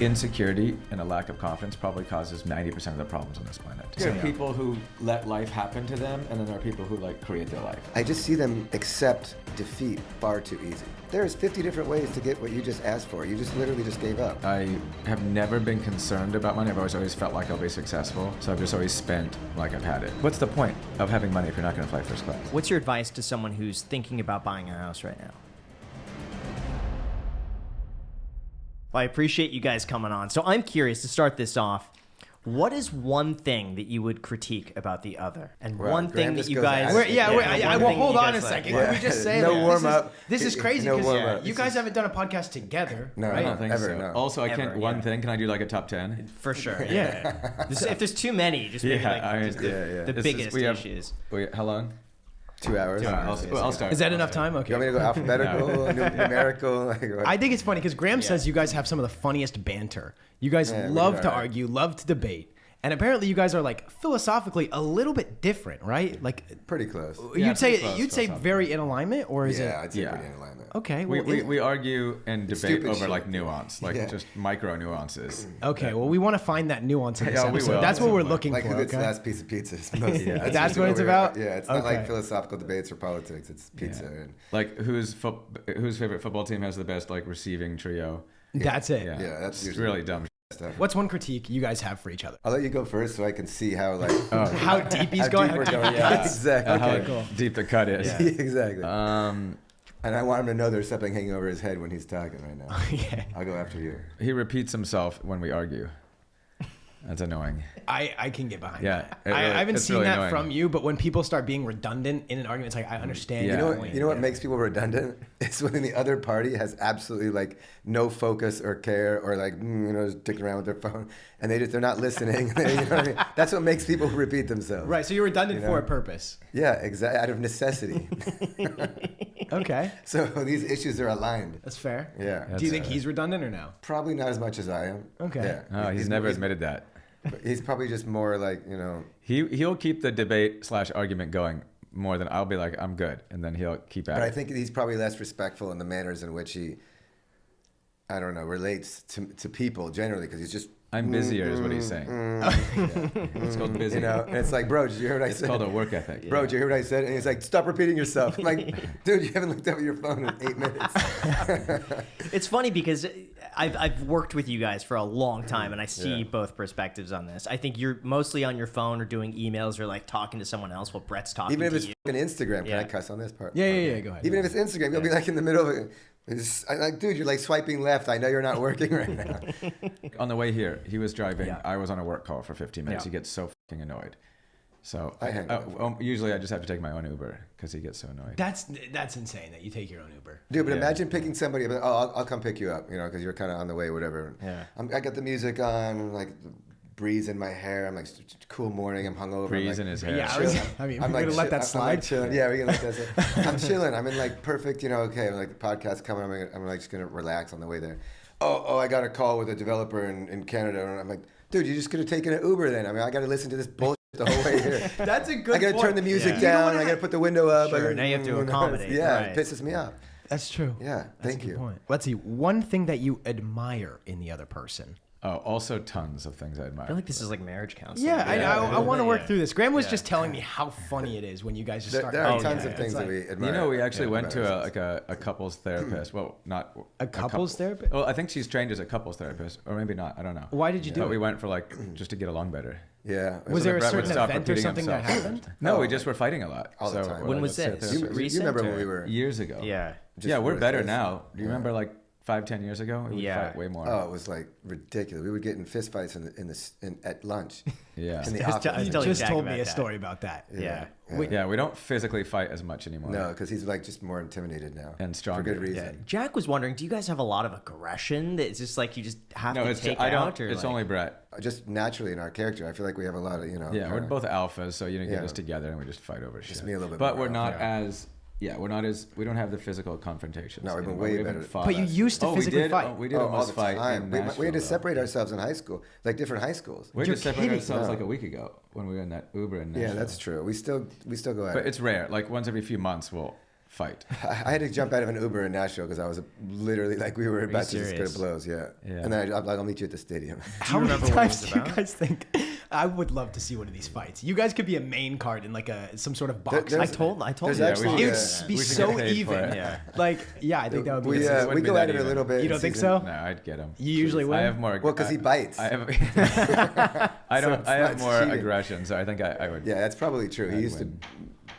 Insecurity and a lack of confidence probably causes 90% of the problems on this planet. There are people who let life happen to them, and then there are people who like create their life. I just see them accept defeat far too easy. There's 50 different ways to get what you just asked for. You just literally just gave up. I have never been concerned about money. I've always felt like I'll be successful, so I've just always spent like I've had it. What's the point of having money if you're not going to fly first class? What's your advice to someone who's thinking about buying a house right now? Well, I appreciate you guys coming on. So I'm curious to start this off. What is one thing that you would critique about the other? And Well, one Graham thing that just you goes guys... at Well, hold on a second. Can we just say No that warm up. This is crazy No warm because up. you guys haven't done a podcast together, No, right? I don't think Ever, so. no. Also, I can't. Ever, One yeah. thing. Can I do like a top 10? For sure, yeah. If there's too many, just maybe the This is- biggest we have- issues. Wait, how long? 2 hours. I'll start. Is that enough time? Okay. You want me to go alphabetical, numerical? Like, what? I think it's funny because Graham says you guys have some of the funniest banter. You guys Yeah, we love do, to all right. argue, love to debate. And apparently you guys are like philosophically a little bit different, right? Like Pretty close. Yeah, you'd say pretty close, you'd say philosophically. very in alignment, or is Yeah, it I'd say Yeah. pretty in alignment. okay? Well, We argue and debate stupid over shit. like nuance, like Yeah. just micro nuances. okay. Well, we want to find that nuance in this Yeah, we episode. will. That's what we're looking Like for. who gets the Okay? last piece of pizza? That's That's usually what it's we're- about? Yeah, it's not Okay. like philosophical debates or politics. It's pizza. Yeah. And Like whose favorite football team has the best like receiving trio? That's it. Yeah, Yeah, that's it's usually- really dumb stuff. What's one critique you guys have for each other? I'll let you go first so I can see how like How deep he's how going? deep we're how deep going. he Yeah, cuts? exactly. how cool. deep the cut is. Yeah, exactly. Um, And I want him to know there's something hanging over his head when he's talking right now. Yeah. I'll go after you. he repeats himself when we argue. That's annoying. I can get behind Yeah, that. it really- I haven't it's seen really that annoying. from you, but when people start being redundant in an argument, it's like I understand. Yeah. You know your what? point. You know what Yeah. makes people redundant? It's when the other party has absolutely like no focus or care or like just dicking around with their phone, and they're not listening. You know what I mean? That's what makes people repeat themselves. Right, so you're redundant You for know? a purpose. Yeah, exactly. Out of necessity. Okay, So these issues are aligned. that's fair. Yeah. Do you think he's redundant or no? Probably not as much as I am. Okay. Yeah. Oh, he's never admitted that. He's probably just more like He'll keep the debate / argument going more than I'll be like, I'm good, and then he'll keep at But it. I think he's probably less respectful in the manners in which he, I don't know, relates to people generally because he's just. I'm busier is what he's saying. Yeah. It's called busy. You know, and it's like, bro, did you hear what I It's said? called a work ethic. Bro, did you hear what I said? And he's like, stop repeating yourself. I'm like, dude, you haven't looked up at your phone in 8 minutes. It's funny because I've worked with you guys for a long time, and I see Yeah. both perspectives on this. I think you're mostly on your phone or doing emails or like talking to someone else while Brett's talking Even if to it's you. fucking Instagram. Can Yeah. I cuss on this part? Yeah. Go ahead. Even if it's Instagram, you'll be like in the middle of it. I'm like, dude, you're like swiping left. I know you're not working right now. On the way here, he was driving. Yeah. I was on a work call for 15 minutes. Yeah. He gets so fucking annoyed. So I handle usually I just have to take my own Uber because he gets so annoyed. That's insane that you take your own Uber. Dude, but Yeah. imagine picking somebody up. Oh, I'll come pick you up, because you're kind of on the way, or whatever. Yeah. I got the music on, like the breeze in my hair. I'm like, cool morning. I'm hungover. Breeze I'm in like, his hair. Yeah, I mean, I'm we're gonna let that I'm slide. like chilling. Yeah, we're gonna let that slide. I'm chilling. I'm in like perfect, okay, like the podcast coming. I'm like just gonna relax on the way there. Oh, I got a call with a developer in Canada, and I'm like, dude, you're just gonna take an Uber then? I mean, I got to listen to this bullshit the whole way here. That's a good. I got to point. turn the music Yeah. down. I got to put the window up. Sure, now you have to accommodate, Yeah, right. it pisses me off. That's true. Yeah, That's thank a good you. point. Let's see. One thing that you admire in the other person. Oh, also tons of things I admire. I feel like this is like marriage counseling. Yeah, I want to work Yeah. through this. Graham was just telling me how funny it is when you guys just start. There are Oh, tons yeah. of things It's that like- we admire. We actually went about to ourselves. a couples therapist. Well, not A couples therapist? Well, I think she's trained as a couples therapist, or maybe not. I don't know. Why did you do But it? we went for like just to get along better. Yeah. Was there a Brett would certain stop event or repeating something that himself. happened? No, Oh, we just were fighting a lot. all the time. When was let's this? say You Recent remember or- when we were years ago. Yeah. just Yeah, we're better worthless? now. Do you Yeah. remember like 5-10 years ago? We would Yeah. fight way more. Oh, it was like ridiculous. We would get in fist fights at lunch. Yeah. In the Just office. tell- You tell just Jack told me about a that. story about that. Yeah. Yeah, we don't physically fight as much anymore. No, because he's like just more intimidated now. And For stronger. good Yeah. reason. Jack was wondering, do you guys have a lot of aggression that it's just like you just have No, to it's take I don't. out? Or It's like, only Brett. Just naturally in our character, I feel like we have a lot of, Yeah, we're kinda- both alphas, so you get Yeah. us together and we just fight over shit. me a little bit But more we're not alpha. as. Yeah, we're not as. We don't have the physical confrontations. No, we've been anymore. way We haven't better. fought But you us. used to we physically did? fight. Oh, we did Oh, all almost the fight time. in We had to Nashville, separate though. ourselves in high school, like different high schools. We You're just separated kidding. ourselves No. like a week ago when we were in that Uber in Nashville. Yeah, that's true. We still go at But it. it's rare. Like once every few months, we'll fight. I had to jump out of an Uber in Nashville because I was literally like we were about to just go serious? to blows. Yeah. Yeah. And then I'm like, I'll meet you at the stadium. How remember many what it times was do you about? guys think? I would love to see one of these fights. You guys could be a main card in like some sort of box. There's- I told There's you. actually it would yeah. be we should so get paid for even. it. Yeah. Like, yeah, I think that would be. We good. wouldn't we be go that at it a even. little bit. You in don't think season. so? No, I'd get him. You usually win. I have more. Well, because he bites. I have. I So don't. it's I have not more cheating. aggression, so I think I would. Yeah, that's probably true. He I'd used win. to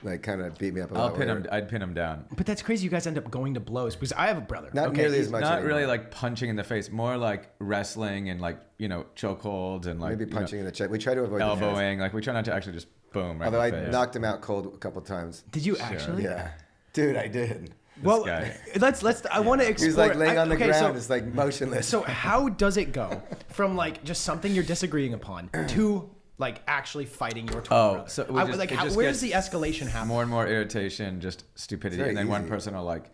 like kind of beat me up a I'll lot. pin where- him. I'd pin him down. But that's crazy. You guys end up going to blows because I have a brother. Not okay? nearly as much. Not anymore. really like punching in the face. More like wrestling and like chokeholds and like Maybe punching in the chest. We try to avoid the chest. elbowing. Like we try not to actually just boom. Right Although I in the face. knocked him out cold a couple times. Did you actually? Yeah, dude, I did. Well, guy. let's. I want to He explore. was like laying on the okay, ground, so- just like motionless. So how does it go from like just something you're disagreeing upon to like actually fighting your twin Oh, brother? so we just- like it how, just where does the gets escalation happen? more and more irritation, just stupidity, very and then one easy. person will like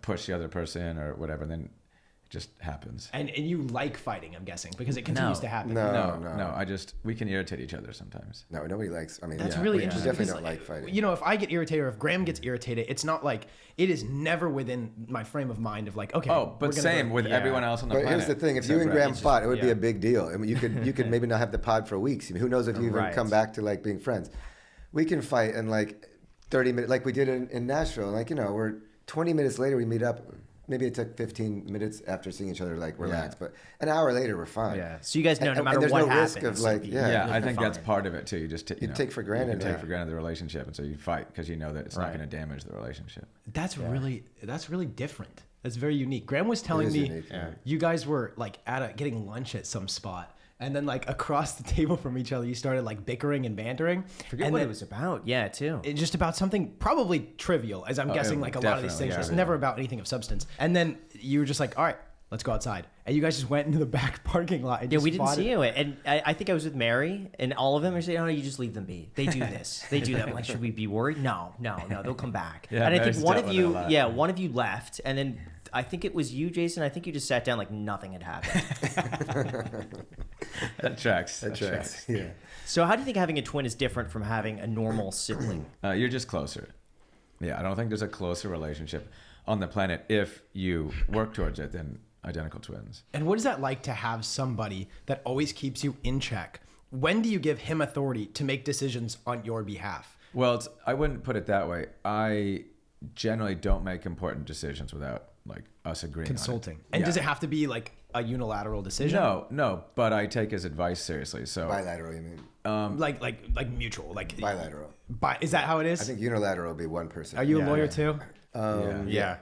push the other person or whatever, and then it just happens. And you like fighting, I'm guessing, because it continues No. to happen. No. We can irritate each other sometimes. No, nobody likes. I mean, That's yeah, really we interesting. definitely because, don't like fighting. You know, if I get irritated or if Graham gets irritated, it's not like it is never within my frame of mind of like, okay. Oh, we're but gonna same go- with yeah. everyone else on the But planet. here's the thing: if you except and Brett. Graham fought, it would be yeah. a big deal. I mean, you could maybe not have the pod for weeks. I mean, who knows if you even Right. come back to like being friends? We can fight in like 30 minutes, like we did in Nashville. Like we're 20 minutes later we meet up. Maybe it took 15 minutes after seeing each other, like relax. But an hour later we're fine. Yeah. So you guys know no matter and there's what no risk happens. of like, you- yeah. Yeah, I you're think that's fine. part of it too. You just You take for granted, You take yeah. for granted the relationship, and so you fight because you know that it's not Right. going to damage the relationship. That's really different. That's very unique. Graham was telling is me unique, yeah. you guys were like getting lunch at some spot. And then like across the table from each other, you started like bickering and bantering. Forget and what then it was about. Yeah, too. It's just about something probably trivial, as I'm guessing like a lot of these definitely, things. yeah. It's never about anything of substance. And then you were just like, all right, let's go outside. And you guys just went into the back parking lot. And Yeah, just we didn't fought see it. you. And I think I was with Mary, and all of them are saying, "Oh, you just leave them be. They do this. They do that." I'm like, should we be worried? No. They'll come back. Yeah, and I Mary's think one dealt of with it a you, lot. one of you left, and then I think it was you, Jason. I think you just sat down like nothing had happened. That tracks. That tracks. Yeah. So, how do you think having a twin is different from having a normal sibling? You're just closer. Yeah, I don't think there's a closer relationship on the planet if you work towards it than identical twins. And what is that like to have somebody that always keeps you in check? When do you give him authority to make decisions on your behalf? Well, I wouldn't put it that way. I generally don't make important decisions without like us agreeing. Consulting. On it. And Yeah. does it have to be like a unilateral decision? No, but I take his advice seriously. So Bilateral, you mean? Like mutual. Like Bilateral. Is that how it is? I think unilateral would be one person. Are you a Yeah, lawyer yeah. too? yeah.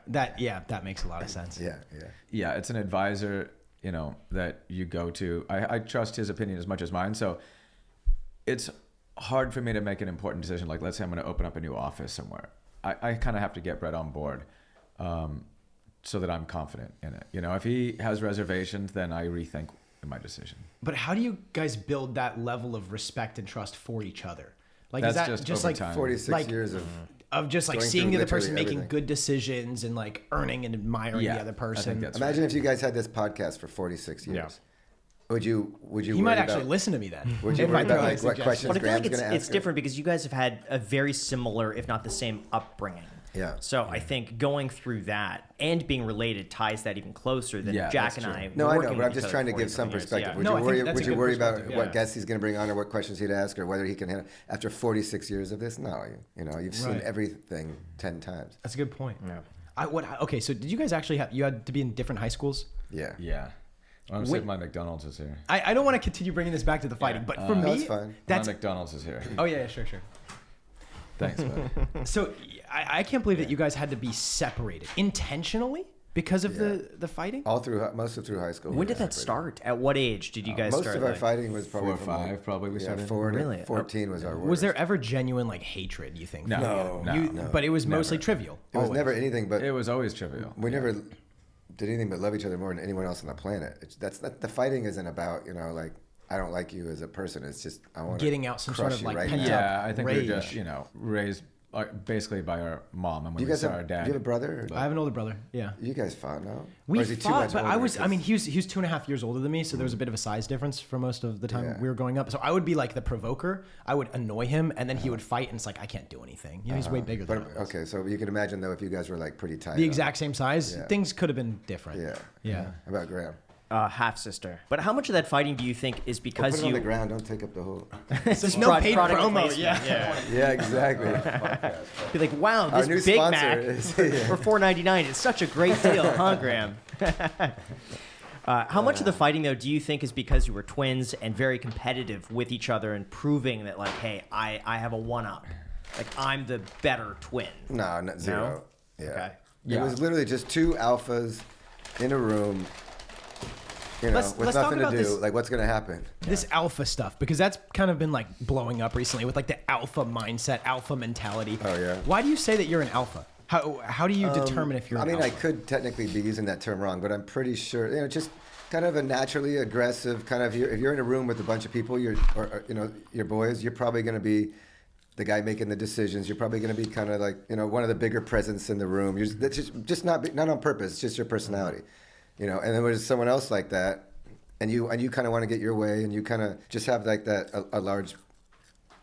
That makes a lot of sense. Yeah. Yeah, it's an advisor, that you go to. I trust his opinion as much as mine. So it's hard for me to make an important decision. Like, let's say I'm going to open up a new office somewhere. I kind of have to get Brett on board so that I'm confident in it. If he has reservations, then I rethink my decision. But how do you guys build that level of respect and trust for each other? Like, That's is that just just over like time. 46 Like- years of just like going seeing through the other person literally making everything. good decisions and like earning and admiring Yeah, the other I person? think that's Imagine if you guys had this podcast for 46 years. Yeah. Would you he worry might about, actually listen to me then. Would you If worry I throw about a like what suggestion. questions But I feel like Graham's going to it's ask? different because you guys have had a very similar, if not the same, upbringing. Yeah. So I think going through that and being related ties that even closer than Yeah, Jack that's and true. I. No, I know, working but I'm with just each trying other to for give some 20 years. perspective. Yeah. Would No, I you think worry? that's Would a you good worry about perspective, what yeah. guests he's going to bring on or what questions he'd ask or whether he can handle after 46 years of this? No, you've seen Right. everything 10 times. That's a good point. Yeah. Okay, so did you guys actually you had to be in different high schools? Yeah. Yeah. Well, I'm sick my McDonald's is here. I don't want to continue bringing this back to the fighting, but for No, me, it's fine. that's My McDonald's is here. oh yeah, sure. Thanks, buddy. So I can't believe that you guys had to be separated intentionally because of the fighting. All through most of through high school. When we did were that separated. start? At what age did you guys Most start? of our like- fighting was probably 4 or from, 5, probably we yeah, started. 4 to Really? 14 was our worst. Was there ever genuine like hatred? You think? No, no. But it was Never. mostly trivial. It was always. never anything but It was always trivial. we never did anything but love each other more than anyone else on the planet. That's not, the fighting isn't about like I don't like you as a person. It's just I want Getting out some sort of, like, right pent now. up Yeah, I think we rage. were just, raised basically by our mom, and when You we guys saw have, our do dad. you have a brother? I have an older brother. Yeah. You guys fought, no? We Or is he too fought, much but older? I was 'Cause- he was 2.5 years older than me, so there was a bit of a size difference for most of the time Yeah. we were growing up. So I would be like the provoker. I would annoy him, and then he would fight, and it's like I can't do anything. You know, he's way bigger than I But was. okay, so you can imagine though if you guys were like pretty tight. The exact same size, Yeah. things could have been different. Yeah. Yeah. How about Graham? Half sister. But how much of that fighting do you think is Put because it on you? the ground. Don't take up the whole. There's no paid product promo. placement, Yeah. Yeah, exactly. Be like, wow, Our this new Big sponsor Mac is- for $4.99 is such a great deal, huh, Graham? How much of the fighting, though, do you think is because you were twins and very competitive with each other and proving that, like, hey, I have a one-up, like I'm the better twin? No, not zero. Yeah. Okay. It was literally just two alphas in a room. You know, Let's with talk nothing to about do. this- Like, what's gonna happen? This alpha stuff, because that's kind of been like blowing up recently with like the alpha mindset, alpha mentality. Oh, yeah. Why do you say that you're an alpha? How do you determine if you're I an mean, I alpha? could technically be using that term wrong, but I'm pretty sure. You know, just kind of a naturally aggressive kind of. If you're in a room with a bunch of people, or you know, your boys, you're probably gonna be the guy making the decisions. You're probably going to be kind of like, you know, one of the bigger presence in the room. That's just not on purpose. It's just your personality, you know. And then there's someone else like that, and you kind of want to get your way, and you kind of just have like that a large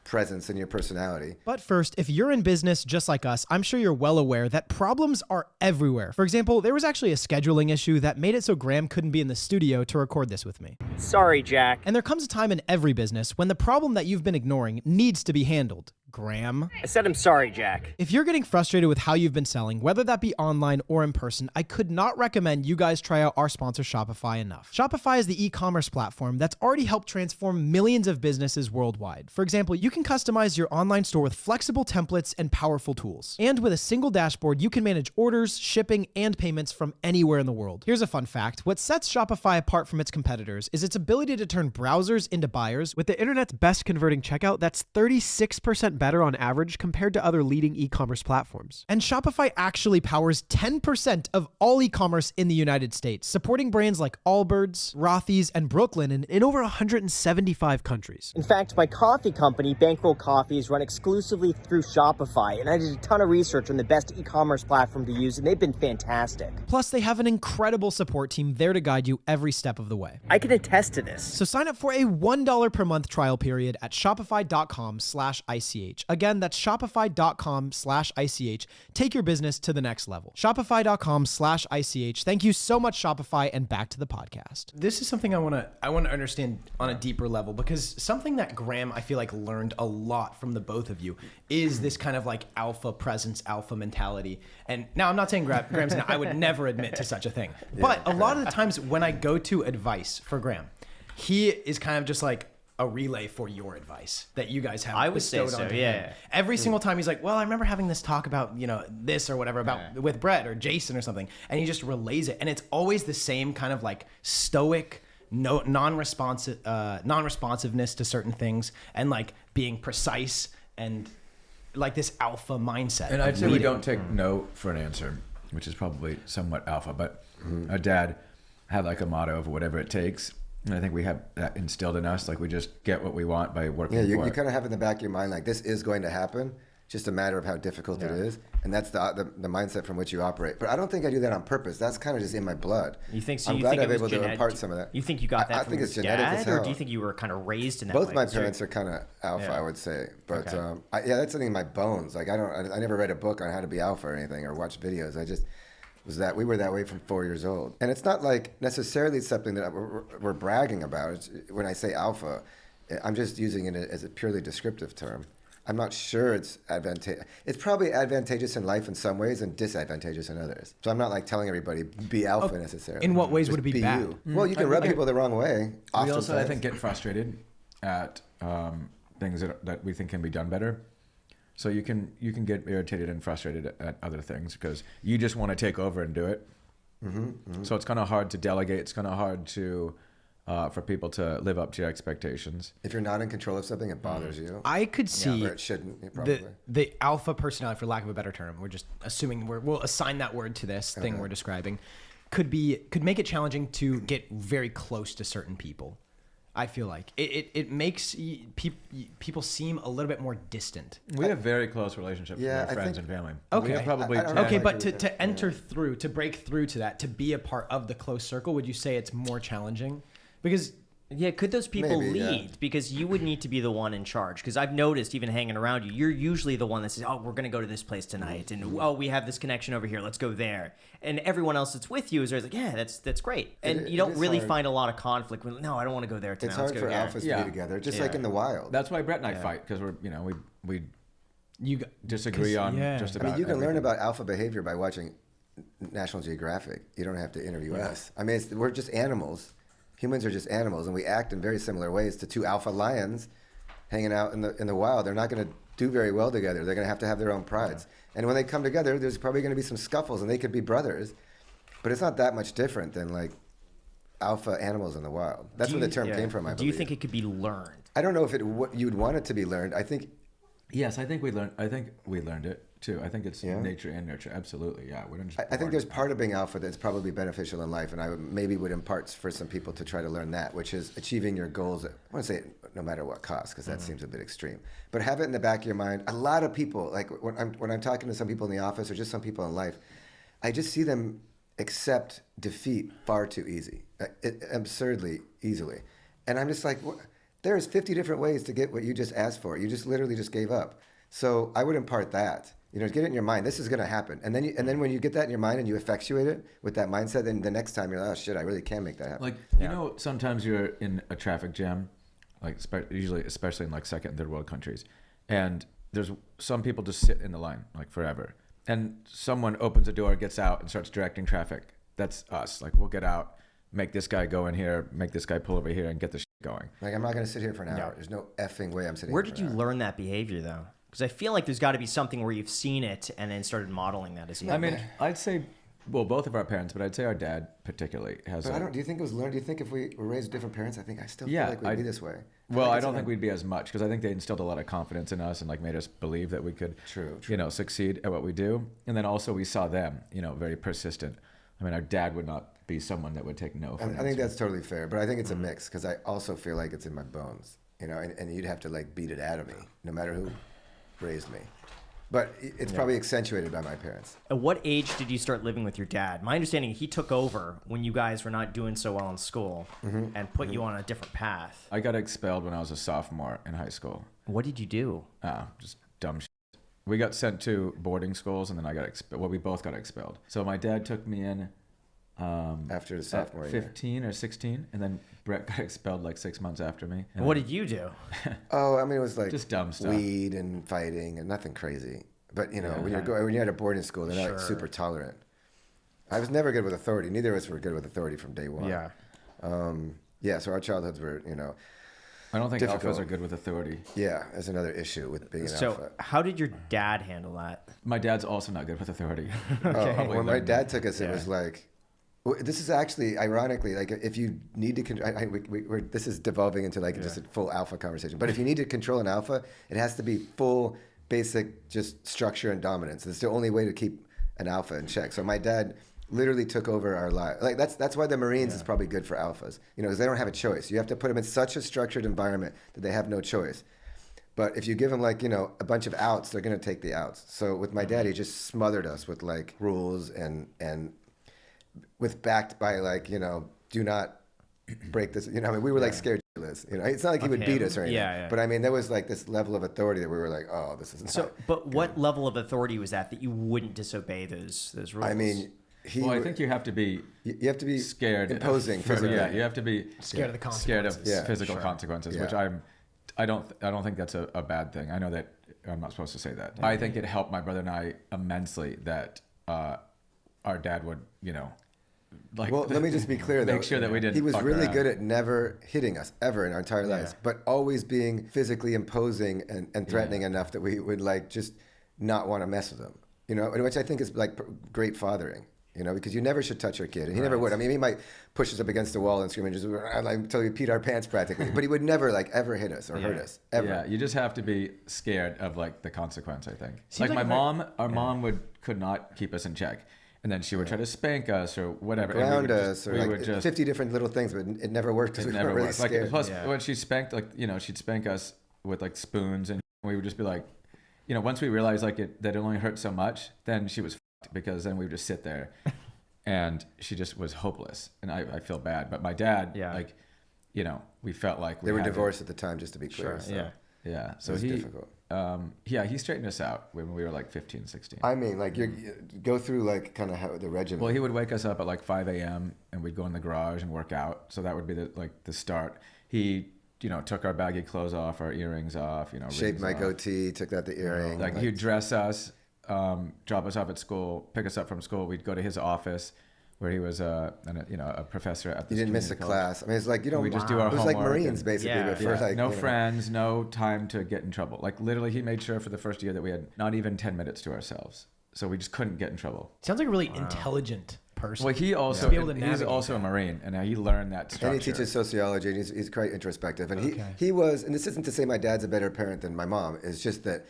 presence in your personality. But first, if you're in business just like us, I'm sure you're well aware that problems are everywhere. For example, there was actually a scheduling issue that made it so Graham couldn't be in the studio to record this with me. Sorry, Jack. And there comes a time in every business when the problem that you've been ignoring needs to be handled. Graham? I said I'm sorry, Jack. If you're getting frustrated with how you've been selling, whether that be online or in person, I could not recommend you guys try out our sponsor Shopify enough. Shopify is the e-commerce platform that's already helped transform millions of businesses worldwide. For example, you can customize your online store with flexible templates and powerful tools. And with a single dashboard, you can manage orders, shipping, and payments from anywhere in the world. Here's a fun fact. What sets Shopify apart from its competitors is its ability to turn browsers into buyers with the internet's best converting checkout that's 36% better on average compared to other leading e-commerce platforms. And Shopify actually powers 10% of all e-commerce in the United States, supporting brands like Allbirds, Rothy's, and Brooklinen in over 175 countries. In fact, my coffee company, Bankroll Coffee, is run exclusively through Shopify, and I did a ton of research on the best e-commerce platform to use, and they've been fantastic. Plus, they have an incredible support team there to guide you every step of the way. I can attest to this. So sign up for a $1 per month trial period at shopify.com/ICH. Again, that's shopify.com/ICH. Take your business to the next level. Shopify.com/ICH. Thank you so much, Shopify, and back to the podcast. This is something I want to understand on a deeper level, because something that Graham, I feel like, learned a lot from the both of you is this kind of like alpha presence, alpha mentality. And now I'm not saying Graham's I would never admit to such a thing. But a lot of the times when I go to advice for Graham, he is kind of just like a relay for your advice that you guys have. I would say bestowed so, onto yeah. him. Every single time he's like, well, I remember having this talk about, you know, this or whatever about with Brett or Jason or something. And he just relays it. And it's always the same kind of like stoic, non-responsiveness to certain things, and like being precise and like this alpha mindset. And I'd of say we leading. don't take no for an answer, which is probably somewhat alpha. But our dad had like a motto of whatever it takes. And I think we have that instilled in us. Like we just get what we want by working Yeah, for you it. kind of have in the back of your mind like this is going to happen. Just a matter of how difficult it is, and that's the mindset from which you operate. But I don't think I do that on purpose. That's kind of just in my blood. You think so? I'm You glad think I'm it able was to genetic? impart some of that. You think you got that I from think your it's genetic as dad, or hell. do you think you were kind of raised in that Both way? my So- parents are kind of alpha, Yeah. I would say. But Okay. yeah, that's something in my bones. Like I never read a book on how to be alpha or anything, or watch videos. I just we were that way from 4 years old. And it's not like necessarily something that we're bragging about. When I say alpha, I'm just using it as a purely descriptive term. I'm not sure it's advantageous. It's probably advantageous in life in some ways and disadvantageous in others. So I'm not like telling everybody be alpha necessarily. In what ways Just would it be bad? you. Well, you can rub people the wrong way. We also, I oftentimes. think, get frustrated at things that we think can be done better. So you can get irritated and frustrated at other things because you just want to take over and do it. So it's kind of hard to delegate. It's kind of hard to for people to live up to your expectations. If you're not in control of something, it bothers you. I could see Or it shouldn't, probably. the alpha personality, for lack of a better term, we're just assuming we'll assign that word to this thing we're describing, could make it challenging to get very close to certain people. I feel like it makes people seem a little bit more distant. We have very close relationships with our friends and family. Okay. We have probably I don't 10. know. Okay, like but it- to enter through, to break through to that, to be a part of the close circle, would you say it's more challenging? Because Yeah, could those people Maybe, yeah. lead? Because you would need to be the one in charge. Because I've noticed, even hanging around you, you're usually the one that says, "Oh, we're going to go to this place tonight," and "Oh, we have this connection over here. Let's go there." And everyone else that's with you is always like, "Yeah, that's great." And you don't is really hard. find a lot of conflict. When, no, I don't want to go there tonight. It's Let's hard go for here. alphas to Yeah. be together, just Yeah. like in the wild. That's why Brett and I fight, because we you disagree on yeah. just I about mean, you can learn everything. about alpha behavior by watching National Geographic. You don't have to interview us. I mean, we're just animals. Humans are just animals, and we act in very similar ways to two alpha lions hanging out in the wild. They're not going to do very well together. They're going to have their own prides. And when they come together, there's probably going to be some scuffles, and they could be brothers. But it's not that much different than like alpha animals in the wild. That's where the term came from. I Do you believe. think it could be learned? I don't know if you'd want it to be learned. I think Yes, I think we learned it too. I think it's Yeah? nature and nurture. Absolutely, yeah. We're just I think born. there's part of being alpha that's probably beneficial in life, and maybe would impart for some people to try to learn that, which is achieving your goals. I want to say no matter what cost, because that seems a bit extreme. But have it in the back of your mind. A lot of people, like when I'm talking to some people in the office or just some people in life, I just see them accept defeat far too easy, absurdly easily, and I'm just like, there's 50 different ways to get what you just asked for. You just literally just gave up. So I would impart that. Get it in your mind. This is going to happen, and then when you get that in your mind and you effectuate it with that mindset, then the next time you're like, oh shit, I really can make that happen. Like sometimes you're in a traffic jam, like usually especially in like second and third world countries, and there's some people just sit in the line like forever, and someone opens a door, gets out, and starts directing traffic. That's us. Like we'll get out, make this guy go in here, make this guy pull over here, and get the shit going. Like I'm not going to sit here for an hour. There's no effing way I'm sitting. Where here did for you an hour. learn that behavior, though? Because I feel like there's got to be something where you've seen it and then started modeling that as you. I mean, I'd say, well, both of our parents, but I'd say our dad particularly has. But I don't. Do you think it was learned? Do you think if we were raised with different parents, I still feel like we'd be this way. Well, like I it's don't in think our- we'd be as much because I think they instilled a lot of confidence in us and like made us believe that we could, True. succeed at what we do. And then also we saw them, very persistent. I mean, our dad would not be someone that would take no for an I think answer. that's totally fair, but I think it's a mix because I also feel like it's in my bones, and you'd have to like beat it out of me, no matter who raised me. But it's probably accentuated by my parents. At what age did you start living with your dad? My understanding, he took over when you guys were not doing so well in school and put you on a different path. I got expelled when I was a sophomore in high school. What did you do? Just dumb shit. We got sent to boarding schools and then I got expelled. Well, we both got expelled. So my dad took me in After the at sophomore year. 15 or 16, and then Brett got expelled like 6 months after me. And What did you do? Oh, I mean, it was like Just dumb stuff. weed and fighting and nothing crazy. But when you're at a boarding school, they're not like super tolerant. I was never good with authority. Neither of us were good with authority from day one. So our childhoods were, I don't think difficult. alphas are good with authority. yeah, that's another issue with being an So, alpha. how did your dad handle that? My dad's also not good with authority. When my dad took us, it was like, this is actually ironically like if you need to this is devolving into like just a full alpha conversation. But if you need to control an alpha, it has to be full basic just structure and dominance. It's the only way to keep an alpha in check. So my dad literally took over our life. Like that's why the Marines is probably good for alphas. Because they don't have a choice. You have to put them in such a structured environment that they have no choice. But if you give them like, a bunch of outs, they're going to take the outs. So with my dad, he just smothered us with like rules and with backed by like, do not break this. We were like scared shitless. It's not like he would beat us or anything. Yeah. But I mean, there was like this level of authority that we were like, oh, this is not. So, but what level of authority was that you wouldn't disobey those rules? I mean, I think you have to be you have to be scared, imposing physically. Yeah, you have to be Scared of the scared of consequences. physical consequences, which Yeah. I don't think that's a bad thing. I know that I'm not supposed to say that. I think it helped my brother and I immensely that our dad would, Well, let me just be clear, though. make sure that we didn't. He was fuck really around. good at never hitting us ever in our entire lives, but always being physically imposing and threatening enough that we would like just not want to mess with him. Which I think is like great fathering. Because you never should touch your kid, and he never would. I mean, he might push us up against the wall and scream and just until we peed our pants practically, but he would never like ever hit us or hurt us ever. Yeah, you just have to be scared of like the consequence. I think. Seems Like my like mom, our mom could not keep us in check, And then she would try to spank us or whatever. And Ground us, or we like would just 50 different little things, but it never worked because we were really worked. scared. Like, plus, when she spanked, like, you know, she'd spank us with like spoons, and we would just be like, you know, once we realized like that it only hurt so much, then she was fucked, because then we would just sit there, and she just was hopeless, and I feel bad. But my dad, like, you know, we felt like they were divorced at the time, just to be clear. Sure. So yeah. So it was difficult. He straightened us out when we were like 15, 16. I mean, like, you go through like kind of how the regimen. Well, he would wake us up at like 5 a.m. and we'd go in the garage and work out. So that would be the start. He, you know, took our baggy clothes off, our earrings off, you know, shaped my gotea, took out the earring. Like he'd dress us, drop us off at school, pick us up from school. We'd go to his office, where he was a professor at the. You didn't miss a class. I mean, it's like, you know, we just do our it was homework. like Marines basically, but for like, no friends, no time to get in trouble. Like literally, he made sure for the first year that we had not even 10 minutes to ourselves, so we just couldn't get in trouble. Sounds like a really intelligent person. Well, he also he's also a Marine, and he learned that structure. And he teaches sociology, and he's quite introspective. And he was, and this isn't to say my dad's a better parent than my mom. It's just that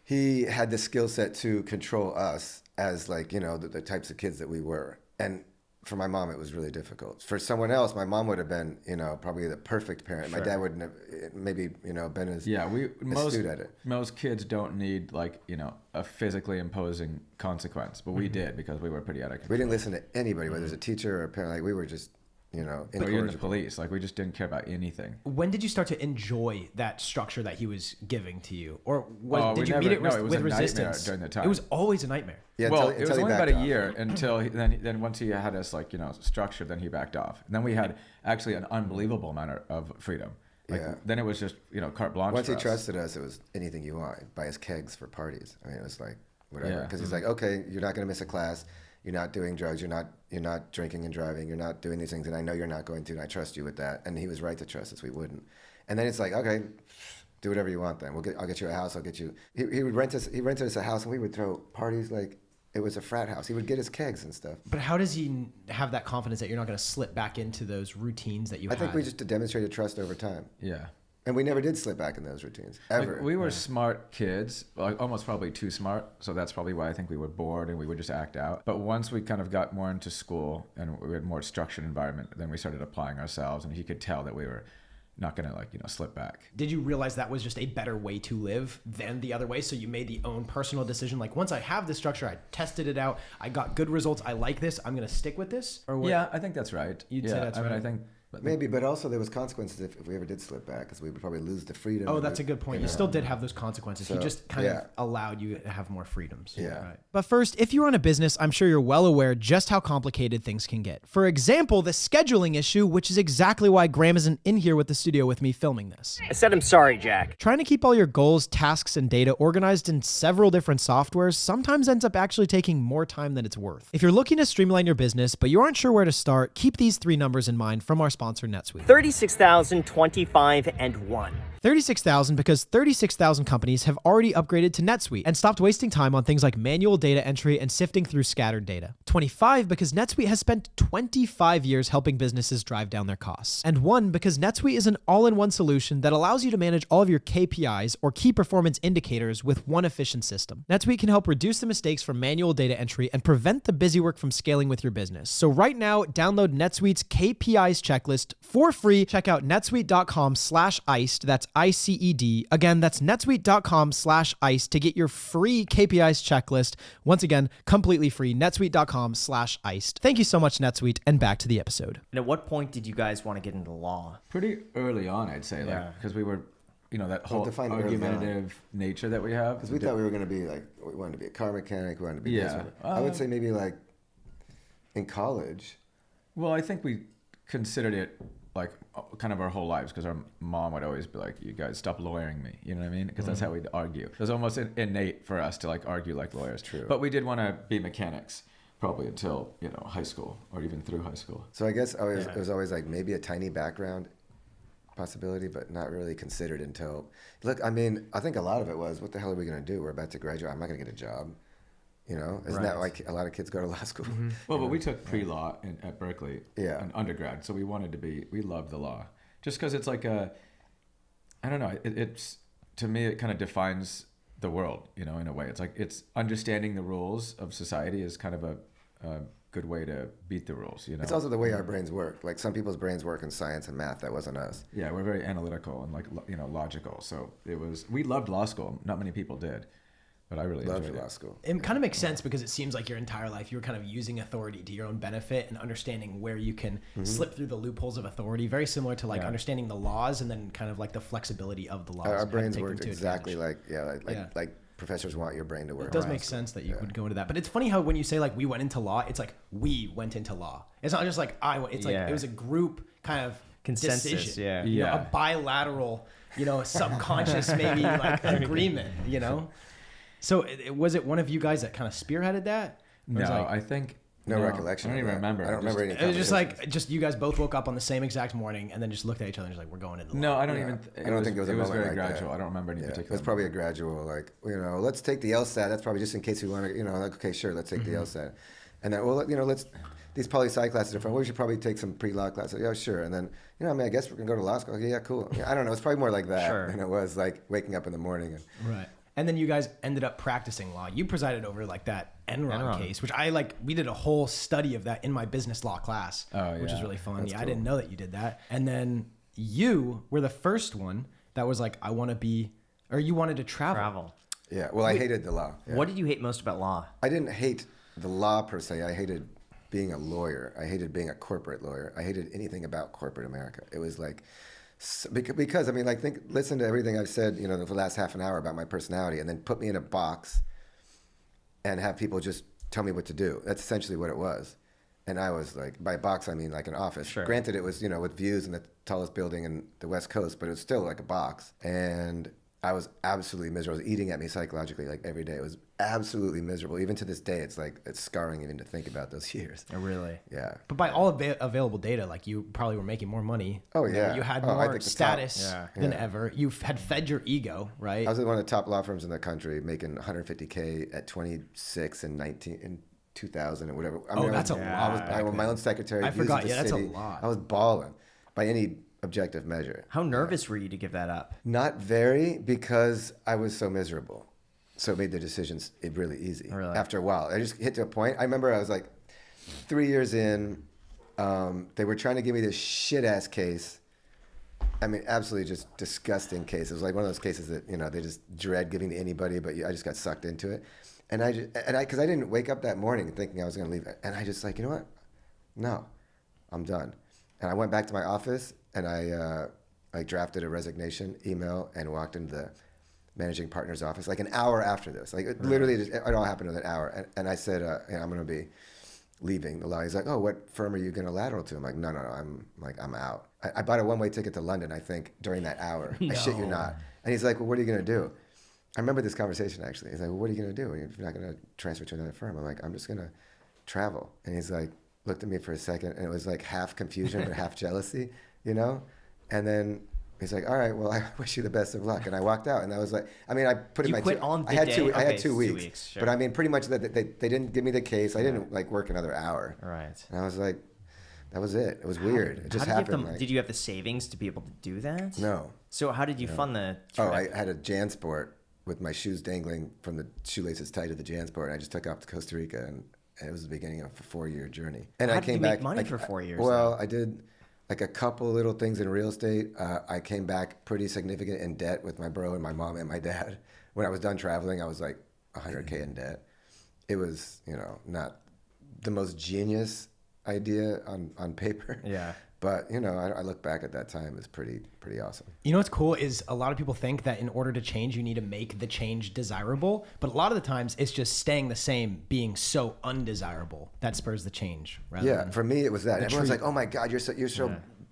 he had the skill set to control us as, like, you know, the types of kids that we were. And for my mom, it was really difficult. For someone else, my mom would have been, you know, probably the perfect parent. My dad wouldn't have maybe, you know, been as astute at it. Most kids don't need, like, you know, a physically imposing consequence, but we did, because we were pretty out of control. We didn't listen to anybody, whether it's a teacher or a parent. Like, we were just, you know, or even the police. Like, we just didn't care about anything. When did you start to enjoy that structure that he was giving to you, or did you meet it was with a resistance during the time? It was always a nightmare. Yeah, well, until it was he only about backed a off. year until then once he had us, like, you know, structured, then he backed off. And then we had actually an unbelievable amount of freedom. Like, then it was just, you know, carte blanche. Once for he us. trusted us, it was anything you want. Buy us kegs for parties. I mean, it was like whatever. Because he's like, okay, you're not going to miss a class. You're not doing drugs. You're not drinking and driving. You're not doing these things, and I know you're not going to. And I trust you with that. And he was right to trust us. We wouldn't. And then it's like, okay, do whatever you want. Then I'll get you a house. I'll get you. He would rent us. He rented us a house, and we would throw parties like it was a frat house. He would get his kegs and stuff. But how does he have that confidence that you're not going to slip back into those routines that you had? I think we just demonstrated trust over time. Yeah. And we never did slip back in those routines, ever. Like, we were smart kids, like almost probably too smart. So that's probably why I think we were bored and we would just act out. But once we kind of got more into school and we had more structured environment, then we started applying ourselves, and he could tell that we were not going to, like, you know, slip back. Did you realize that was just a better way to live than the other way? So you made the own personal decision, like, once I have this structure, I tested it out, I got good results, I like this, I'm going to stick with this? Or what? Yeah, I think that's right. You'd say that's right. I think... Maybe, but also there was consequences if we ever did slip back, because we would probably lose the freedom. Oh, that's a good point. You still did have those consequences. So, he just kind of allowed you to have more freedoms. Yeah. Right. But first, if you run a business, I'm sure you're well aware just how complicated things can get. For example, the scheduling issue, which is exactly why Graham isn't in here with the studio with me filming this. I said I'm sorry, Jack. Trying to keep all your goals, tasks, and data organized in several different softwares sometimes ends up actually taking more time than it's worth. If you're looking to streamline your business, but you aren't sure where to start, keep these three numbers in mind from our sponsor, NetSuite. 36,025 and 1. 36,000 because 36,000 companies have already upgraded to NetSuite and stopped wasting time on things like manual data entry and sifting through scattered data. 25 because NetSuite has spent 25 years helping businesses drive down their costs. And 1 because NetSuite is an all-in-one solution that allows you to manage all of your KPIs or key performance indicators with one efficient system. NetSuite can help reduce the mistakes from manual data entry and prevent the busy work from scaling with your business. So right now, download NetSuite's KPIs checklist for free. Check out netsuite.com/iced. That's ICED. Again, that's netsuite.com/iced to get your free KPIs checklist. Once again, completely free. netsuite.com/iced. Thank you so much, NetSuite, and back to the episode. And at what point did you guys want to get into law? Pretty early on, I'd say, like, because we were, you know, that whole define early on. argumentative nature that we have. Because we thought we were going to be like, we wanted to be a car mechanic, we wanted to be this. Yeah. I would say maybe like in college. Well, I think we considered it like kind of our whole lives, because our mom would always be like, you guys stop lawyering me, you know what I mean? Because that's how we'd argue. It was almost innate for us to, like, argue like lawyers. True. But we did want to be mechanics probably until, you know, high school or even through high school. So I guess it was always like maybe a tiny background possibility, but not really considered until, look, I mean, I think a lot of it was, what the hell are we going to do? We're about to graduate. I'm not going to get a job. You know, isn't that like a lot of kids go to law school? Well, but we took pre-law at Berkeley, Yeah. in undergrad, so we wanted to be, we loved the law. Just because it's like I don't know, it's, to me, it kind of defines the world, you know, in a way. It's like, it's understanding the rules of society is kind of a good way to beat the rules. You know, It's also the way our brains work. Like some people's brains work in science and math. That wasn't us. yeah, we're very analytical and like logical. So we loved law school. Not many people did, but I really Loved enjoyed law it. school. It kind of makes sense because it seems like your entire life you were kind of using authority to your own benefit and understanding where you can slip through the loopholes of authority. Very similar to like understanding the laws and then kind of like the flexibility of the laws. Our How to brains take them worked to exactly advantage. like professors want your brain to work. It does make sense that you would go into that. But it's funny how when you say like we went into law, it's like we went into law. It's not just like I went. It's like it was a group kind of Consensus, decision. yeah. You know, Yeah. a bilateral, subconscious maybe like agreement, So was it one of you guys that kind of spearheaded that? Or No, was it like- I think No recollection. I don't of even that. remember. I don't remember any. it was just conversations. like you guys both woke up on the same exact morning and then just looked at each other and just like we're going into law. No, I don't Yeah. even. I don't think there was a moment very like that. gradual. I don't remember any Yeah, it particular. was probably a gradual, like, let's take the LSAT. That's probably just in case we want to, like, okay, sure, let's take the LSAT. And then, well, let's, these poli-sci classes are fun. We should probably take some pre-law classes. Yeah, sure. And then, I guess we're going to go to law school. Okay, yeah, cool. Yeah, I don't know. It's probably more like that Sure. than it was like waking up in the morning. Right. And then you guys ended up practicing law. You presided over like that Enron case, which we did a whole study of that in my business law class, which was really fun. That's I cool. didn't know that you did that. And then you were the first one that was like, you wanted to travel. Yeah, well, I hated the law. Yeah. What did you hate most about law? I didn't hate the law per se. I hated being a lawyer. I hated being a corporate lawyer. I hated anything about corporate America. It was like, because I mean, like, listen to everything I've said, for the last half an hour about my personality, and then put me in a box and have people just tell me what to do. That's essentially what it was. And I was like, by box, I mean like an office. Sure. Granted, it was, with views and the tallest building in the West Coast, but it was still like a box. And I was absolutely miserable. It was eating at me psychologically like every day. It was absolutely miserable. Even to this day, it's scarring even to think about those years. Oh, really? Yeah. But by all available data, like you probably were making more money. Oh, yeah. You had Oh, I more think the status top. than ever. You had fed your ego, right? I was at one of the top law firms in the country, making $150K at 26 and 2000 or whatever. I mean, that's a I was lot. my own secretary. I using forgot. the Yeah, that's a city. lot. I was balling by any objective measure. How nervous were you to give that up? Not very, because I was so miserable. So it made the decisions really easy. Really? After a while, I just hit to a point. I remember I was like 3 years in. They were trying to give me this shit ass case. I mean, absolutely just disgusting case. It was like one of those cases that they just dread giving to anybody, but I just got sucked into it. And because I didn't wake up that morning thinking I was going to leave, and I just like, you know what? No, I'm done. And I went back to my office and I drafted a resignation email and walked into the managing partner's office like an hour after this. Like literally, it all happened in an hour. And I said, I'm going to be leaving the law. He's like, oh, what firm are you going to lateral to? I'm like, no, I'm out. I bought a one-way ticket to London, I think, during that hour. I shit you not. And he's like, well, what are you going to do? I remember this conversation, actually. He's like, well, what are you going to do if you're not going to transfer to another firm? I'm like, I'm just going to travel. And he's like, looked at me for a second, and it was like half confusion but half jealousy, And then he's like, all right, well, I wish you the best of luck. And I walked out, and I was like, I mean, I put in You my quit on the I had day? 2 I Okay, had 2 2 weeks. weeks, sure. But I mean, pretty much that they didn't give me the case. I didn't like work another hour. Right. And I was like, that was it. It was weird. It just happened. Did you have the savings to be able to do that? No. So how did you fund the Oh, trip? I had a JanSport with my shoes dangling from the shoelaces tied to the JanSport, and I just took off to Costa Rica, and it was the beginning of a 4-year journey. And How I did came you make back money for 4 years, Well, I did like a couple little things in real estate. I came back pretty significant in debt with my bro and my mom and my dad. When I was done traveling, I was like 100K in debt. It was, not the most genius idea on paper. Yeah. But, I look back at that time as pretty awesome. You know what's cool is a lot of people think that in order to change, you need to make the change desirable. But a lot of the times, it's just staying the same, being so undesirable that spurs the change. Yeah, for me, it was that. Everyone's treat. like, "Oh my God, you're so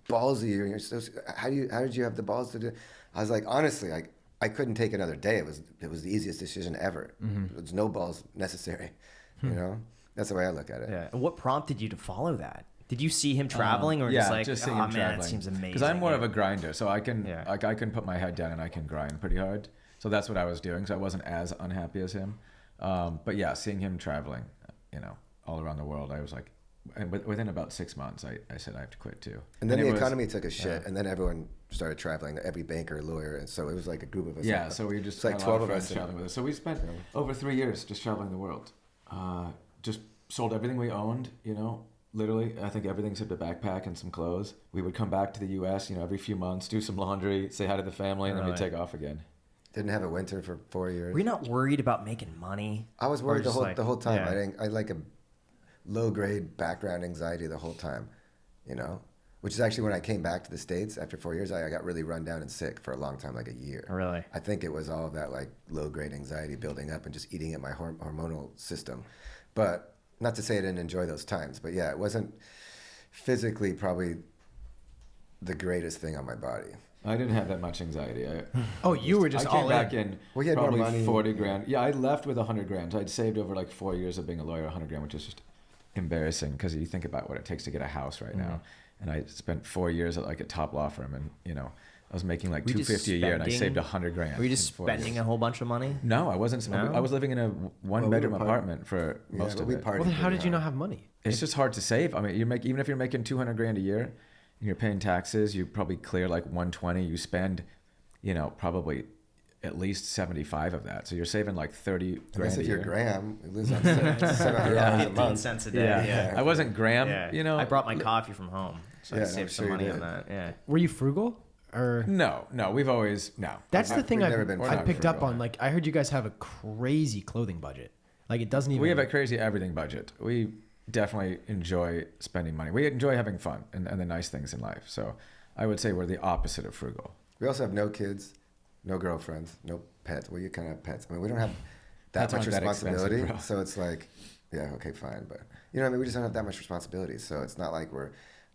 ballsy. You're so how did you have the balls to do?" I was like, honestly, like I couldn't take another day. It was the easiest decision ever. There's no balls necessary. That's the way I look at it. Yeah. And what prompted you to follow that? Did you see him traveling, or just like, seeing oh him man, traveling. that seems amazing? Because I'm more of a grinder, so I can Yeah. I can put my head down and I can grind pretty hard. So that's what I was doing. So I wasn't as unhappy as him. But yeah, seeing him traveling, all around the world, I was like, and within about 6 months, I said I have to quit too. And then it the was- economy took a shit, and then everyone started traveling. Every banker, lawyer, and so it was like a group of us. Yeah, so we just It's like had a 12 lot of friends us. traveling with us. So we spent over 3 years just traveling the world, just sold everything we owned, you know, literally. I think everything except a backpack and some clothes. We would come back to the U.S., you know, every few months, do some laundry, say hi to the family, and then we'd take off again. Didn't have a winter for 4 years. Were you not worried about making money? I was worried just the whole time. yeah. I like a low grade background anxiety the whole time, you know, which is actually when I came back to the States after 4 years, I got really run down and sick for a long time, like a year. Really? I think it was all of that like low grade anxiety building up and just eating at my hormonal system. But not to say I didn't enjoy those times, but yeah, it wasn't physically probably the greatest thing on my body. I didn't have that much anxiety. You were just I came all back in. in Well, you had more probably money. 40 grand. Yeah, I left with 100 grand. So I'd saved over like 4 years of being a lawyer, 100 grand, which is just embarrassing because you think about what it takes to get a house right now. And I spent 4 years at like a top law firm, and you know, I was making like Were you just $250 a year, and I spending- saved 100 grand. Were you just in 4 spending years. a whole bunch of money? No, I wasn't. No? I was living in a one-bedroom apartment for most but of we it. partied Well, then how pretty did you not hard. have money? It's just hard to save. I mean, even if you're making 200 grand a year, and you're paying taxes, you probably clear like 120. You spend, you know, probably at least 75 of that. So you're saving like 30 I grand guess a if year. you're Graham, you lose on $700 a 15 month. cents a day. Yeah. I wasn't Graham, Yeah. you know. I brought my coffee from home, so Yeah, I I'm saved sure some you money on did. that. Yeah. Were you frugal? Or No, we've always, no. that's the thing we've I've, never been I've picked up frugal. on. Like, I heard you guys have a crazy clothing budget. Like, it doesn't even. We have a crazy everything budget. We definitely enjoy spending money. We enjoy having fun and the nice things in life. So I would say we're the opposite of frugal. We also have no kids, no girlfriends, no pets. Well, you kind of have pets. I mean, we don't have that Pets much aren't that expensive, responsibility. bro. So it's like, yeah, okay, fine. But, you know what I mean? We just don't have that much responsibility. So it's not like we're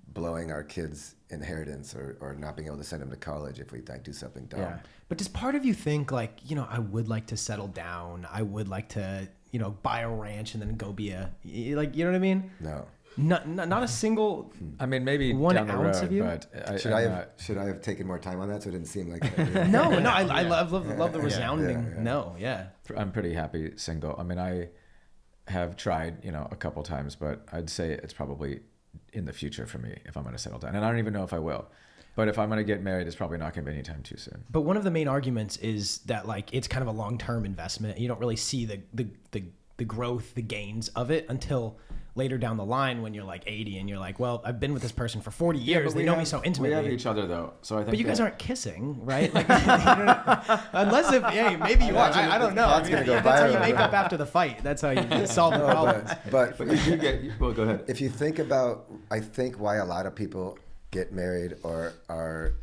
blowing our kids' inheritance or not being able to send them to college if we like, do something dumb. Yeah. But does part of you think, like, you know, I would like to settle down. I would like to, you know, buy a ranch and then go be like, you know what I mean? No. Not a single. I mean, maybe 1 down the ounce road, of you? but Should I have taken more time on that so it didn't seem like No, I love the resounding yeah. no. Yeah. I'm pretty happy single. I mean, I have tried, you know, a couple times, but I'd say it's probably in the future for me if I'm going to settle down. And I don't even know if I will. But if I'm going to get married, it's probably not going to be anytime too soon. But one of the main arguments is that, like, it's kind of a long-term investment. You don't really see the growth, the gains of it until later down the line when you're like 80 and you're like, well, I've been with this person for 40 years. They know me so intimately. We have each other though, so I think. But you guys aren't kissing, right? Like, unless if, hey, maybe you are. I don't know. I That's mean, gonna go that's how you viral. make up after the fight. That's how you solve the problems. but But you do get. Well, go ahead. if you think about, I think why a lot of people get married or are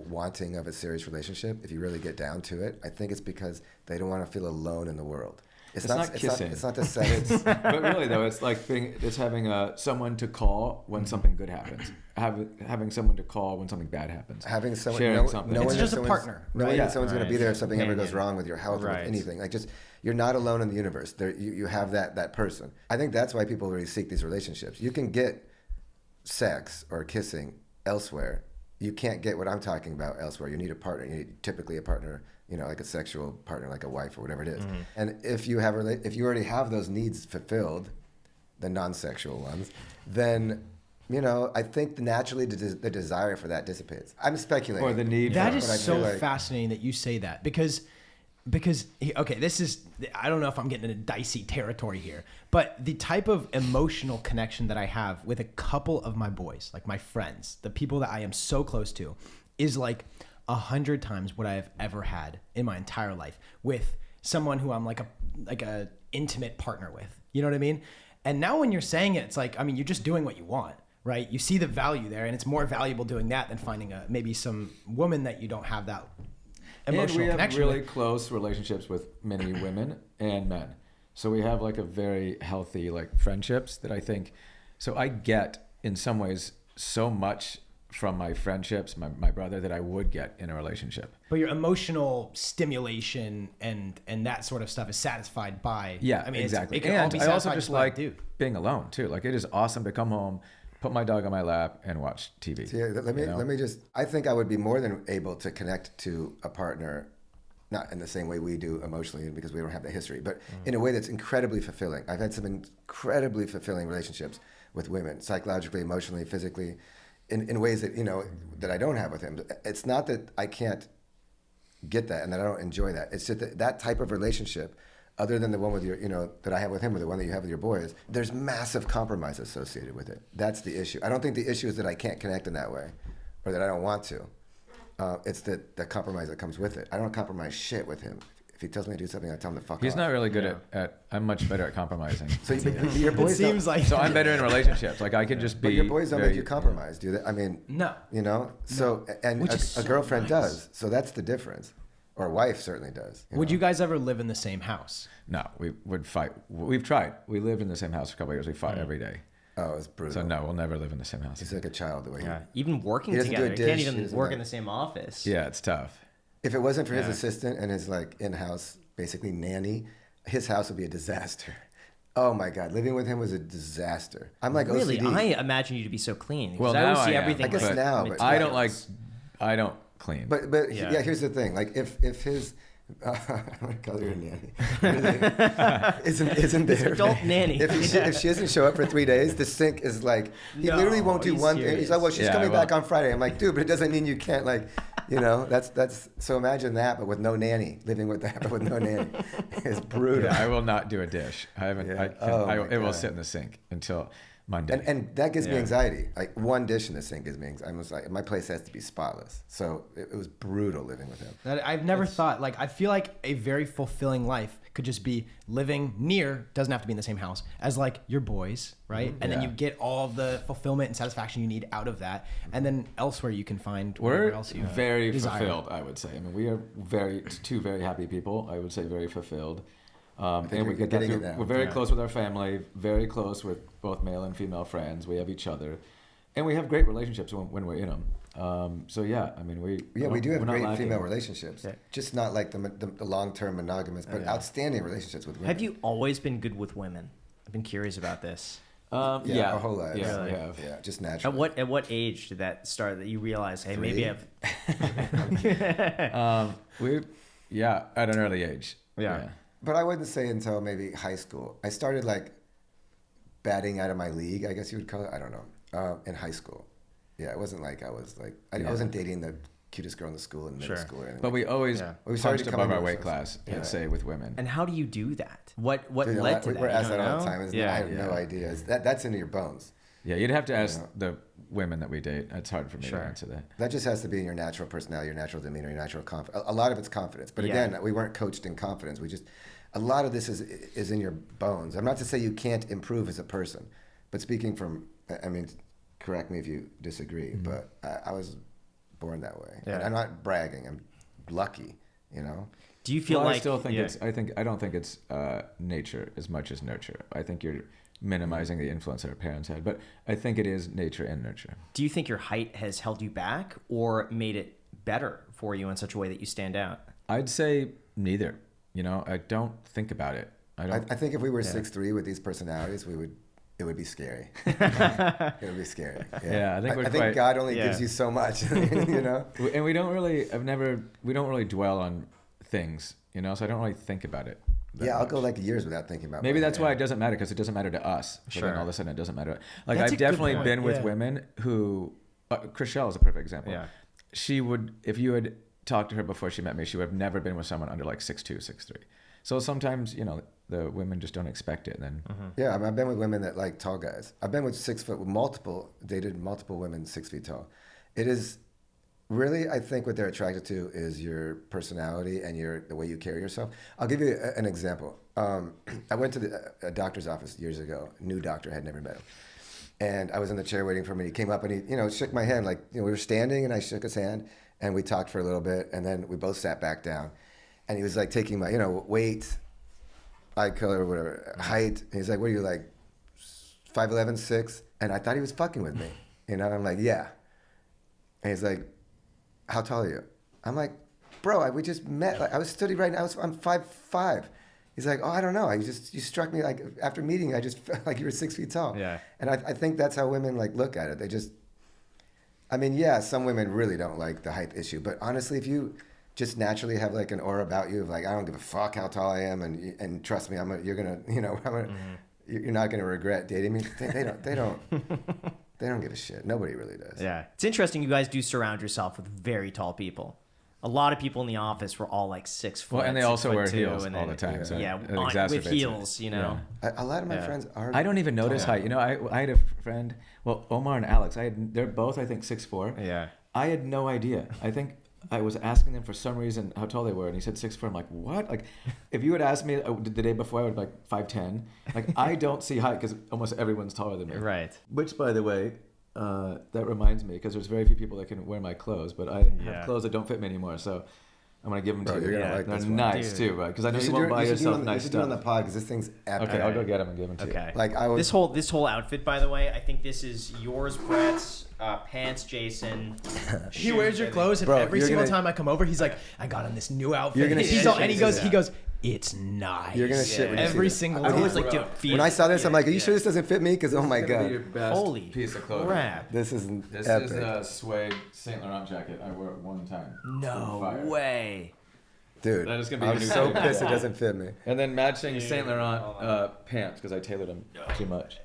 wanting of a serious relationship, if you really get down to it, I think it's because they don't want to feel alone in the world. It's not kissing. It's not to say it's. But really though, it's like it's having someone to call when something good happens. Having someone to call when something bad happens. Having someone, sharing something. knowing It's that just a someone's- partner, knowing right? that someone's going to be there if something ever goes Companion. wrong with your health or Right. with anything. Like, just, you're not alone in the universe. You have that person. I think that's why people really seek these relationships. You can get sex or kissing elsewhere. You can't get what I'm talking about elsewhere. You need a partner. You need typically a partner, you know, like a sexual partner, like a wife or whatever it is. And if you already have those needs fulfilled, the non-sexual ones, then, you know, I think naturally the desire for that dissipates. I'm speculating. Or the need. That for is it. but I so feel like- fascinating that you say that because okay, this is, I don't know if I'm getting into dicey territory here, but the type of emotional connection that I have with a couple of my boys, like my friends, the people that I am so close to, is like 100 times what I have ever had in my entire life with someone who I'm like a intimate partner with. You know what I mean? And now when you're saying it, it's like, I mean, you're just doing what you want, right? You see the value there, and it's more valuable doing that than finding maybe some woman that you don't have that emotional and we have connection really with. close relationships with many women and men. So we have like a very healthy like friendships that I think. So I get in some ways so much from my friendships, my brother, that I would get in a relationship. But your emotional stimulation and that sort of stuff is satisfied by. Yeah, I mean, exactly. It can all And be I also satisfied just by a like dude. being alone too. Like, it is awesome to come home, put my dog on my lap, and watch TV. So, yeah, let me just. I think I would be more than able to connect to a partner, not in the same way we do emotionally, because we don't have the history, but in a way that's incredibly fulfilling. I've had some incredibly fulfilling relationships with women, psychologically, emotionally, physically, in ways that, you know, that I don't have with him. It's not that I can't get that and that I don't enjoy that. It's just that type of relationship other than the one with your, that I have with him, or the one that you have with your boys, there's massive compromise associated with it. That's the issue. I don't think the issue is that I can't connect in that way, or that I don't want to. It's the compromise that comes with it. I don't compromise shit with him. If he tells me to do something, I tell him to fuck off. He's not really good at. I'm much better at compromising. So your boys It seems like. So I'm better in relationships. Like I can just be. But your boys don't make you compromise, do they? I mean, No. So and Which is a so girlfriend nice. does. So that's the difference. Or a wife certainly does. Would you guys ever live in the same house? No, we would fight. We've tried. We lived in the same house for a couple of years. We fought every day. Oh, it's brutal. So no, we'll never live in the same house. He's like a child the way Even working He doesn't do a together, you can't dish, he even doesn't work like- in the same office. Yeah, it's tough. If it wasn't for his assistant and his like in-house, basically nanny, his house would be a disaster. Oh my God, living with him was a disaster. I'm like Really, OCD. I imagine you to be so clean. 'Cause Well, I now always see I am, everything. I guess like now, but I don't meticulous. I don't clean. But Yeah. here's the thing. Like if his, I'm gonna call her a nanny. isn't there? adult nanny. If she doesn't show up for 3 days, the sink is like he No, literally won't do he's one thing. serious. He's like, well, she's Yeah, coming well- back on Friday. I'm like, dude, but it doesn't mean you can't like, that's so imagine that, but with no nanny, living with that, but with no nanny, it's brutal. Yeah, I will not do a dish. I haven't. Yeah. I can, Oh my it will God. sit in the sink until Monday. And that gives me Yeah. anxiety. Like one dish in the sink gives me anxiety. I was like, my place has to be spotless. So it was brutal living with him. I've never thought, like, I feel like a very fulfilling life could just be living near, doesn't have to be in the same house, as like your boys, right? And then Yeah. you get all of the fulfillment and satisfaction you need out of that. And then elsewhere you can find We're whatever else you very desire. fulfilled, I would say. I mean, we are two very happy people. I would say very fulfilled. And we're we get that getting through, it now. we're very close with our family, very close with both male and female friends. We have each other, and we have great relationships when we're in them. So yeah, I mean, we do have we're not great lacking. female relationships. Just not like the long-term monogamous, but outstanding relationships with women. Have you always been good with women? I've been curious about this. Yeah, our whole lives. Yeah, Really? we have. Yeah, just At naturally. what age did that start? That you realize, hey, maybe 3? I've. At an early age. Yeah. But I wouldn't say until maybe high school. I started like batting out of my league, I guess you would call it. I don't know. In high school. Yeah, it wasn't like I was like, I wasn't dating the cutest girl in the school in middle school or anything. But we always We started punched to come above our into weight ourselves. class, let's say, with women. And how do you do that? What Dude, led to that? we're You asked don't that all the know? time. I Yeah. have no idea. That's into your bones. Yeah, you'd have to ask the women that we date. It's hard for me Sure. to answer that. That just has to be in your natural personality, your natural demeanor, your natural confidence. A lot of it's confidence. But Yeah. again, we weren't coached in confidence. A lot of this is in your bones. I'm not to say you can't improve as a person, but speaking from, I mean, correct me if you disagree, but I was born that way. Yeah. And I'm not bragging. I'm lucky, you know? Do you feel Well, like I still think yeah. it's. I don't think it's nature as much as nurture. I think you're minimizing the influence that our parents had, but I think it is nature and nurture. Do you think your height has held you back or made it better for you in such a way that you stand out? I'd say neither. I don't think about it. I think if we were 6'3" with these personalities, it would be scary. It would be scary. Yeah, I think we're I think quite- God only Yeah. gives you so much, you know? And we don't really dwell on things, so I don't really think about it. that Yeah, I'll much. go like years without thinking about Maybe it. that's why it doesn't matter, because it doesn't matter to us. So then Sure. all of a sudden it doesn't matter. Like That's a I've good definitely point, been with yeah. women who, Chriselle is a perfect example. Yeah. She would, if you had talked to her before she met me, she would have never been with someone under like 6'2", 6'3". So sometimes, the women just don't expect it. And then Yeah, I mean, I've been with women that like tall guys. I've been with 6 foot, dated multiple women 6 feet tall. It is really, I think what they're attracted to is your personality and the way you carry yourself. I'll give you an example. I went to a doctor's office years ago. New doctor, had never met him. And I was in the chair waiting for him, and he came up and he, shook my hand. Like, we were standing, and I shook his hand, and we talked for a little bit, and then we both sat back down. And he was like taking my, weight, eye color, whatever, height. And he's like, what are you, like 5'11", 6? And I thought he was fucking with me. I'm like, yeah. And he's like, how tall are you? I'm like, bro, we just met. Like, I was studying right now. I'm 5'5". He's like, oh, I don't know. You struck me like after meeting you, I just felt like you were 6 feet tall. Yeah. And I think that's how women like look at it. They just, I mean, yeah, some women really don't like the height issue, but honestly, if you just naturally have like an aura about you of like, I don't give a fuck how tall I am, and trust me, you're not gonna regret dating me. They don't give a shit. Nobody really does. Yeah. It's interesting you guys do surround yourself with very tall people. a lot of people in the office were all like 6 foot. Well, and they also wear 6'2", heels and all then- the time. So yeah, it with exacerbates heels, it. you know. A lot of my friends are. I don't even notice height. You know, I had a friend, well, Omar and Alex. They're both, I think, 6'4". Yeah. I had no idea. I think I was asking them for some reason how tall they were, and he said 6'4". I'm like, what? Like, if you had asked me the day before, I would be like 5'10". Like, I don't see height because almost everyone's taller than me. Right. Which, by the way, that reminds me, because there's very few people that can wear my clothes, but I have clothes that don't fit me anymore, so I'm gonna give them to you. You're gonna like They're this one. nice Dude. too, right? Because I know you should won't do- buy you should do yourself on- you nice should do on the stuff. pod because this thing's epic. Okay, I'll go get them and give them to you. Okay. Like I was. This whole outfit, by the way, I think this is yours, Brett's, pants, Jason. He wears your clothes, and Bro, every you're single gonna- time I come over, he's like, "I got on this new outfit." You're gonna He's shit all, and he when you see goes, "It's nice." You're gonna shit when you see every that. single I time. always like, dude, When I saw this, I'm like, "Are you sure this doesn't fit me?" Because oh my It's gonna be god, your best Holy piece of clothing. crap. this is This epic. is the suede Saint Laurent jacket. I wore it one time. No Fire. way. Dude, That is gonna be I'm your new so favorite. pissed it doesn't fit me. And then matching Saint Laurent pants because I tailored them too much.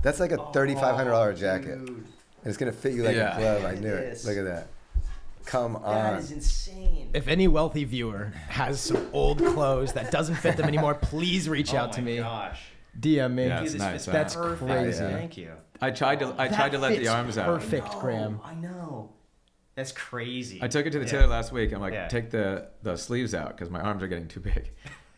That's like a $3,500 jacket. And it's gonna fit you like Yeah. a glove. I knew Yes. it. Look at that. Come That on. is insane. If any wealthy viewer has some old clothes that doesn't fit them anymore, please reach out to me. Gosh. DM me. Yeah, Dude, it's this nice, fits huh? That's perfect. crazy. Thank you. I tried to let the arms out. Perfect, Graham. I know. That's crazy. I took it to the tailor last week. I'm like, Yeah. take the sleeves out because my arms are getting too big.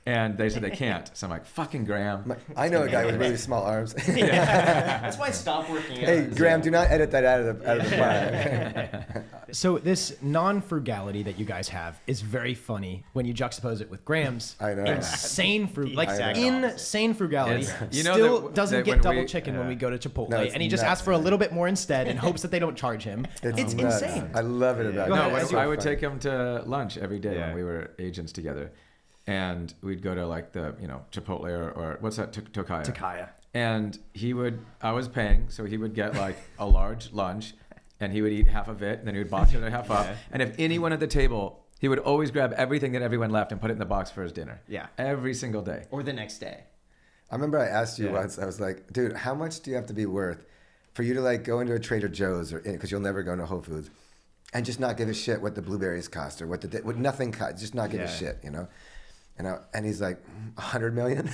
And they said they can't. So I'm like, fucking Graham. I know a guy with really small arms. That's why I stopped working out. Hey, Graham, do not edit that out of the pod. So this non-frugality that you guys have is very funny when you juxtapose it with Graham's I know. insane like exact opposite. insane frugality. It's- you know Still that- doesn't that get when double we- chicken when we go to Chipotle, No, it's and he just nuts, asks for a man. little bit more instead in hopes that they don't charge him. It's nuts. insane. I love it about Go you. ahead, No, as I you- would take him to lunch every day Yeah. when we were agents together. And we'd go to like the, Chipotle or what's that, Tokaya. Takaya. And I was paying, so he would get like a large lunch and he would eat half of it and then he would box the other half up. Yeah. And if anyone at the table, he would always grab everything that everyone left and put it in the box for his dinner. Yeah. Every single day. Or the next day. I remember I asked you Yeah. once, I was like, dude, how much do you have to be worth for you to like go into a Trader Joe's or because you'll never go into Whole Foods and just not give a shit what the blueberries cost or what nothing cost, just not give a Yeah. shit, And he's like, 100 million?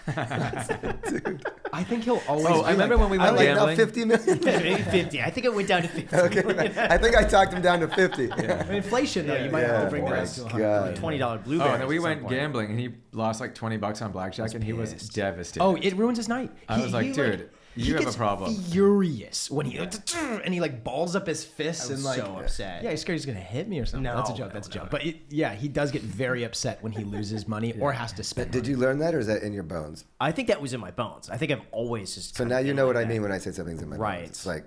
Dude. I think he'll always. Oh, I remember when we I'm went like, now gambling. 50 million? Maybe 50. I think it went down to 50. Okay, I think I talked him down to 50. Inflation though, you might Yeah. have to bring Oh that my up to God. 100. $20 blueberries. Oh, and then we at some went point. gambling and he lost like $20 on blackjack and he was pissed. devastated. Oh, it ruins his night. I was like, dude, he you have a gets problem. Furious when he and he like balls up his fists I was and like so upset. Yeah, he's scared he's gonna hit me or something. No, That's a joke. That's a joke. But he does get very upset when he loses money or has to spend. Did you learn that or is that in your bones? I think that was in my bones. I think I've always just. So kind now of you been know like what I that. mean when I say something's in my Right. bones. It's like,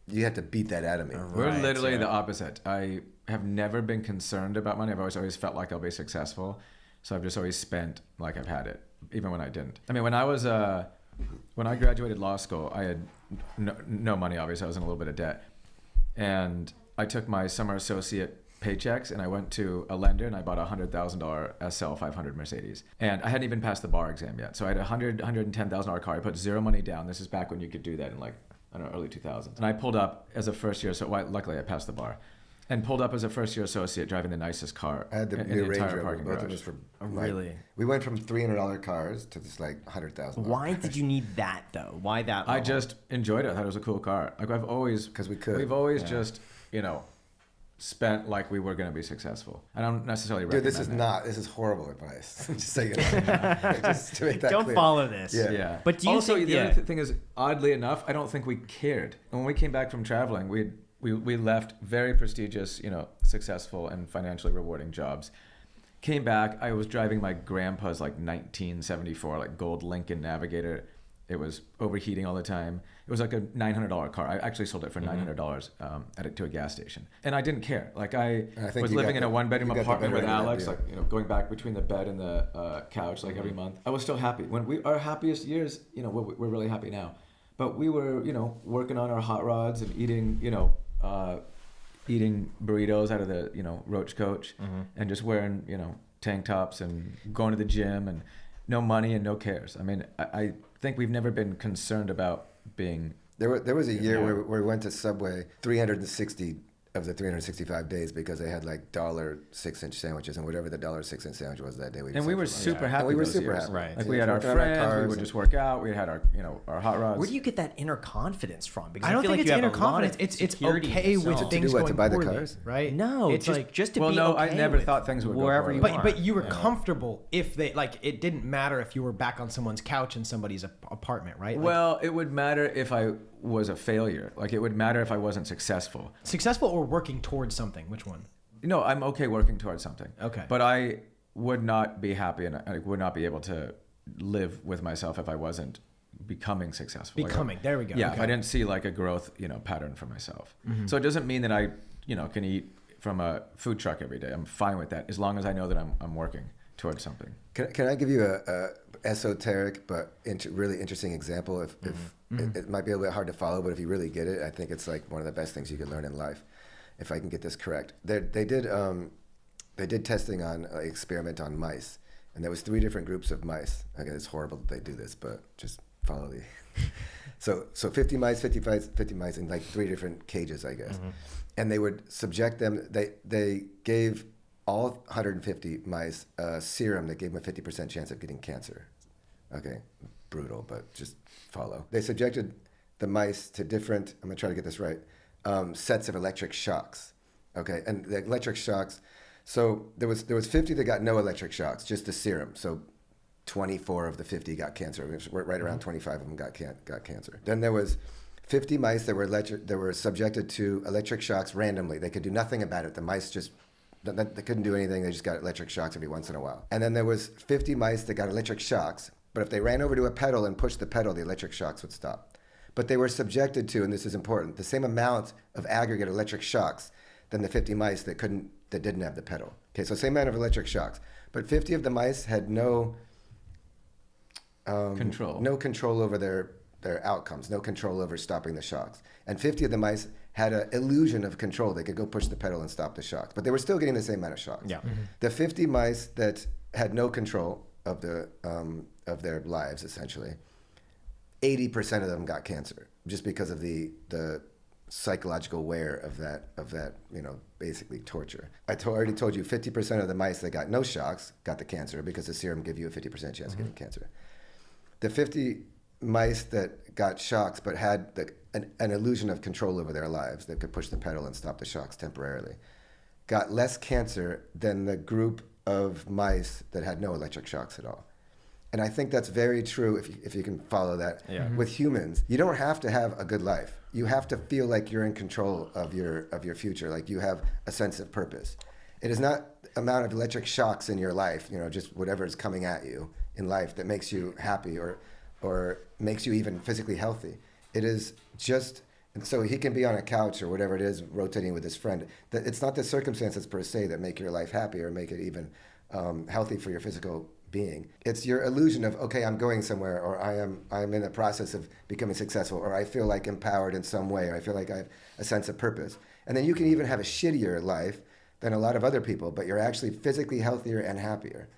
you have to beat that out of me. We're Right, literally yeah. the opposite. I have never been concerned about money. I've always felt like I'll be successful. So I've just always spent like I've had it, even when I didn't. I mean, when I graduated law school, I had no money, obviously. I was in a little bit of debt. And I took my summer associate paychecks and I went to a lender and I bought a $100,000 SL 500 Mercedes. And I hadn't even passed the bar exam yet. So I had a $110,000 car. I put zero money down. This is back when you could do that in like, I don't know, early 2000s. And I pulled up as a first year, so luckily I passed the bar. And pulled up as a first year associate driving the nicest car I had the in new the Range entire Rover. parking Both garage. of us were Really? We went from $300 cars to just like $100,000. Why did you need that though? Why that? I level? just enjoyed it. I thought it was a cool car. Like I've always, 'Cause we could. We've always just, spent like we were going to be successful. I don't necessarily Dude, recommend that. this is horrible advice. Just so you know. Just to make that Don't clear. follow this. Yeah. Yeah. But do you also, think- the yeah. other thing is, oddly enough, I don't think we cared. When we came back from traveling, we left very prestigious, successful and financially rewarding jobs. Came back, I was driving my grandpa's like 1974 like gold Lincoln Navigator. It was overheating all the time. It was like a $900 car. I actually sold it for $900 to a gas station, and I didn't care. Like I think was you living got in a the- one-bedroom you got the apartment better with end of that Alex, deal. like going back between the bed and the couch like every month. I was still happy. When our happiest years, we're really happy now, but we were working on our hot rods and eating eating burritos out of the Roach Coach and just wearing tank tops and going to the gym and no money and no cares. I mean, I think we've never been concerned about being. There was a year where we went to Subway 360 of the 365 days because they had like $6-inch sandwiches and whatever the $6-inch sandwich was that day. And we were super happy. And we were those super years. happy. Right. Like we had our friends, we would just work out. We had our, our hot rods. Where do you get that inner confidence from? Because I don't feel think like it's you inner have a lot of confidence. It's security in okay with yourself. things To do what, going to buy the poorly, cars? right? No, it's just to well, be no, okay I never with thought things would go wherever poorly. you are. But you were comfortable if they like it didn't matter if you were back on someone's couch in somebody's apartment, right? Like, Well, it would matter if I was a failure. Like it would matter if I wasn't successful. successful or working towards something. Which one? No, I'm okay working towards something. Okay. But I would not be happy and I would not be able to live with myself if I wasn't becoming successful. Becoming. There we go. Yeah, Okay. if I didn't see like a growth, pattern for myself. So it doesn't mean that I, can eat from a food truck every day. I'm fine with that as long as I know that I'm working towards something. Can I give you a esoteric but really interesting example? If it might be a little bit hard to follow, but if you really get it, I think it's like one of the best things you could learn in life. If I can get this correct, they did testing on experiment on mice, and there was 3 different groups of mice. Again, it's horrible that they do this, but just follow the. So 50 mice in like 3 different cages, I guess, and they would subject them. They gave all 150 mice a serum that gave them a 50% chance of getting cancer. Okay, brutal, but just follow. They subjected the mice to different, I'm gonna try to get this right, sets of electric shocks. Okay, and the electric shocks, so there was 50 that got no electric shocks, just the serum. So 24 of the 50 got cancer. It was right around 25 of them got cancer. Then there was 50 mice that were subjected to electric shocks randomly. They could do nothing about it. The mice just they couldn't do anything. They just got electric shocks every once in a while. And then there was 50 mice that got electric shocks, but if they ran over to a pedal and pushed the pedal, the electric shocks would stop. But they were subjected to, and this is important, the same amount of aggregate electric shocks than the 50 mice that didn't have the pedal. Okay, so same amount of electric shocks, but 50 of the mice had no control over their outcomes, no control over stopping the shocks. And 50 of the mice had an illusion of control. They could go push the pedal and stop the shocks, but they were still getting the same amount of shocks. Yeah. The 50 mice that had no control of their lives, essentially, 80% of them got cancer just because of the psychological wear of that basically torture. I already told you 50% of the mice that got no shocks got the cancer because the serum gave you a 50% chance of getting cancer. The 50 mice that got shocks but had an illusion of control over their lives, that could push the pedal and stop the shocks temporarily, got less cancer than the group of mice that had no electric shocks at all. And I think that's very true if you can follow that. Yeah. With humans. You don't have to have a good life. You have to feel like you're in control of your future, like you have a sense of purpose. It is not amount of electric shocks in your life, just whatever is coming at you in life that makes you happy or makes you even physically healthy. It is just, and so he can be on a couch or whatever it is, rotating with his friend. It's not the circumstances per se that make your life happy or make it even healthy for your physical being. It's your illusion of, okay, I'm going somewhere, or I'm in the process of becoming successful, or I feel like empowered in some way, or I feel like I have a sense of purpose. And then you can even have a shittier life than a lot of other people, but you're actually physically healthier and happier.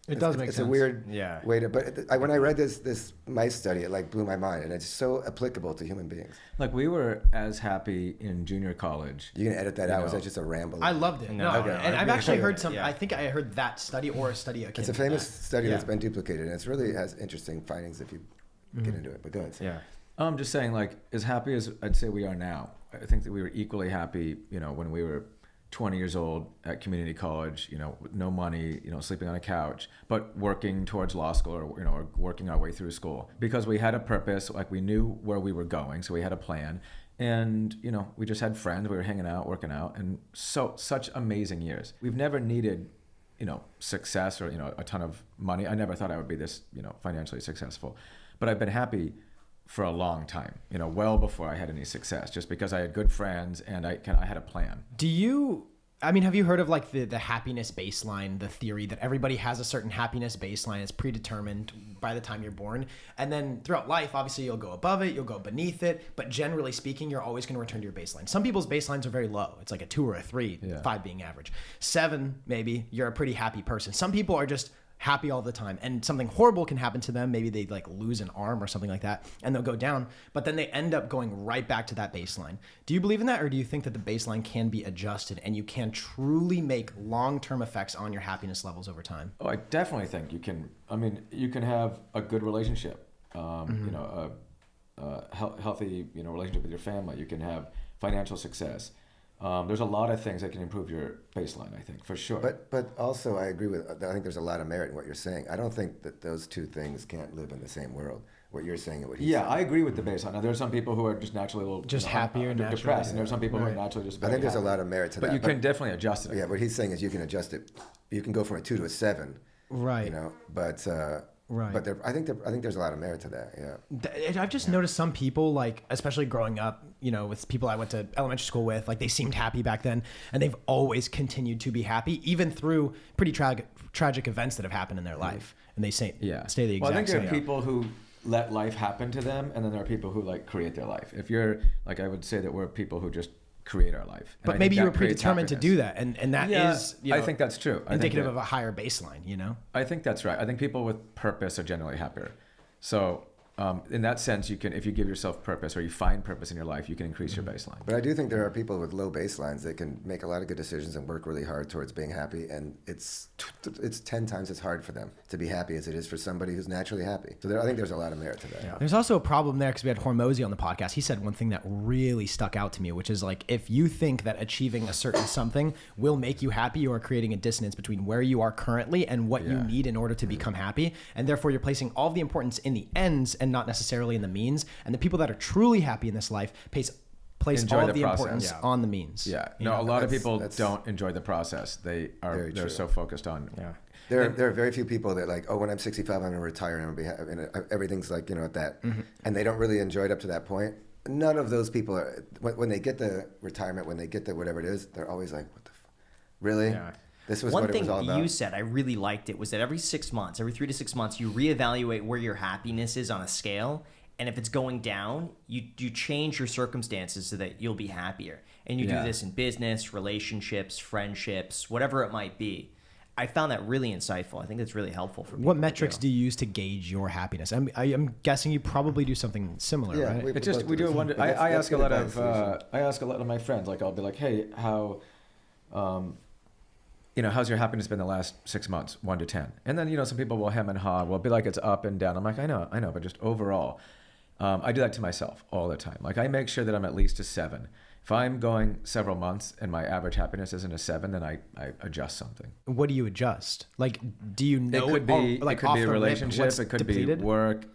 It's sense. a weird Yeah. way to, but when I read this mice study, it like blew my mind, and it's so applicable to human beings. Like we were as happy in junior college. You can edit that out. Was that just a ramble? I loved it. No, No, okay. and I I've really actually enjoyed heard it. some. Yeah. I think I heard that study or a study akin It's a to famous that. study Yeah. that's been duplicated, and it's really has interesting findings if you get into it. But go ahead. Yeah. I'm just saying, like, as happy as I'd say we are now, I think that we were equally happy, when we were 20 years old at community college, with no money, sleeping on a couch, but working towards law school or working our way through school because we had a purpose, like we knew where we were going. So we had a plan and, we just had friends, we were hanging out, working out, and such amazing years. We've never needed, success or, a ton of money. I never thought I would be this, financially successful, but I've been happy for a long time, well before I had any success, just because I had good friends and I had a plan. Have you heard of like the happiness baseline, the theory that everybody has a certain happiness baseline, it's predetermined by the time you're born, and then throughout life, obviously you'll go above it, you'll go beneath it, but generally speaking, you're always going to return to your baseline. Some people's baselines are very low. It's like a 2 or a 3, 5 being average. 7, maybe, you're a pretty happy person. Some people are just happy all the time, and something horrible can happen to them. Maybe they like lose an arm or something like that, and they'll go down, but then they end up going right back to that baseline. Do you believe in that, or do you think that the baseline can be adjusted and you can truly make long-term effects on your happiness levels over time? Oh, I definitely think you can. I mean, you can have a good relationship, you know, a healthy, you know, relationship with your family. You can have financial success. There's a lot of things that can improve your baseline, I think, for sure. But also, I agree with. I think there's a lot of merit in what you're saying. I don't think that those two things can't live in the same world. What you're saying and what he's saying. I agree with the baseline. Now, there's some people who are just naturally a little happier, naturally depressed, and there's some people who are naturally just. I think there's happy. a lot of merit to that. But you can definitely adjust it. Yeah, what he's saying is you can adjust it. You can go from a 2 to a 7. Right. You know, but. Right. But I think there's a lot of merit to that. Yeah. I've just noticed some people, like, especially growing up, you know, with people I went to elementary school with, like, they seemed happy back then, and they've always continued to be happy, even through pretty tragic events that have happened in their life, and they stay the exact same. Well, I think there are people who let life happen to them, and then there are people who like create their life. If you're like, I would say that we're people who just create our life. But maybe you were predetermined to do that, and that is, you know, I think that's true. Indicative of a higher baseline, you know? I think that's right. I think people with purpose are generally happier. So in that sense, you can, if you give yourself purpose or you find purpose in your life, you can increase your baseline. But I do think there are people with low baselines that can make a lot of good decisions and work really hard towards being happy, and it's 10 times as hard for them to be happy as it is for somebody who's naturally happy. So I think there's a lot of merit to that. Yeah. There's also a problem there because we had Hormozy on the podcast. He said one thing that really stuck out to me, which is like, if you think that achieving a certain something will make you happy, you are creating a dissonance between where you are currently and what you need in order to become happy. And therefore you're placing all of the importance in the ends and not necessarily in the means. And the people that are truly happy in this life place Enjoy all the of the process. importance on the means. Yeah. You No, know? a lot of people don't enjoy the process. They're so focused on. Yeah. There are very few people that like, oh, when I'm 65, I'm going to retire and I'm going to be happy. And everything's like, you know, at that. And they don't really enjoy it up to that point. None of those people are, when they get the retirement, when they get the whatever it is, they're always like, what the really? Yeah. This was one what thing it was all about. you said I really liked it was that every 6 months, every 3 to 6 months, you reevaluate where your happiness is on a scale. And if it's going down, you change your circumstances so that you'll be happier. And you do this in business, relationships, friendships, whatever it might be. I found that really insightful. I think that's really helpful for people. What metrics do you use to gauge your happiness? I'm guessing you probably do something similar, right? We do wonder. I ask a lot of my friends. Like, I'll be like, hey, how, you know, how's your happiness been the last 6 months, 1 to 10? And then, you know, some people will hem and haw. Will be like, it's up and down. I'm like, I know, but just overall. I do that to myself all the time. Like, I make sure that I'm at least a 7. If I'm going several months and my average happiness isn't a 7, then I adjust something. What do you adjust? Like, do you know? It could be like, it could be a relationship. It could depleted? be work.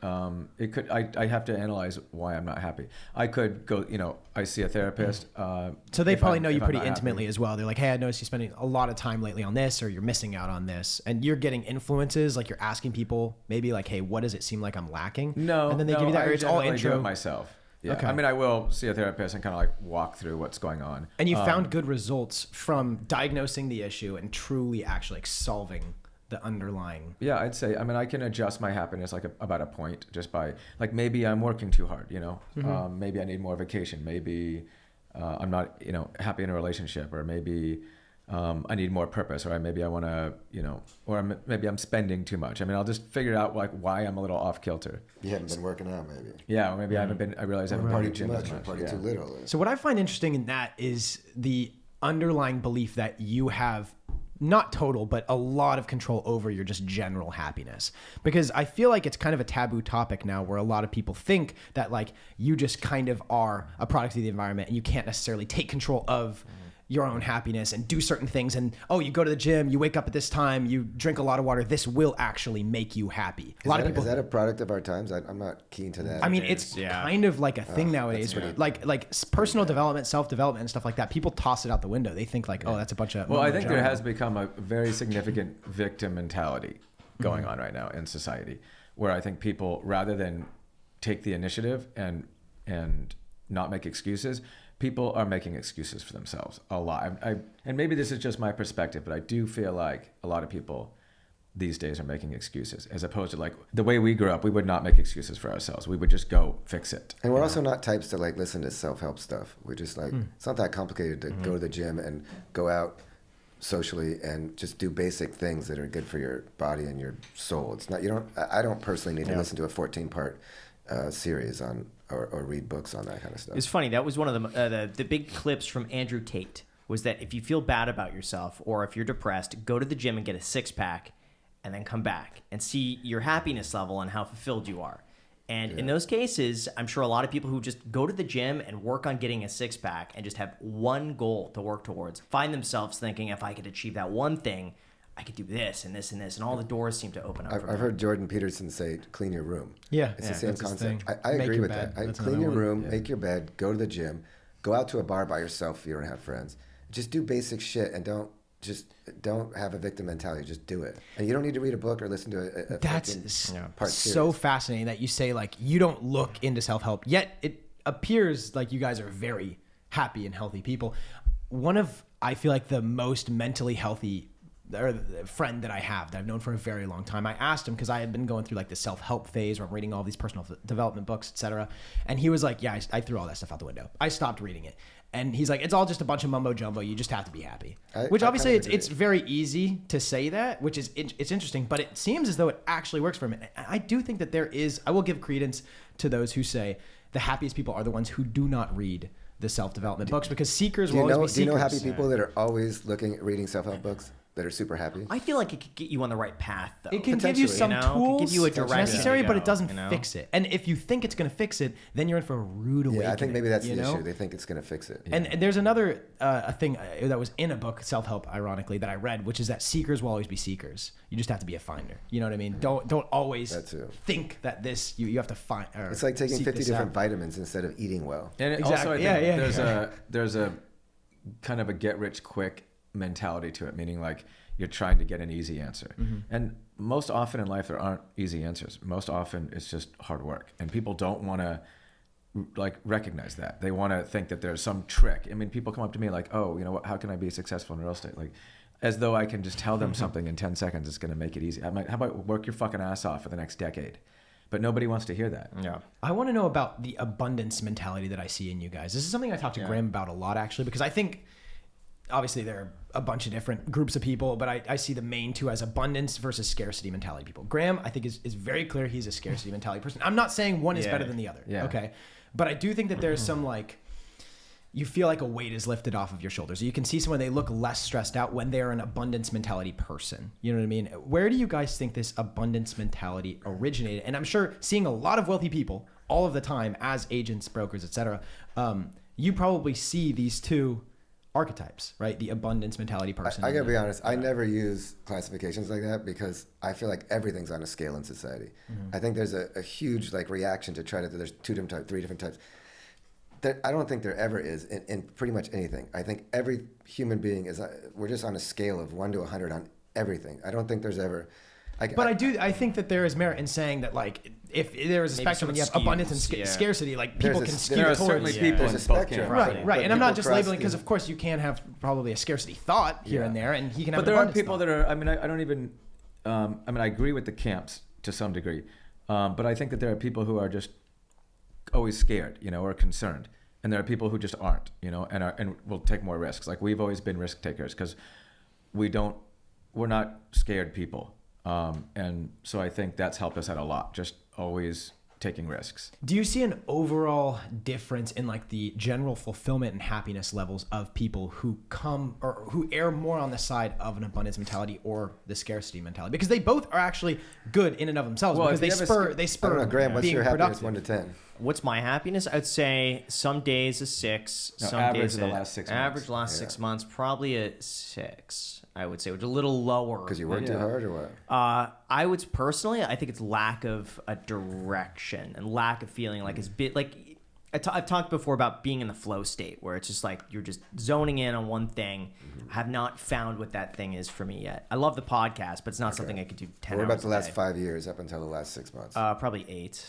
It could. I have to analyze why I'm not happy. I could go. You know, I see a therapist. So they probably know you pretty intimately as well. They're like, hey, I noticed you're spending a lot of time lately on this, or you're missing out on this, and you're getting influences. Like, you're asking people maybe like, hey, what does it seem like I'm lacking? No, and then they give you that. Or it's all intro. Do it myself. Yeah. Okay. I mean, I will see a therapist and kind of like walk through what's going on. And you found good results from diagnosing the issue and truly actually like solving the underlying. Yeah, I'd say, I mean, I can adjust my happiness like about a point just by like, maybe I'm working too hard, you know, maybe I need more vacation. Maybe I'm not, you know, happy in a relationship, or maybe I need more purpose, or maybe I want to, you know, or maybe I'm spending too much. I mean, I'll just figure out like why I'm a little off kilter. You haven't been working out, maybe. Yeah, or maybe I realize I haven't Party partied too much, or party too little. So what I find interesting in that is the underlying belief that you have not total, but a lot of control over your just general happiness. Because I feel like it's kind of a taboo topic now, where a lot of people think that like you just kind of are a product of the environment and you can't necessarily take control of your own happiness and do certain things. And, oh, you go to the gym, you wake up at this time, you drink a lot of water. This will actually make you happy. A lot of people. Is that a product of our times? I'm not keen to that. I mean, it's kind of like a thing nowadays. Like personal development, self-development and stuff like that. People toss it out the window. They think like, oh, that's a bunch of. Well, I think there has become a very significant victim mentality going on right now in society, where I think people, rather than take the initiative and not make excuses, people are making excuses for themselves a lot. And maybe this is just my perspective, but I do feel like a lot of people these days are making excuses, as opposed to like the way we grew up. We would not make excuses for ourselves. We would just go fix it. And we're also not types to like listen to self-help stuff. We're just like, it's not that complicated to go to the gym and go out socially and just do basic things that are good for your body and your soul. It's not, you don't, I don't personally need to listen to a 14-part series on, or read books on that kind of stuff. It's funny. That was one of the big clips from Andrew Tate, was that if you feel bad about yourself or if you're depressed, go to the gym and get a 6-pack and then come back and see your happiness level and how fulfilled you are. And in those cases, I'm sure a lot of people who just go to the gym and work on getting a 6-pack and just have one goal to work towards find themselves thinking, if I could achieve that one thing, I could do this and this and this, and all the doors seem to open up. I've heard Jordan Peterson say, clean your room. Yeah. It's the same that's his concept. thing. I Make agree your with bed. that. That's Clean another your one. room, make your bed, go to the gym, go out to a bar by yourself if you don't have friends. Just do basic shit and don't have a victim mentality. Just do it. And you don't need to read a book or listen to a That's part so series. fascinating that you say, like, you don't look into self-help, yet it appears like you guys are very happy and healthy people. One of, I feel like, the most mentally healthy or the friend that I have that I've known for a very long time, I asked him, because I had been going through like the self-help phase where I'm reading all these personal development books, etc. And he was like, yeah, I threw all that stuff out the window. I stopped reading it. And he's like, it's all just a bunch of mumbo jumbo. You just have to be happy. Which obviously it's very easy to say that, which is, it's interesting, but it seems as though it actually works for him. And I do think that there is, I will give credence to those who say the happiest people are the ones who do not read the self-development books, because seekers will always be seekers. Do you know happy people that are always reading self-help books? That are super happy. I feel like it could get you on the right path, though. It can give you some tools, it can give you a direction necessary, but it doesn't you know? fix it. And if you think it's going to fix it, then you're in for a rude awakening. Yeah, I think maybe that's the know? issue. They think it's going to fix it. And there's another a thing that was in a book, self-help, ironically, that I read, which is that seekers will always be seekers. You just have to be a finder. You know what I mean? Don't always think that this you have to find. It's like taking 50 different vitamins instead of eating well. And Exactly. also, I think there's a kind of a get rich quick mentality to it, meaning like you're trying to get an easy answer. And most often in life, there aren't easy answers. Most often it's just hard work. And people don't want to like recognize that. They want to think that there's some trick. I mean, people come up to me like, oh, you know what, how can I be successful in real estate? Like, as though I can just tell them something in 10 seconds, it's going to make it easy. How about work your fucking ass off for the next decade? But nobody wants to hear that. Yeah. I want to know about the abundance mentality that I see in you guys. This is something I talk to Graham about a lot, actually, because I think obviously there are a bunch of different groups of people, but I see the main two as abundance versus scarcity mentality people. Graham, I think, is very clear he's a scarcity mentality person. I'm not saying one is better than the other. Yeah. Okay. But I do think that there's some like, you feel like a weight is lifted off of your shoulders. You can see someone, they look less stressed out when they're an abundance mentality person. You know what I mean? Where do you guys think this abundance mentality originated? And I'm sure seeing a lot of wealthy people all of the time as agents, brokers, etc., you probably see these two archetypes, right? The abundance mentality person. I gotta be honest, I never use classifications like that because I feel like everything's on a scale in society. I think there's a huge like reaction to try to, there's 2 different types, 3 different types. I don't think there ever is in pretty much anything. I think every human being is, we're just on a scale of 1 to 100 on everything. I don't think there's ever. I think that there is merit in saying that, like, if there is a spectrum and you have abundance and scarcity, like people can skew there are towards certainly people in both camps. Right. And I'm not just labeling, because of course you can have probably a scarcity thought here and there, and he can have. But there are people thought. that are. I mean, I don't even. I mean, I agree with the camps to some degree, but I think that there are people who are just always scared, or concerned, and there are people who just aren't, and will take more risks. Like we've always been risk takers because we're not scared people. And so I think that's helped us out a lot, just always taking risks. Do you see an overall difference in like the general fulfillment and happiness levels of people who come or who err more on the side of an abundance mentality or the scarcity mentality? Because they both are actually good in and of themselves, because they spur I don't know, Graham, what's being your happiness productive. 1 to 10? What's my happiness? I'd say some days a 6. No, some average days of the last 6 months. Average last 6 months, probably a 6. I would say, which is a little lower. Because you work too hard or what? I would personally, I think it's lack of a direction and lack of feeling like it's like I've talked before about being in the flow state where it's just like you're just zoning in on one thing. I have not found what that thing is for me yet. I love the podcast, but it's not something I could do 10 What hours about the last a day. 5 years up until the last 6 months? Probably 8.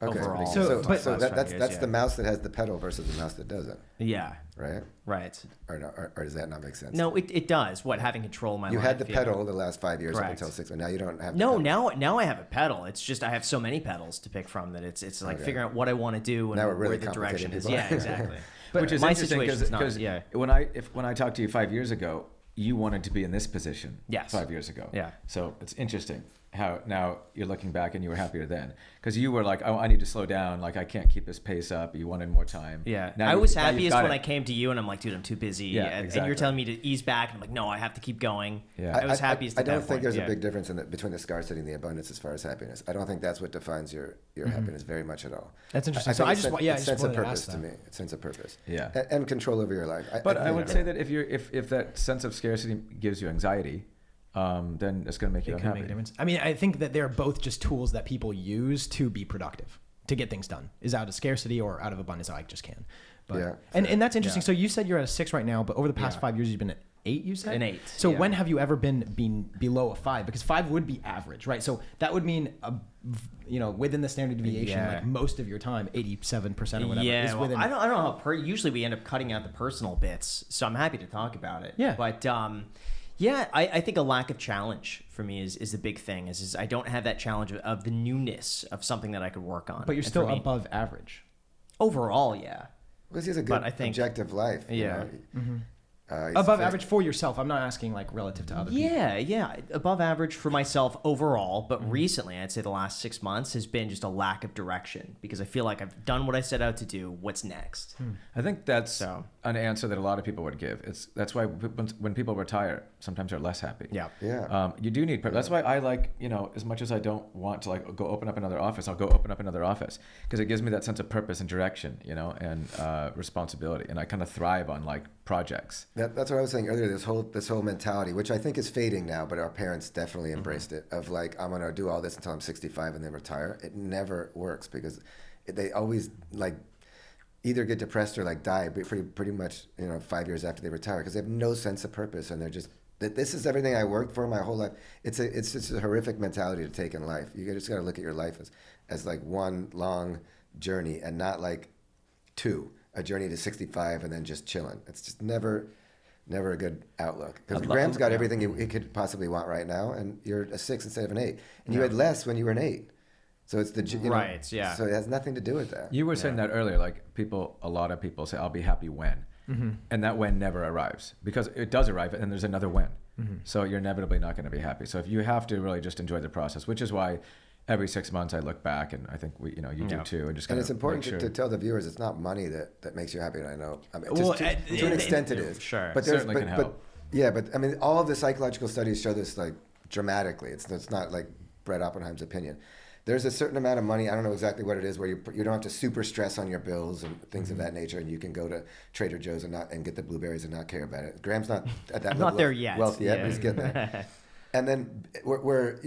Okay. Overall. So Last 5 that's years, the mouse that has the pedal versus the mouse that doesn't, Yeah. right? Right. Or does that not make sense? No, it does. What, having control of my life? You had the yeah. pedal the last 5 years Correct. up until 6 months. Now you don't have. No, the pedal. now I have a pedal. It's just I have so many pedals to pick from that it's like figuring out what I want to do and Now we're really where the direction complicating is. people. Yeah, exactly. Which is my interesting situation's not. because Yeah. when I talked to you 5 years ago, you wanted to be in this position Yes. 5 years ago. Yeah. So it's interesting how now you're looking back and you were happier then, because you were like, oh, I need to slow down, like I can't keep this pace up. You wanted more time. Yeah. Now I you- was now you've happiest got when it. I came to you and I'm like, dude, I'm too busy. Yeah, and exactly. you're telling me to ease back. And I'm like, no, I have to keep going. Yeah. I was happiest I at don't that think point. there's Yeah. a big difference between the scarcity and the abundance as far as happiness. I don't think that's what defines your happiness very much at all. That's interesting. I So think I it's just, yeah, I it's just sense of wanted to purpose ask to that. me. It's sense of purpose. Yeah. And control over your life. But I would say that if that sense of scarcity gives you anxiety, then it's going to make you It could unhappy. make a difference. I mean, I think that they're both just tools that people use to be productive, to get things done. Is out of scarcity or out of abundance. I just can. But, Yeah, and that's interesting. So you said you're at a 6 right now, but over the past Yeah. 5 years, you've been at 8. You said An 8, So yeah. when have you ever been below a 5? Because 5 would be average, right? So that would mean within the standard deviation, Yeah. like most of your time, 87% or whatever, Yeah, is well, within. I don't know how. Usually we end up cutting out the personal bits, so I'm happy to talk about it. Yeah. But I think a lack of challenge for me is the big thing. Is I don't have that challenge of the newness of something that I could work on. But you're And still for me, above average. overall. Yeah. because he has a but good I think- objective life. you Yeah. know. He's Above fit. average for yourself. I'm not asking like relative to other people. Yeah, above average for myself overall, but recently, I'd say the last 6 months has been just a lack of direction because I feel like I've done what I set out to do. What's next? I think that's So- an answer that a lot of people would give. That's why when people retire, sometimes they're less happy. Yeah. Yeah. You do need purpose. That's why I like, as much as I don't want to like go open up another office, I'll go open up another office because it gives me that sense of purpose and direction, and responsibility. And I kind of thrive on like projects. That's what I was saying earlier. This whole mentality, which I think is fading now, but our parents definitely embraced it. Of like, I'm gonna do all this until I'm 65 and then retire. It never works because they always like either get depressed or like die pretty much 5 years after they retire because they have no sense of purpose and they're just this is everything I worked for my whole life. It's just a horrific mentality to take in life. You just got to look at your life as like one long journey and not like a journey to 65 and then just chilling. It's just never a good outlook. Because Graham's got everything he could possibly want right now, and you're a 6 instead of an 8, and you had less when you were an 8. So it's Right, yeah. So it has nothing to do with that. You were saying that earlier, like a lot of people say, I'll be happy when. And that when never arrives because it does arrive and there's another when. So you're inevitably not going to be happy. So if you have to really just enjoy the process, which is why every 6 months I look back and I think you do too. And just And kind it's of important make sure. to tell the viewers it's not money that makes you happy. And I know, Well, to an extent it is. Sure. But Certainly can help. But I mean, all of the psychological studies show this like dramatically. It's not like Brett Oppenheim's opinion. There's a certain amount of money, I don't know exactly what it is, where you don't have to super stress on your bills and things of that nature, and you can go to Trader Joe's and get the blueberries and not care about it. Graham's not at that I'm level not there of yet. wealth yet, Yeah. but he's getting there. And then where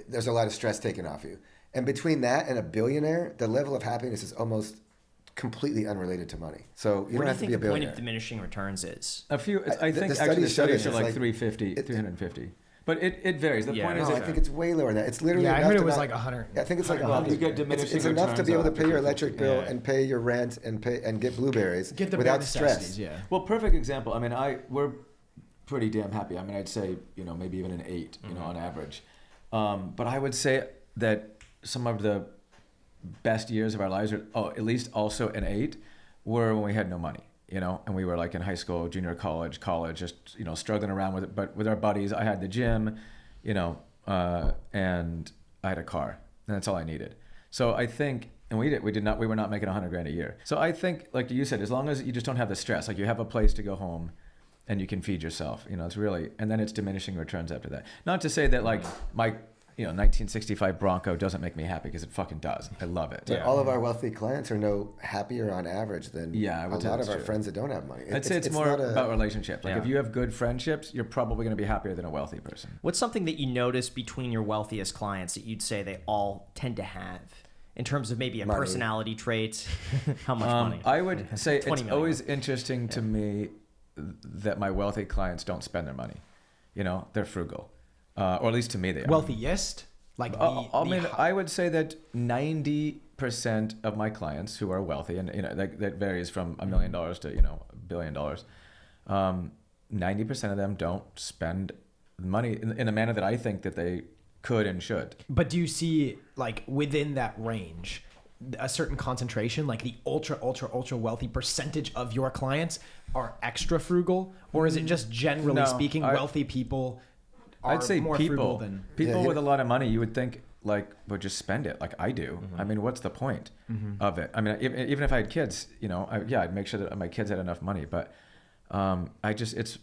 there's a lot of stress taken off you. And between that and a billionaire, the level of happiness is almost completely unrelated to money. So you What don't do you have to think be a the point billionaire. of diminishing returns is? I think the actually the studies show studies this, are it's like like- 350, 350. But it varies. The point is No, I think it's way lower than that. It's literally Yeah, I enough heard it to was not- like 100. I think it's like Well, 100. you get diminishing It's enough to be able to returns pay your on electric bill yeah. and pay your rent and get blueberries Get the bare without necessities, stress. yeah. Well, perfect example. I mean, we're pretty damn happy. I mean, I'd say maybe even an 8, on average. But I would say that some of the best years of our lives, or at least also an 8, were when we had no money. And we were like in high school, junior college, just struggling around with it. But with our buddies, I had the gym, and I had a car, and that's all I needed. So I think. And we were not making $100,000 a year. So I think, like you said, as long as you just don't have the stress, like you have a place to go home and you can feed yourself, it's really, and then it's diminishing returns after that. Not to say that like my, 1965 Bronco doesn't make me happy, because it fucking does. I love it. But all of our wealthy clients are no happier on average than Yeah, I a would say lot of that's our true. friends that don't have money. I'd say it's more not about relationships. Like Yeah. if you have good friendships, you're probably going to be happier than a wealthy person. What's something that you notice between your wealthiest clients that you'd say they all tend to have in terms of maybe a Money. personality trait? How much money? I would say 20 it's million. always interesting to me that my wealthy clients don't spend their money. They're frugal, or at least to me they are. Wealthiest? Like I would say that 90% of my clients who are wealthy, and that varies from $1 million to $1 billion. 90% of them don't spend money in a manner that I think that they could and should. But do you see, like, within that range, a certain concentration, like the ultra wealthy percentage of your clients are extra frugal, or is it just generally speaking, wealthy people are I'd say more frugal people than with a lot of money, you would think like would just spend it like I do. I mean, what's the point of it? I mean, even if I had kids, I'd make sure that my kids had enough money. But it's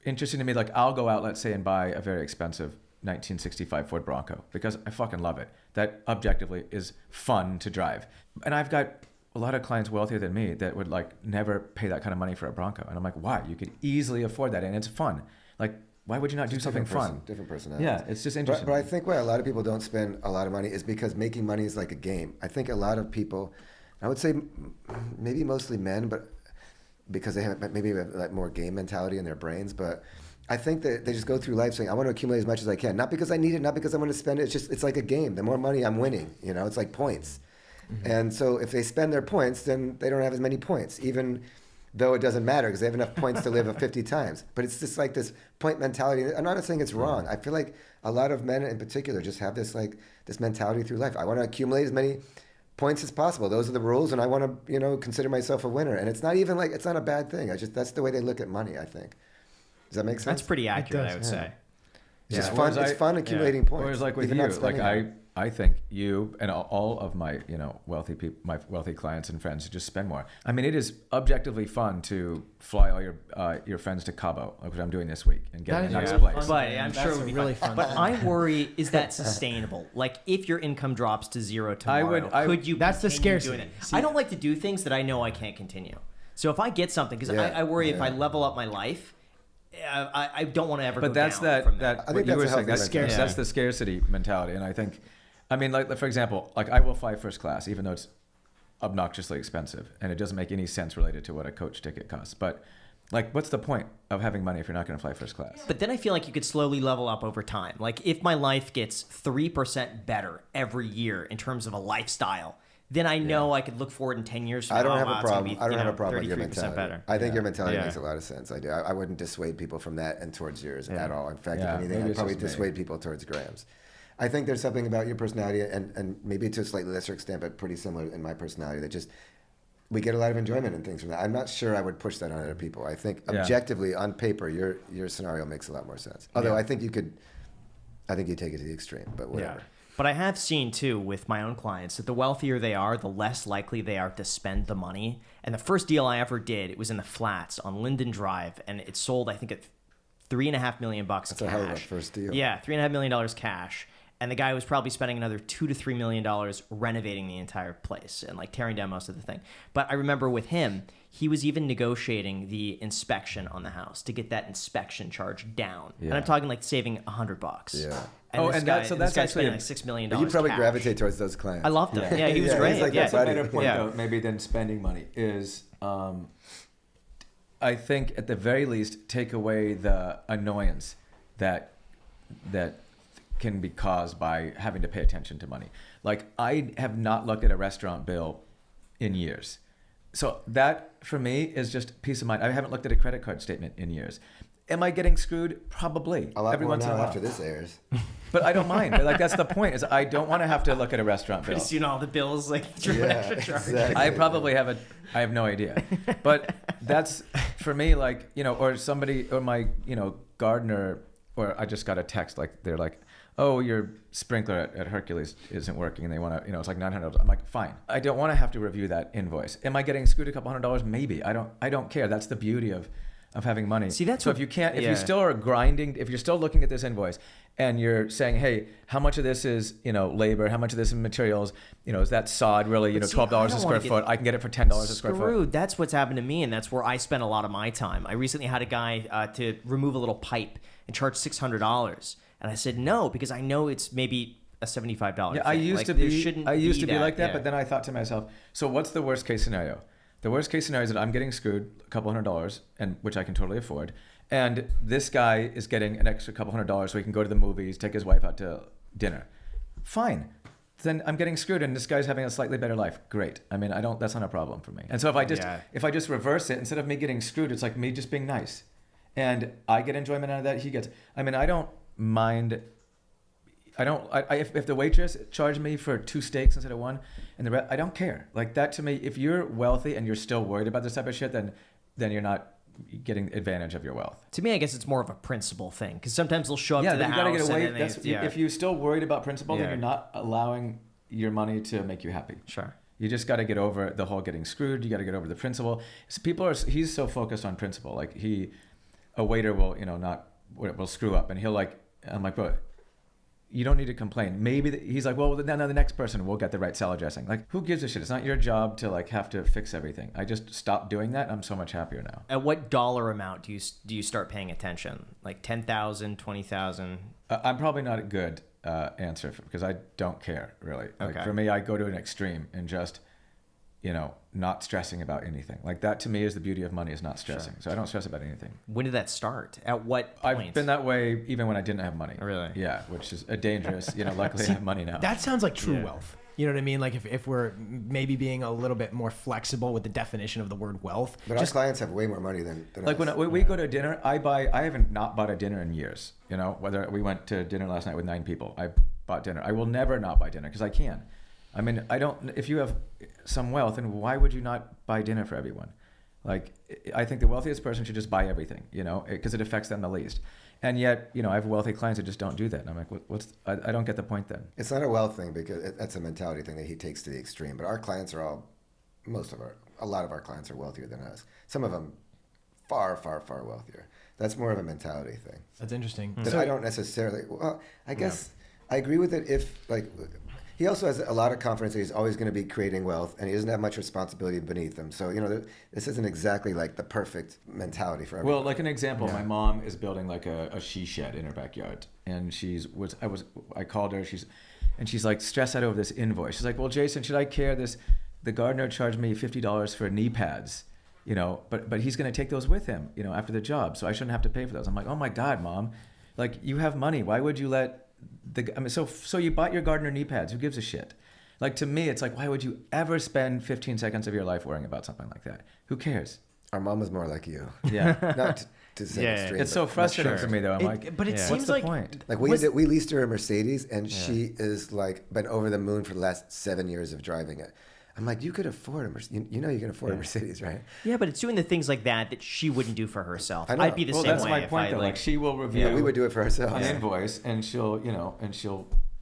interesting to me. Like I'll go out, let's say, and buy a very expensive 1965 Ford Bronco because I fucking love it. That objectively is fun to drive. And I've got a lot of clients wealthier than me that would like never pay that kind of money for a Bronco. And I'm like, why? You could easily afford that and it's fun. Like, why would you not do something fun? Different personalities. Yeah, it's just interesting. But I think why a lot of people don't spend a lot of money is because making money is like a game. I think a lot of people, I would say maybe mostly men, but because they have maybe like more game mentality in their brains, but I think that they just go through life saying, I want to accumulate as much as I can. Not because I need it, not because I want to spend it. It's like a game. The more money I'm winning, it's like points. And so if they spend their points, then they don't have as many points, even though it doesn't matter because they have enough points to live 50 times. But it's just like this point mentality. I'm not saying it's wrong. I feel like a lot of men in particular just have this mentality through life. I want to accumulate as many points as possible. Those are the rules, and I want to, consider myself a winner. And it's not even like it's not a bad thing. That's the way they look at money, I think. Does that make sense? That's pretty accurate, I would say. It's just fun. It's fun accumulating points. Whereas like with even you, not spending like them. I think you and all of my wealthy people, my wealthy clients and friends just spend more. I mean, it is objectively fun to fly all your friends to Cabo, like what I'm doing this week, and get a nice place. But I'm sure it would be really fun. fun. But I worry, is that sustainable? Like, if your income drops to zero tomorrow, could you? That's the continue scarcity. doing it? I don't like to do things that I know I can't continue. So if I get something, because I worry if I level up my life, I don't want to ever. But go that's down from that. I What think you that's were a saying. healthy That's mentality. that's the scarcity mentality, and I think, I mean, like for example, like I will fly first class, even though it's obnoxiously expensive, and it doesn't make any sense related to what a coach ticket costs. But like, what's the point of having money if you're not going to fly first class? But then I feel like you could slowly level up over time. Like if my life gets 3% better every year in terms of a lifestyle, then I know I could look forward in 10 years from now. I don't have a it's gonna problem. be, I don't have a problem with your 33% mentality. better. I think your mentality Yeah. makes a lot of sense. I do. I wouldn't dissuade people from that and towards yours at all. In fact, Yeah, if anything, maybe I'd it's probably just me. dissuade people towards Graham's. I think there's something about your personality, and maybe to a slightly lesser extent, but pretty similar in my personality, that just we get a lot of enjoyment and things from that. I'm not sure I would push that on other people. I think objectively, on paper, your scenario makes a lot more sense. Although I think you take it to the extreme, but whatever. Yeah. But I have seen too with my own clients that the wealthier they are, the less likely they are to spend the money. And the first deal I ever did, it was in the Flats on Linden Drive, and it sold I think at $3.5 million cash. That's a hell of a first deal. Yeah, $3.5 million cash. And the guy was probably spending another $2 to $3 million renovating the entire place and like tearing down most of the thing. But I remember with him, he was even negotiating the inspection on the house to get that inspection charge down. And I'm talking like saving $100. Yeah. And that's this guy actually spending like $6 million. But you probably cash. gravitate towards those clients. I loved him. Yeah, he was great. he's like yeah. that buddy. Better point Yeah. though, maybe than spending money is, I think at the very least take away the annoyance that can be caused by having to pay attention to money. Like I have not looked at a restaurant bill in years. So that for me is just peace of mind. I haven't looked at a credit card statement in years. Am I getting screwed? Probably. A lot every more once in a now while. after this airs. But I don't mind. But like that's the point is I don't want to have to look at a restaurant bill. Pretty soon all the bills like through Yeah, an extra charge. exactly. I probably have I have no idea. But that's for me like, or somebody or my, gardener, or I just got a text like they're like, oh, your sprinkler at Hercules isn't working and they want to, it's like $900. I'm like, fine. I don't want to have to review that invoice. Am I getting screwed a couple $100? Maybe. I don't care. That's the beauty of having money. See, that's so what- if you still are grinding, if you're still looking at this invoice and you're saying, hey, how much of this is, labor? How much of this is materials? Is that sod really, But see, $12 I a don't square wanna foot? I can get it for $10 a square foot. Screwed. That's what's happened to me, and that's where I spend a lot of my time. I recently had a guy to remove a little pipe and charge $600, and I said no because I know it's maybe a $75. Yeah, I thing. used Like, to there be. shouldn't I used to be that. like that, Yeah. but then I thought to myself, so what's the worst case scenario? The worst case scenario is that I'm getting screwed a couple $100, and which I can totally afford, and this guy is getting an extra couple $100 so he can go to the movies, take his wife out to dinner. Fine. Then I'm getting screwed, and this guy's having a slightly better life. Great. I mean, that's not a problem for me. And so if I just reverse it, instead of me getting screwed, it's like me just being nice, and I get enjoyment out of that. He gets. I mean, I don't mind I don't. If the waitress charged me for 2 steaks instead of 1, and I don't care. Like that to me, if you're wealthy and you're still worried about this type of shit, then you're not getting advantage of your wealth. To me, I guess it's more of a principle thing because sometimes they'll show up Yeah, to the then you house gotta get away. and then they, If you're still worried about principle, Yeah. then you're not allowing your money to make you happy. Sure. You just got to get over the whole getting screwed. You got to get over the principle. So he's so focused on principle. Like a waiter will, will screw up, and I'm like, bro, you don't need to complain. Maybe he's like, well, then the next person will get the right salad dressing. Like, who gives a shit? It's not your job to have to fix everything. I just stopped doing that. I'm so much happier now. At what dollar amount do you start paying attention? Like 10,000, 20,000? I'm probably not a good answer because I don't care really. Like Okay. for me, I go to an extreme and just, not stressing about anything. Like that to me is the beauty of money, is not stressing. So I don't stress about anything. When did that start? At what point? I've been that way even when I didn't have money. Really? Yeah, which is a dangerous. Luckily I have money now. That sounds like true Yeah. wealth. You know what I mean? Like if we're maybe being a little bit more flexible with the definition of the word wealth. But our clients have way more money than Like us. when we go to dinner, I haven't not bought a dinner in years. Whether we went to dinner last night with 9 people, I bought dinner. I will never not buy dinner because I can. I mean, if you have some wealth, then why would you not buy dinner for everyone? Like, I think the wealthiest person should just buy everything, because it affects them the least. And yet, I have wealthy clients that just don't do that. And I'm like, I don't get the point then. It's not a wealth thing because that's a mentality thing that he takes to the extreme. But our clients are a lot of our clients are wealthier than us. Some of them far, far, far wealthier. That's more of a mentality thing. That's interesting. That I don't necessarily, I guess I agree with it he also has a lot of confidence that he's always going to be creating wealth, and he doesn't have much responsibility beneath him. So, this isn't exactly like the perfect mentality for everyone. Well, like an example, my mom is building like a she shed in her backyard, and I called her, she's like stressed out over this invoice. She's like, well, Jason, should I care this? The gardener charged me $50 for knee pads, but he's going to take those with him, after the job, so I shouldn't have to pay for those. I'm like, oh my God, Mom, like you have money. Why would you let so you bought your gardener knee pads. Who gives a shit? Like to me, it's like, why would you ever spend 15 seconds of your life worrying about something like that? Who cares? Our mom is more like you. Yeah. Not to say extreme. It's so frustrating for me though. I'm like, but it what's seems the like point? Like we leased her a Mercedes, and she is like been over the moon for the last 7 years of driving it. I'm like, you could afford a Mercedes. You can afford a Mercedes, right? Yeah, but it's doing the things like that she wouldn't do for herself. I know. I'd be the Well, same that's way my if point I though. like Like she will review. Yeah, we would do it for ourselves. an invoice, and she'll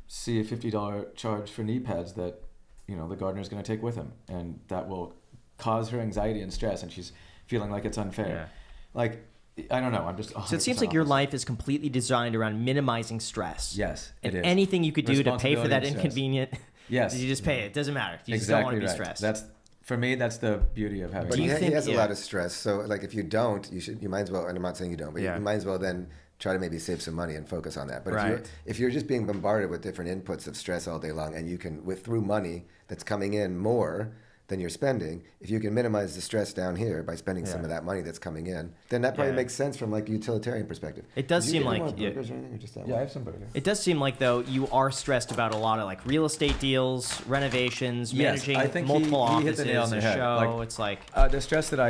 see a $50 charge for knee pads that the gardener's going to take with him, and that will cause her anxiety and stress, and she's feeling like it's unfair. Yeah. Like I don't know. I'm just So it seems like your life is completely designed around minimizing stress. Yes, And it is. anything you could do to pay for Responsibility that and stress. inconvenient, Yes. you just pay it. It doesn't matter. You just exactly don't want to be right. stressed. That's for me. That's the beauty of having. But Do you he think- has a yeah. lot of stress. So like if you don't, you might as well. And I'm not saying you don't, but Yeah. you might as well then try to maybe save some money and focus on that. But Right. if you're just being bombarded with different inputs of stress all day long, and you can through money that's coming in more than you're spending, if you can minimize the stress down here by spending some of that money that's coming in, then that probably Yeah. makes sense from like a utilitarian perspective. It does Did seem you get like- any more yeah. burgers or anything, or just that Yeah, I one? have some burger. It does seem like, though, you are stressed about a lot of like real estate deals, renovations, Yes, managing I think he multiple hit offices, the nail on the a head. show. Like- It's like The stress that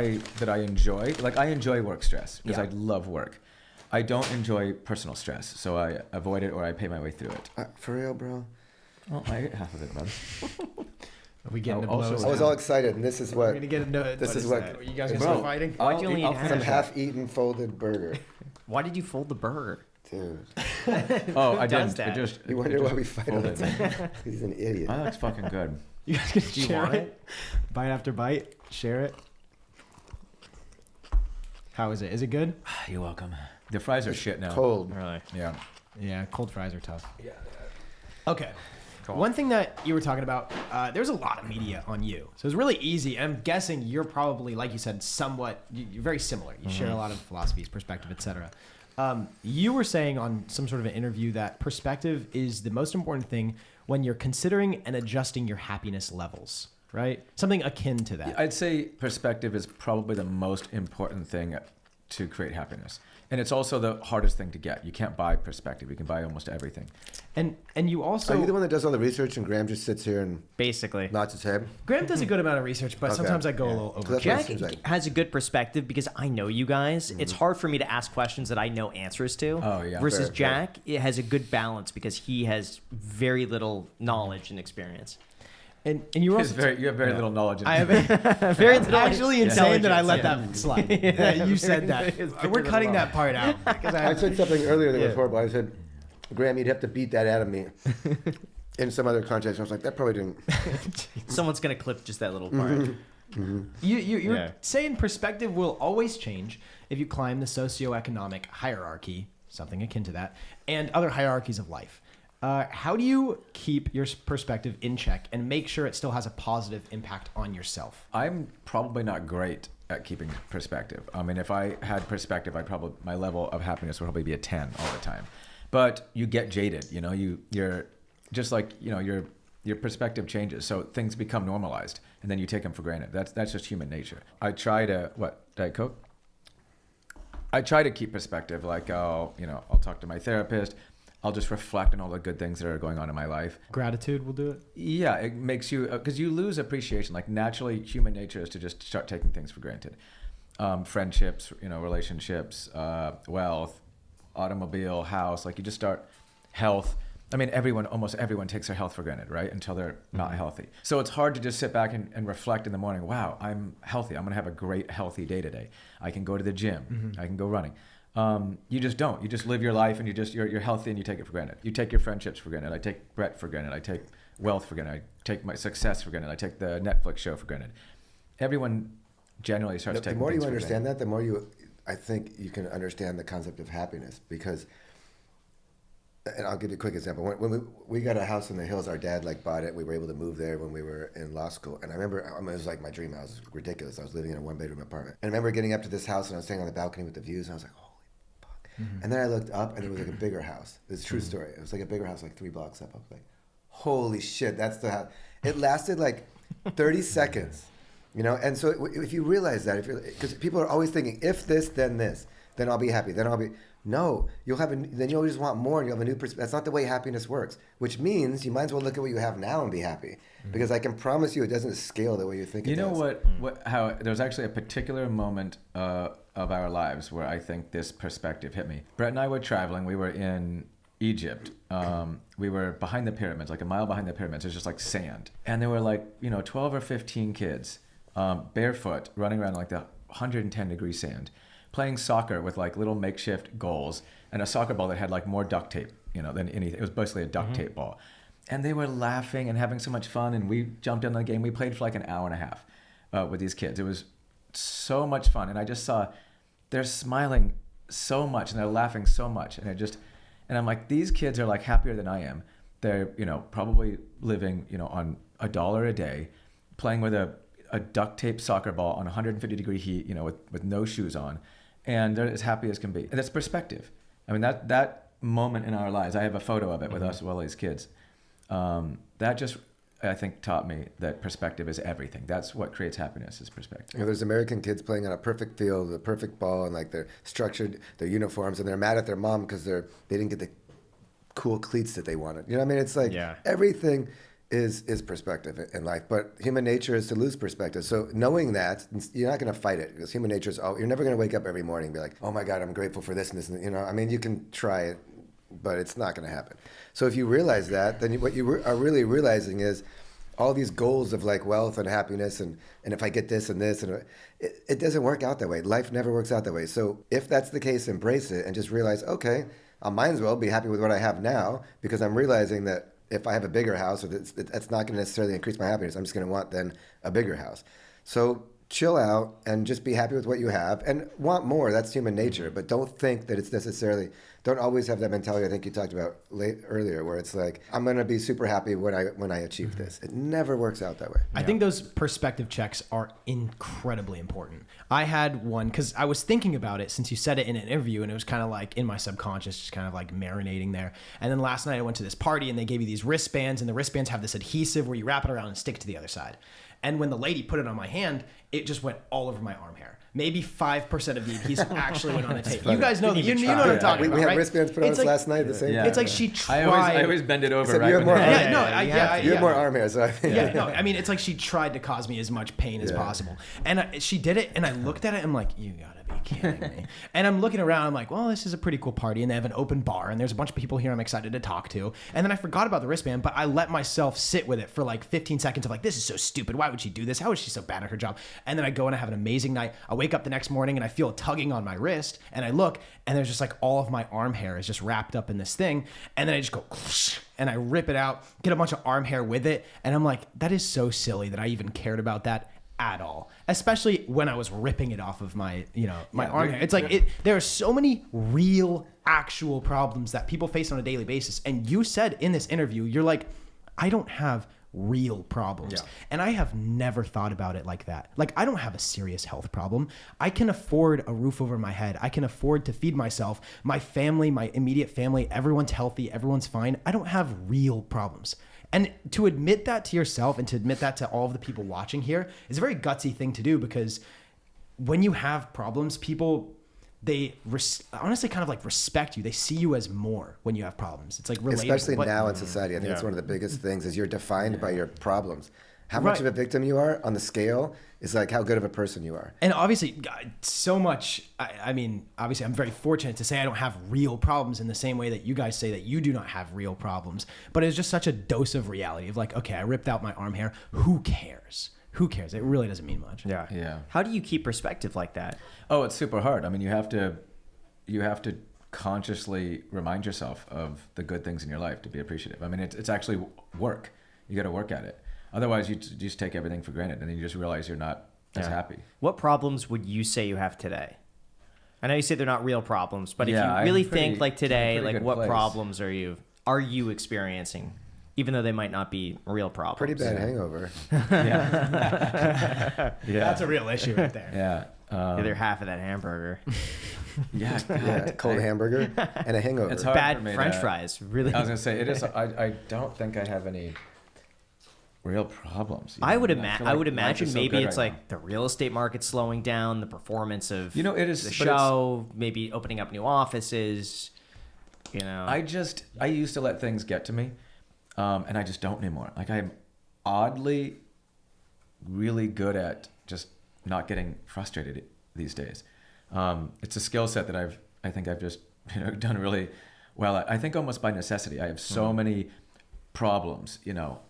I enjoy, like I enjoy work stress because Yeah. I love work. I don't enjoy personal stress, so I avoid it or I pay my way through it. For real, bro. Well, I get half of it, brother. Are we getting to Also- blows? I was all excited, and this is We're what gonna get into This is what- Are you guys gonna Bro, start fighting? Why'd you only I'll eat finish some it. half-eaten folded burger, why did you fold the burger? dude. Oh, I does didn't. that? It just. You it wonder why just we fight all the folded. time. He's an idiot. That looks fucking good. You guys gonna Do you share want it? Bite after bite, share it. How is it? Is it good? You're welcome. The fries are shit now. Cold. Really? Yeah. Yeah, cold fries are tough. Yeah. Okay. One thing that you were talking about, there's a lot of media on you. So it's really easy. I'm guessing you're probably, like you said, somewhat, you're very similar. You share a lot of philosophies, perspective, etc. You were saying on some sort of an interview that perspective is the most important thing when you're considering and adjusting your happiness levels, right? Something akin to that. I'd say perspective is probably the most important thing to create happiness. And it's also the hardest thing to get. You can't buy perspective. You can buy almost everything. And you also... Are you the one that does all the research and Graham just sits here and Basically. nods his head? Graham does a good amount of research, but Okay. sometimes I go a little over. That's what it Jack seems like. has a good perspective because I know you guys. It's hard for me to ask questions that I know answers to. Oh, yeah. Versus Fair. Jack, it has a good balance because he has very little knowledge and experience. And you You also... have very little knowledge. I have Very It's little actually insane that I let intelligence, that slide. Yeah, you said that. We're cutting that part out. Because I said something earlier that was Yeah. horrible. I said, Graham, you'd have to beat that out of me in some other context. I was like, that probably didn't. Someone's going to clip just that little part. You're Yeah. saying perspective will always change if you climb the socioeconomic hierarchy, something akin to that, and other hierarchies of life. How do you keep your perspective in check and make sure it still has a positive impact on yourself? I'm probably not great at keeping perspective. I mean, if I had perspective, my level of happiness would probably be a 10 all the time. But you get jaded, you know, you're just like, you know, your perspective changes. So things become normalized and then you take them for granted. That's just human nature. I try to, Diet Coke? I try to keep perspective. Like I'll talk to my therapist. I'll just reflect on all the good things that are going on in my life. Gratitude will do it. Yeah, it makes you, because you lose appreciation. Like naturally, human nature is to just start taking things for granted. Friendships, you know, relationships, wealth, automobile, house. Like you just start health. I mean, almost everyone takes their health for granted, right? Until they're not healthy. So it's hard to just sit back and reflect in the morning. Wow, I'm healthy. I'm gonna have a great healthy day today. I can go to the gym. I can go running. You just don't. You just live your life and you're healthy and you take it for granted. You take your friendships for granted. I take Brett for granted. I take wealth for granted. I take my success for granted. I take the Netflix show for granted. Everyone generally starts The taking more things you for understand granted. that, the more I think you can understand the concept of happiness. Because, and I'll give you a quick example. When we got a house in the hills, our dad bought it. We were able to move there when we were in law school. And I remember, it was like my dream house. It was ridiculous. I was living in a 1-bedroom apartment. And I remember getting up to this house and I was standing on the balcony with the views and I was like, holy fuck. And then I looked up and it was like a bigger house. It's a true story. It was like a bigger house, like 3 blocks up. I was like, holy shit, that's the house. It lasted like 30 seconds, you know? And so if you realize that, because people are always thinking, if this, then I'll be happy. Then I'll be, no, then you'll just want more and you'll have a new perspective. That's not the way happiness works, which means you might as well look at what you have now and be happy. Because I can promise you it doesn't scale the way you think it does. You know how there's actually a particular moment of our lives where I think this perspective hit me. Brett and I were traveling. We were in Egypt. We were behind the pyramids, like a mile behind the pyramids. There's just like sand. And there were 12 or 15 kids, barefoot, running around like the 110-degree sand, playing soccer with little makeshift goals and a soccer ball that had more duct tape, than anything. It was basically a duct tape ball. And they were laughing and having so much fun. And we jumped in the game. We played for an hour and a half with these kids. It was so much fun. And I just saw they're smiling so much and they're laughing so much. And I'm like, these kids are happier than I am. They're, probably living, on $1 a day, playing with a duct tape soccer ball on 150-degree heat, with no shoes on. And they're as happy as can be. And that's perspective. I mean, that moment in our lives, I have a photo of it with us as well as kids. That just, I think, taught me that perspective is everything. That's what creates happiness, is perspective. There's American kids playing on a perfect field, the perfect ball, and they're structured, their uniforms, and they're mad at their mom because they didn't get the cool cleats that they wanted. You know what I mean? It's everything is perspective in life, but human nature is to lose perspective. So knowing that, you're not going to fight it, because human nature is, you're never going to wake up every morning and be like, oh my God, I'm grateful for this and this. And, I mean, you can try it, but it's not going to happen. So if you realize that, then what you are really realizing is all these goals of wealth and happiness and if I get this and this, and it doesn't work out that way. Life never works out that way. So if that's the case, embrace it and just realize, okay, I might as well be happy with what I have now, because I'm realizing that if I have a bigger house, that's not going to necessarily increase my happiness. I'm just going to want then a bigger house. So chill out and just be happy with what you have and want more. That's human nature. But don't think that it's necessarily, don't always have that mentality I think you talked about earlier, where it's I'm going to be super happy when I achieve this. It never works out that way. I think those perspective checks are incredibly important. I had one because I was thinking about it since you said it in an interview, and it was kind of in my subconscious, just kind of marinating there. And then last night I went to this party and they gave you these wristbands, and the wristbands have this adhesive where you wrap it around and stick it to the other side. And when the lady put it on my hand, it just went all over my arm hair. maybe 5% of the adhesive actually went on the tape. You guys know that. You know what I'm talking about, We had right? wristbands put on us like- like, last night. The same. Yeah. It's like she tried. I always bend it over Except right you have when more they- arm Yeah, no, hair. You have more arm hair, so I think. Yeah, no, I mean, it's like she tried to cause me as much pain as possible. And she did it, and I looked at it, and I'm like, you gotta be kidding me. And I'm looking around, I'm like, well, this is a pretty cool party, and they have an open bar, and there's a bunch of people here I'm excited to talk to. And then I forgot about the wristband, but I let myself sit with it for like 15 seconds of like, this is so stupid. Why would she do this? How is she so bad at her job? And then I go and I have an amazing night. I wake up the next morning, and I feel a tugging on my wrist, and I look, and there's just like all of my arm hair is just wrapped up in this thing. And then I just go, and I rip it out, get a bunch of arm hair with it. And I'm like, that is so silly that I even cared about that at all. Especially when I was ripping it off of my, my arm hair. It's like, there are so many real, actual problems that people face on a daily basis. And you said in this interview, you're like, I don't have real problems. Yeah. And I have never thought about it like that. Like, I don't have a serious health problem. I can afford a roof over my head. I can afford to feed myself. My family, my immediate family, everyone's healthy. Everyone's fine. I don't have real problems. And to admit that to yourself and to admit that to all of the people watching here is a very gutsy thing to do, because when you have problems, people, they honestly kind of like respect you. They see you as more when you have problems. It's like relatable. Especially now in society. I think it's one of the biggest things is you're defined by your problems. How much of a victim you are on the scale is like how good of a person you are. And obviously, so much, I mean, obviously I'm very fortunate to say I don't have real problems in the same way that you guys say that you do not have real problems. But it's just such a dose of reality of like, okay, I ripped out my arm hair. Who cares? Who cares? It really doesn't mean much. Yeah. How do you keep perspective like that? Oh, it's super hard. I mean, you have to consciously remind yourself of the good things in your life to be appreciative. I mean, it's actually work. You got to work at it. Otherwise, you just take everything for granted, and then you just realize you're not as happy. What problems would you say you have today? I know you say they're not real problems, but if you I'm really pretty- think like today, in a pretty like good what place. problems are you experiencing, even though they might not be real problems? Pretty bad hangover. That's a real issue right there. Yeah. The other half of that hamburger. Yeah. Yeah, cold hamburger and a hangover. It's hard for Bad me French to- fries. Really. I was gonna say it is. I don't think I have any real problems. I would feel like life imagine is so maybe good it's right like the real estate market slowing down, the performance of it is the but show, maybe opening up new offices. I used to let things get to me, and I just don't anymore. Like I'm oddly really good at just not getting frustrated these days. It's a skill set that I think I've just done really well at. I think almost by necessity. I have so many problems,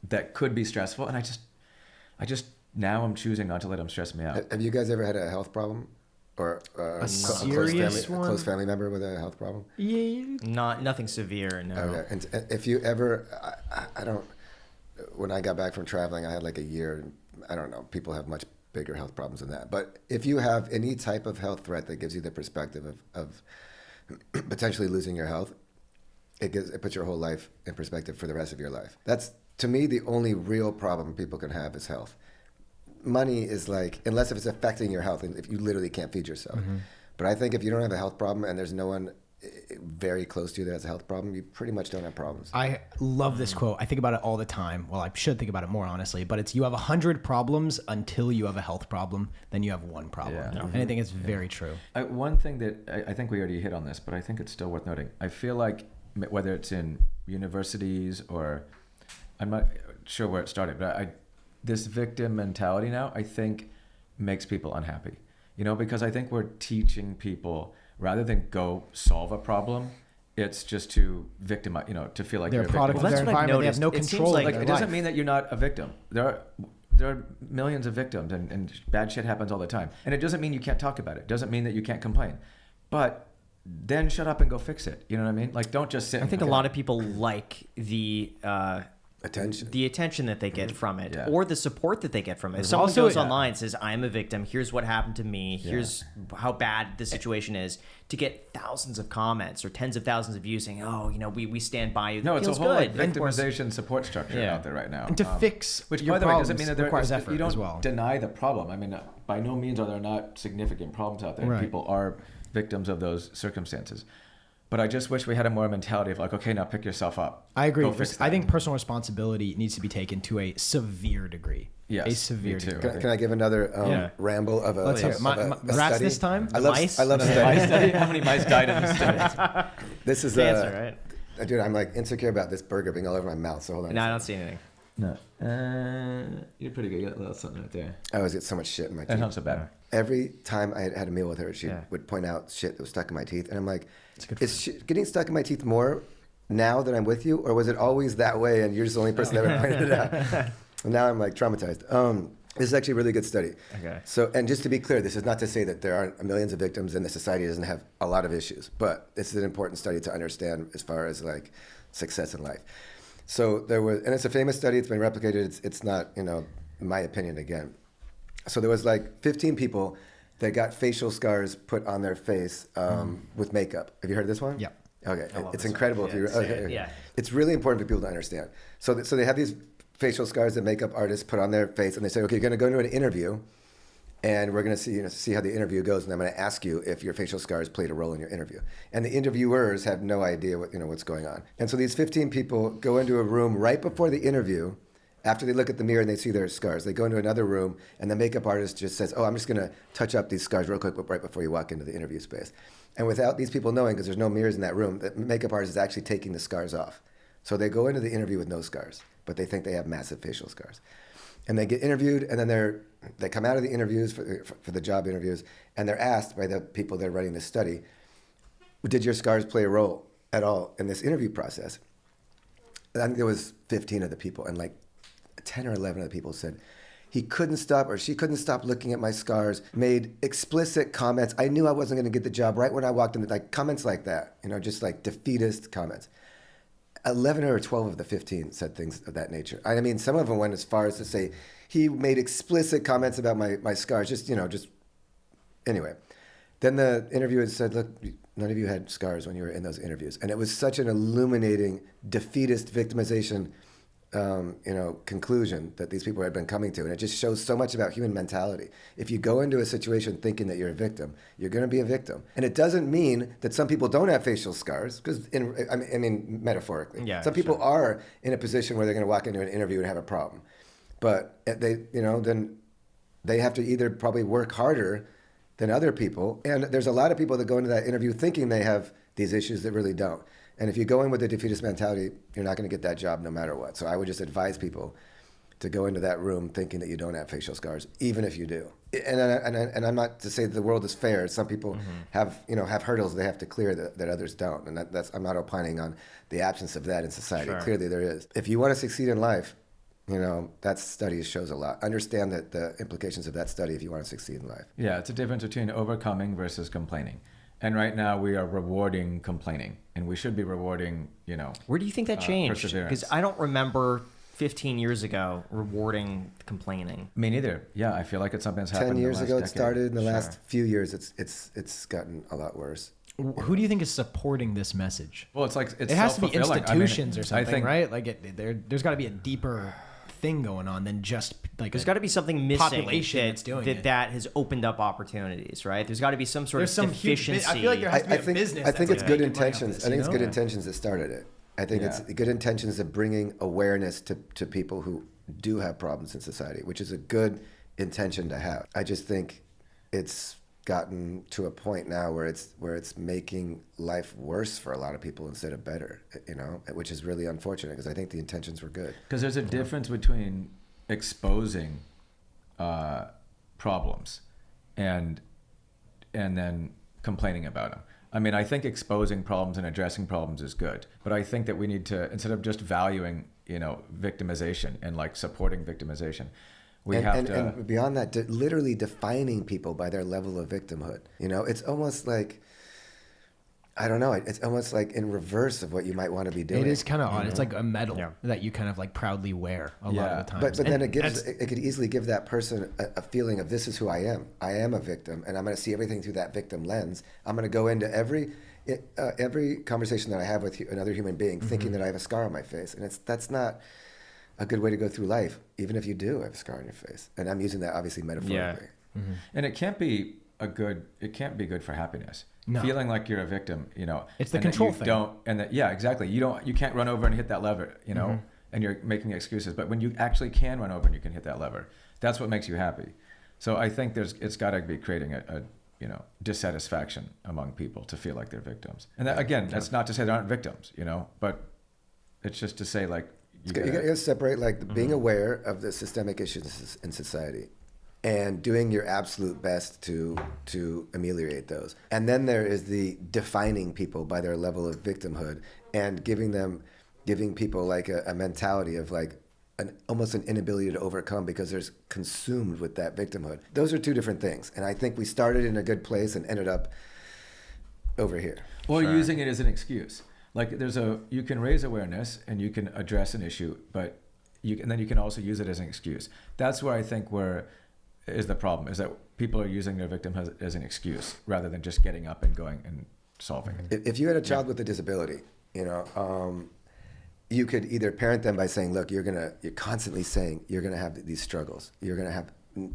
that could be stressful, and I just now I'm choosing not to let them stress me out. Have you guys ever had a health problem? Or a serious close family member with a health problem? Yeah. Nothing severe. No. Okay. And if you ever, I don't, when I got back from traveling, I had like a year. I don't know. People have much bigger health problems than that. But if you have any type of health threat that gives you the perspective of potentially losing your health, it puts your whole life in perspective for the rest of your life. That's, to me, the only real problem people can have is health. Money is like, unless if it's affecting your health and if you literally can't feed yourself. Mm-hmm. But I think if you don't have a health problem and there's no one very close to you that has a health problem, you pretty much don't have problems. I love this quote. I think about it all the time. Well, I should think about it more, honestly. But it's, you have 100 problems until you have a health problem. Then you have one problem. Yeah. And I think it's very true. One thing that I think we already hit on this, but I think it's still worth noting. I feel like whether it's in universities or, I'm not sure where it started, but this victim mentality now, I think makes people unhappy. Because I think we're teaching people, rather than go solve a problem, it's just to victimize, to feel like They're you're a product victim. of their That's what I've environment. They have no noticed. It control seems over their It doesn't life. mean that you're not a victim. There are millions of victims, and bad shit happens all the time. And it doesn't mean you can't talk about it. It doesn't mean that you can't complain. But then shut up and go fix it. You know what I mean? Like, don't just sit. I think a lot of people like the Attention. that they get from it, Yeah. or the support that they get from it. If someone Also, goes yeah. online and says, "I'm a victim. Here's what happened to me. Here's how bad the situation is," to get thousands of comments or tens of thousands of views saying, "Oh, we stand by you." No, That it's a feels whole good. And of course- victimization support structure Yeah. out there right now. And to fix which, your by the way, doesn't problems mean that there requires effort you don't as well. deny the problem. I mean, by no means are there not significant problems out there. Right. People are victims of those circumstances. But I just wish we had a more mentality of like, okay, now pick yourself up. I agree. Go fix that. I think personal responsibility needs to be taken to a severe degree. Yes, a severe me too. degree. Can I give another Yeah. ramble of a, Let's hear it. of My a rats study? this time? I love Mice? study. How many mice died in the study? This is Answer, right? dude. I'm like insecure about this burger being all over my mouth. So hold on. No, I don't see anything. No. You're pretty good. You got a little something right there. I always get so much shit in my That's teeth. not so bad. Every time I had a meal with her, she Yeah. would point out shit that was stuck in my teeth, and I'm like, good is shit getting stuck in my teeth more now that I'm with you, or was it always that way and you're just the only person that ever pointed it out? And now I'm like traumatized. This is actually a really good study. Okay. So, and just to be clear, this is not to say that there aren't millions of victims and the society doesn't have a lot of issues, but this is an important study to understand as far as like success in life. So there was, and it's a famous study. It's been replicated. It's not, in my opinion again. So there was like 15 people that got facial scars put on their face with makeup. Have you heard of this one? Yeah. Okay. love It's this incredible one. if you. Yeah, say Okay, it. okay. Yeah. It's really important for people to understand. So they have these facial scars that makeup artists put on their face, and they say, okay, you're going to go into an interview, and we're going to see how the interview goes, and I'm going to ask you if your facial scars played a role in your interview. And the interviewers have no idea what's going on. And so these 15 people go into a room right before the interview. After they look at the mirror and they see their scars, they go into another room, and the makeup artist just says, oh, I'm just going to touch up these scars real quick right before you walk into the interview space. And without these people knowing, because there's no mirrors in that room, the makeup artist is actually taking the scars off. So they go into the interview with no scars, but they think they have massive facial scars. And they get interviewed, and then they come out of the interviews for the job interviews, and they're asked by the people that are running this study, did your scars play a role at all in this interview process? And I think there was 15 of the people, and like 10 or 11 of the people said, he couldn't stop, or she couldn't stop looking at my scars, made explicit comments. I knew I wasn't going to get the job right when I walked in, like comments like that, just like defeatist comments. 11 or 12 of the 15 said things of that nature. I mean, some of them went as far as to say he made explicit comments about my scars, just anyway. Then the interviewer said, look, none of you had scars when you were in those interviews. And it was such an illuminating, defeatist victimization conclusion that these people had been coming to. And it just shows so much about human mentality. If you go into a situation thinking that you're a victim, you're going to be a victim. And it doesn't mean that some people don't have facial scars, because I mean, metaphorically. Yeah, some people are in a position where they're going to walk into an interview and have a problem. But then they have to either probably work harder than other people. And there's a lot of people that go into that interview thinking they have these issues that really don't. And if you go in with a defeatist mentality, you're not going to get that job no matter what. So I would just advise people to go into that room thinking that you don't have facial scars, even if you do. And I'm not to say that the world is fair. Some people have hurdles they have to clear that others don't. And that's I'm not opining on the absence of that in society. Sure. Clearly there is. If you want to succeed in life, that study shows a lot. Understand that the implications of that study if you want to succeed in life. Yeah, it's a difference between overcoming versus complaining. And right now we are rewarding complaining, and we should be rewarding, Where do you think that changed? perseverance. Because I don't remember 15 years ago rewarding complaining. Me neither. Yeah, I feel like it's something that's happened 10 years in the ago last it decade. started. In the Sure. last few years, it's gotten a lot worse. Who do you think is supporting this message? Well, it's like it's It has to be self-fulfilling. institutions or I something, think, right? Like there's got to be a deeper thing going on than just like There's got to be something missing population that's doing it. that has opened up opportunities, right? There's got to be some sort There's of some huge. deficiency. I feel like there has to be a business. I think that's it's good making money off intentions. this, I think it's you good know? intentions that started it. I think it's good intentions of bringing awareness to people who do have problems in society, which is a good intention to have. I just think it's gotten to a point now where it's making life worse for a lot of people instead of better, which is really unfortunate because I think the intentions were good. because there's a difference between exposing problems and then complaining about them. I mean, I think exposing problems and addressing problems is good, but I think that we need to, instead of just valuing, victimization and like supporting victimization, we have to. And beyond that, literally defining people by their level of victimhood. It's almost like, I don't know, it's almost like in reverse of what you might want to be doing. It is kind of odd. It's like a medal Yeah. that you kind of like proudly wear a lot of the times. But then And it could easily give that person a feeling of, this is who I am. I am a victim, and I'm going to see everything through that victim lens. I'm going to go into every conversation that I have with another human being thinking that I have a scar on my face, and that's not a good way to go through life, even if you do have a scar on your face. And I'm using that obviously metaphorically. And it can't be good for happiness. feeling like you're a victim, It's the and that control you thing. Don't, and that, yeah, exactly. You can't run over and hit that lever, and you're making excuses. But when you actually can run over and you can hit that lever, that's what makes you happy. So I think it's got to be creating a dissatisfaction among people to feel like they're victims. And that, again, that's not to say they aren't victims, but it's just to say like you got to separate like being aware of the systemic issues in society and doing your absolute best to ameliorate those. And then there is the defining people by their level of victimhood and giving people like a mentality of like almost an inability to overcome because they're consumed with that victimhood. Those are two different things. And I think we started in a good place and ended up over here. Or using it as an excuse. Like you can raise awareness and you can address an issue, but then you can also use it as an excuse. That's where I think is the problem, is that people are using their victim as an excuse rather than just getting up and going and solving it. If you had a child with a disability, you could either parent them by saying, look, you're constantly saying you're going to have these struggles. You're going to have,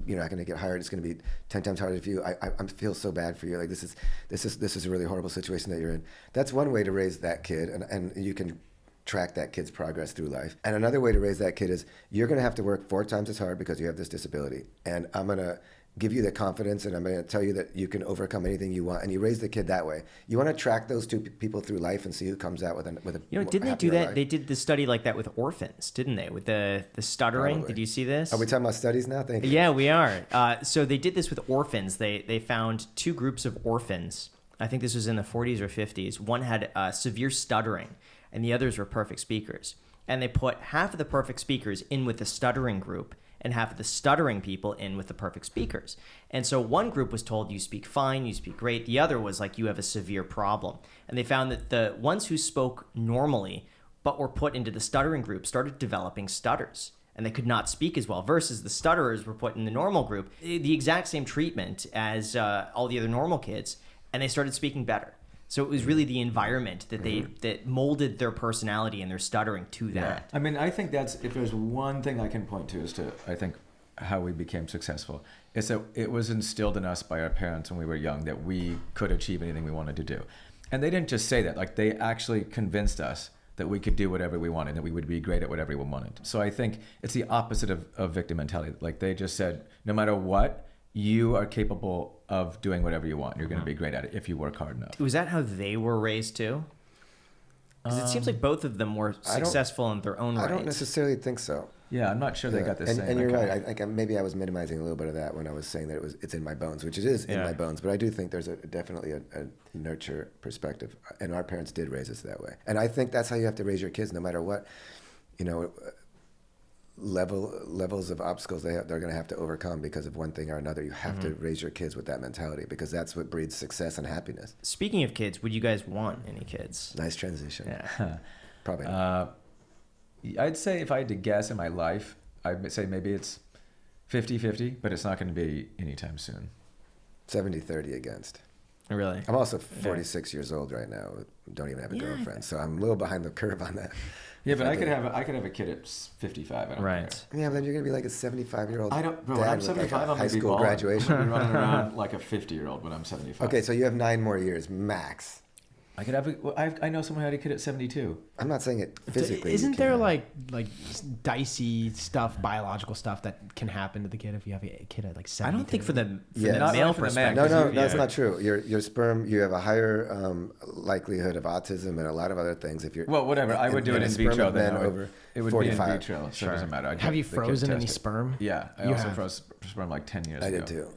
you're not going to get hired. It's going to be 10 times harder for you. I feel so bad for you. Like this is a really horrible situation that you're in. That's one way to raise that kid. And you can track that kid's progress through life. And another way to raise that kid is you're going to have to work 4 times as hard because you have this disability. And I'm going to give you the confidence and I'm going to tell you that you can overcome anything you want. And you raise the kid that way. You want to track those two people through life and see who comes out with a didn't they do that? Life. They did the study like that with orphans, didn't they? With the stuttering. Probably. Did you see this? Are we talking about studies now? Thank you. Yeah, we are. So they did this with orphans. They found 2 groups of orphans. I think this was in the 40s or 50s. One had severe stuttering and the others were perfect speakers. And they put half of the perfect speakers in with the stuttering group and half of the stuttering people in with the perfect speakers. And so one group was told, you speak fine, you speak great. The other was like, you have a severe problem. And they found that the ones who spoke normally but were put into the stuttering group started developing stutters. And they could not speak as well, versus the stutterers were put in the normal group, the exact same treatment as all the other normal kids, and they started speaking better. So it was really the environment that molded their personality and their stuttering to that. I mean, I think if there's one thing I can point to as to, I think, how we became successful, is that it was instilled in us by our parents when we were young that we could achieve anything we wanted to do. And they didn't just say that, like they actually convinced us that we could do whatever we wanted, that we would be great at whatever we wanted. So I think it's the opposite of victim mentality. Like they just said, no matter what, you are capable of doing whatever you want. You're going to be great at it if you work hard enough. Was that how they were raised too? Because it seems like both of them were successful in their own right. I don't necessarily think so. Yeah, I'm not sure they got the same. And you're right. I think maybe I was minimizing a little bit of that when I was saying that it's in my bones, which it is in my bones. But I do think there's definitely a nurture perspective, and our parents did raise us that way. And I think that's how you have to raise your kids, no matter what, levels of obstacles they're going to have to overcome because of one thing or another. You have to raise your kids with that mentality because that's what breeds success and happiness. Speaking of kids, would you guys want any kids? Nice transition. Yeah. Probably not. I'd say if I had to guess in my life, I'd say maybe it's 50-50, but it's not going to be anytime soon. 70-30 against. Really? I'm also 46 years old right now. Don't even have a girlfriend, so I'm a little behind the curve on that. Yeah, but I could have a kid at 55. I don't care. Yeah, but then you're gonna be like a 75-year-old. I don't. Bro, dad when I'm with 75, like a I'm high school graduation. I'm running around like a 50-year-old when I'm 75. Okay, so you have 9 more years max. I could have. I know someone who had a kid at 72. I'm not saying it physically. Isn't there like dicey stuff, biological stuff that can happen to the kid if you have a kid at like 72? I don't think for the Not male for the man, perspective. No, that's not true. Your sperm, you have a higher likelihood of autism and a lot of other things if you're. Well, whatever. I would do it in vitro then. Over it would 45. be in vitro, so it doesn't matter. Have you frozen any sperm? Yeah, I also froze sperm like 10 years ago. I did too.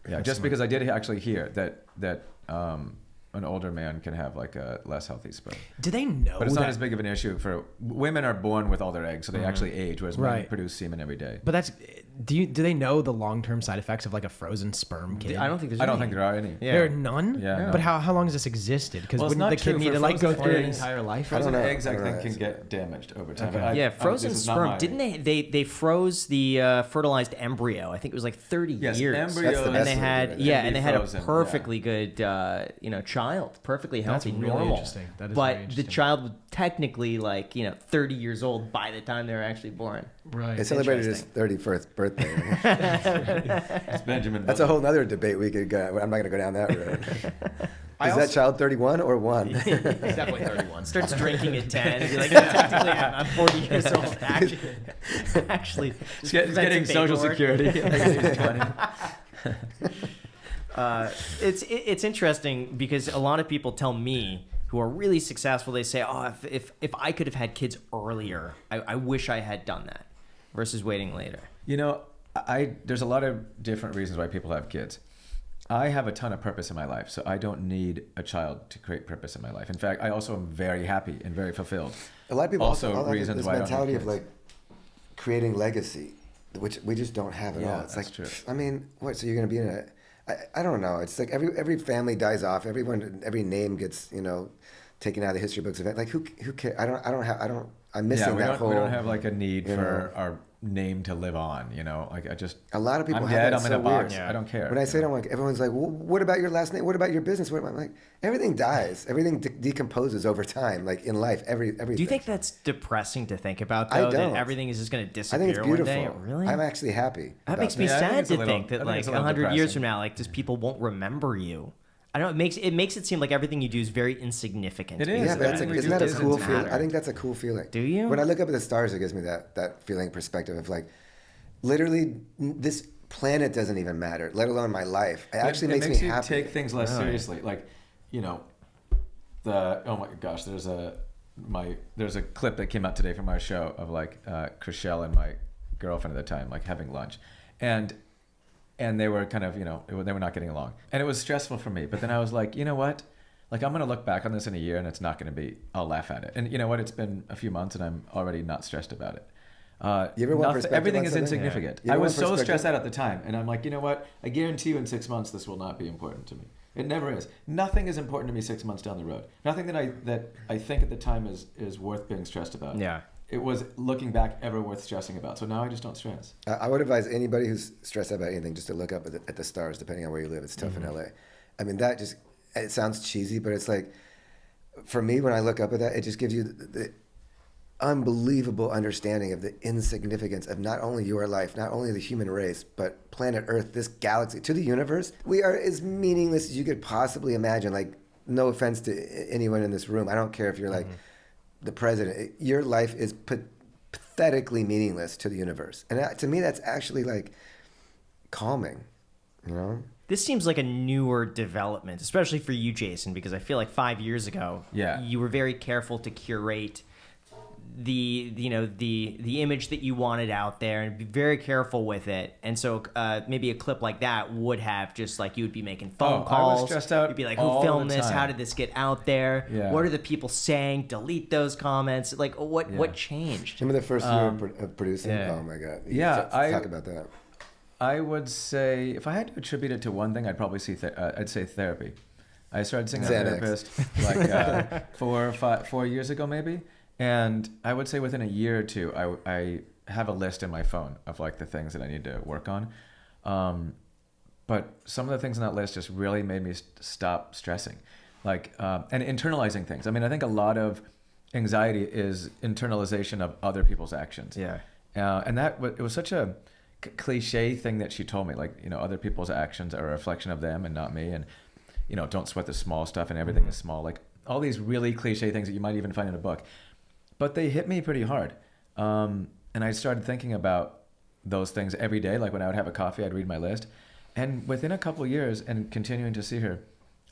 Yeah, just because I did actually hear that an older man can have like a less healthy sperm. Do they know? But it's not as big of an issue for women. Are born with all their eggs, so they actually age, whereas men produce semen every day. But that's do they know the long-term side effects of like a frozen sperm kid? I don't think I don't think there are any. Yeah. There are none. Yeah. But how long has this existed? Because Well, it's wouldn't not the kid true. need For to like go frozen through an eggs- entire life? Frozen know. eggs, I I don't think, know. can get damaged over time. Okay. Yeah, frozen this is not sperm. my- Didn't they froze the fertilized embryo? I think it was like 30 Yes, years. embryos. That's the And best they way to had do it. and they had a Frozen, yeah. perfectly good child, perfectly healthy, really normal. interesting. That is but very the interesting. child was technically 30 years old by the time they were actually born. Right. It celebrated his 31st birthday. It's Benjamin. That's a whole other debate we could go. I'm not going to go down that road. Is that child 31 or 1? He's definitely 31. Starts drinking at 10. And be like, technically, I'm 40 years old. Actually, He's getting Social Security. It's interesting because a lot of people tell me who are really successful, they say, oh, if I could have had kids earlier, I wish I had done that versus waiting later. You know, there's a lot of different reasons why people have kids. I have a ton of purpose in my life, so I don't need a child to create purpose in my life. In fact, I also am very happy and very fulfilled. A lot of people also have reasons this why mentality I don't of have kids. like creating legacy, which we just don't have at all. It's that's like, true. I mean, what? So you're going to be in a? I don't know. It's like every family dies off. Every name gets taken out of the history books of it. Like who cares? I'm missing that whole. We don't have like a need for our name to live on, like a lot of people I'm have dead, that. I'm in so a box. weird. I don't care. When I say that, I'm like, everyone's like, well, what about your last name? What about your business? I'm like, everything dies. Everything decomposes over time, like in life, everything. Do you think that's depressing to think about, though? I don't. That everything is just going to I disappear think it's beautiful. one day? Really? I'm actually happy. That makes me I think sad it's a to little- think that I think like it's a little 100 years depressing. from now, like just people won't remember you. I don't know. It makes it seem like everything you do is very insignificant. It is. Yeah, but Everything we isn't do that a doesn't cool feeling? matter. I think that's a cool feeling. Do you? When I look up at the stars, it gives me that feeling perspective of like, literally, this planet doesn't even matter, let alone my life. It actually makes me you happy. take things less seriously. Like, oh my gosh, there's a clip that came out today from our show of like Chriselle and my girlfriend at the time, like having lunch, and they were kind of, they were not getting along, and it was stressful for me. But then I was like, you know what? Like I'm gonna look back on this in a year, and it's not gonna be. I'll laugh at it. And you know what? It's been a few months, and I'm already not stressed about it. You ever want perspective everything on is something? insignificant. You ever I was want so perspective? stressed out at the time, and I'm like, you know what? I guarantee you in 6 months this will not be important to me. It never is. Nothing is important to me 6 months down the road. Nothing that I think at the time is worth being stressed about. Yeah. It was looking back ever worth stressing about. So now I just don't stress. I would advise anybody who's stressed about anything just to look up at the stars, depending on where you live. It's tough in LA. I mean, it sounds cheesy, but it's like, for me, when I look up at that, it just gives you the unbelievable understanding of the insignificance of not only your life, not only the human race, but planet Earth, this galaxy, to the universe. We are as meaningless as you could possibly imagine. Like, no offense to anyone in this room. I don't care if you're like the president. Your life is pathetically meaningless to the universe. And to me, that's actually like calming, This seems like a newer development, especially for you, Jason, because I feel like 5 years ago, you were very careful to curate the image that you wanted out there and be very careful with it. And so maybe a clip like that would have just like you would be making phone calls. I was stressed out. You'd be like, all who filmed the this? time. How did this get out there? Yeah. What are the people saying? Delete those comments. Like what changed? Remember the first year of producing? yeah. Oh my God. Talk about that. I would say if I had to attribute it to one thing, I'd probably I'd say therapy. I started seeing a Xanax. therapist like 4 years ago maybe, and I would say within a year or two, I have a list in my phone of like the things that I need to work on. But some of the things on that list just really made me stop stressing, like and internalizing things. I mean, I think a lot of anxiety is internalization of other people's actions. Yeah. And it was such a cliche thing that she told me, like, other people's actions are a reflection of them and not me, and don't sweat the small stuff and everything is small, like all these really cliche things that you might even find in a book, but they hit me pretty hard. And I started thinking about those things every day. Like when I would have a coffee, I'd read my list, and within a couple of years and continuing to see her,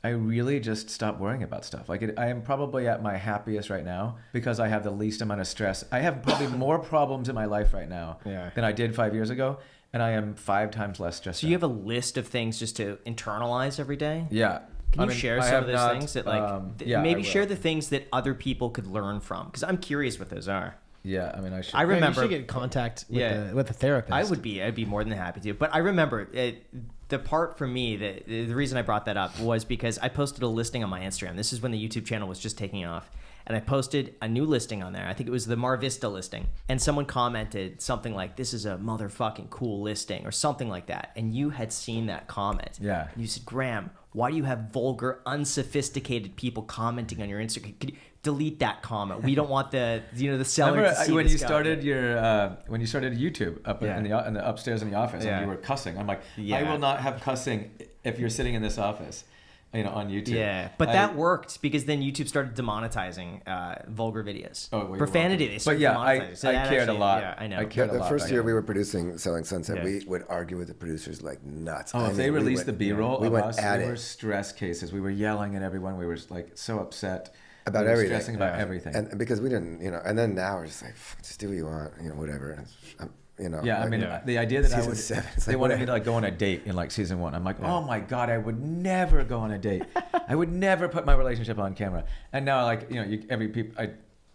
I really just stopped worrying about stuff. Like I am probably at my happiest right now because I have the least amount of stress. I have probably more problems in my life right now than I did 5 years ago, and I am 5 times less stressed. So you have a list of things just to internalize every day? Yeah. Can you share some of those things that like maybe share the things that other people could learn from? Because I'm curious what those are. Yeah, I mean, I should. I remember you should get in contact with a therapist. I'd be more than happy to. But I remember the part for me that the reason I brought that up was because I posted a listing on my Instagram. This is when the YouTube channel was just taking off. And I posted a new listing on there. I think it was the Mar Vista listing. And someone commented something like, "This is a motherfucking cool listing," or something like that. And you had seen that comment. Yeah. And you said, "Graham, why do you have vulgar, unsophisticated people commenting on your Instagram? Could you delete that comment? We don't want the seller Remember to see when this you guy." started when you started YouTube up in the upstairs in the office, and you were cussing. I'm like, I will not have cussing if you're sitting in this office. on YouTube. Yeah, but that worked because then YouTube started demonetizing vulgar videos. Profanity. They started demonetizing. So I cared a lot. Yeah, I know. I cared a The lot. first year we were producing Selling Sunset, Yeah. we would argue with the producers like nuts. Oh, if they released the B-roll we of went us, at we it. were stress cases. We were yelling at everyone. We were like so upset About we were everything. stressing about everything. And because we didn't, and then now we're just like, just do what you want, whatever. Yeah, I like, mean, the idea that Season 7, it's they like, wanted me whatever. to go on a date in like season 1. I'm like, oh my God, I would never go on a date. I would never put my relationship on camera. And now like,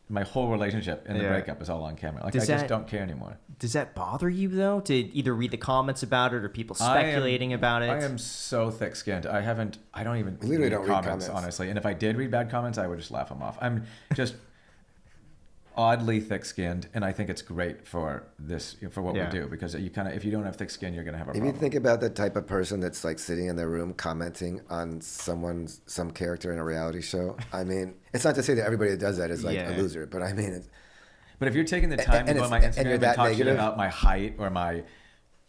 my whole relationship and the breakup is all on camera. Like I just don't care anymore. Does that bother you though, to either read the comments about it or people speculating about it? I am so thick-skinned. I don't even literally don't read comments, honestly. And if I did read bad comments, I would just laugh them off. I'm just oddly thick-skinned, and I think it's great for what we do, because if you don't have thick skin, you're gonna have a problem. If you think about the type of person that's like sitting in their room commenting on some character in a reality show, I mean, it's not to say that everybody that does that is like a loser, but I mean, but if you're taking the time to go on my Instagram and talk shit about my height or my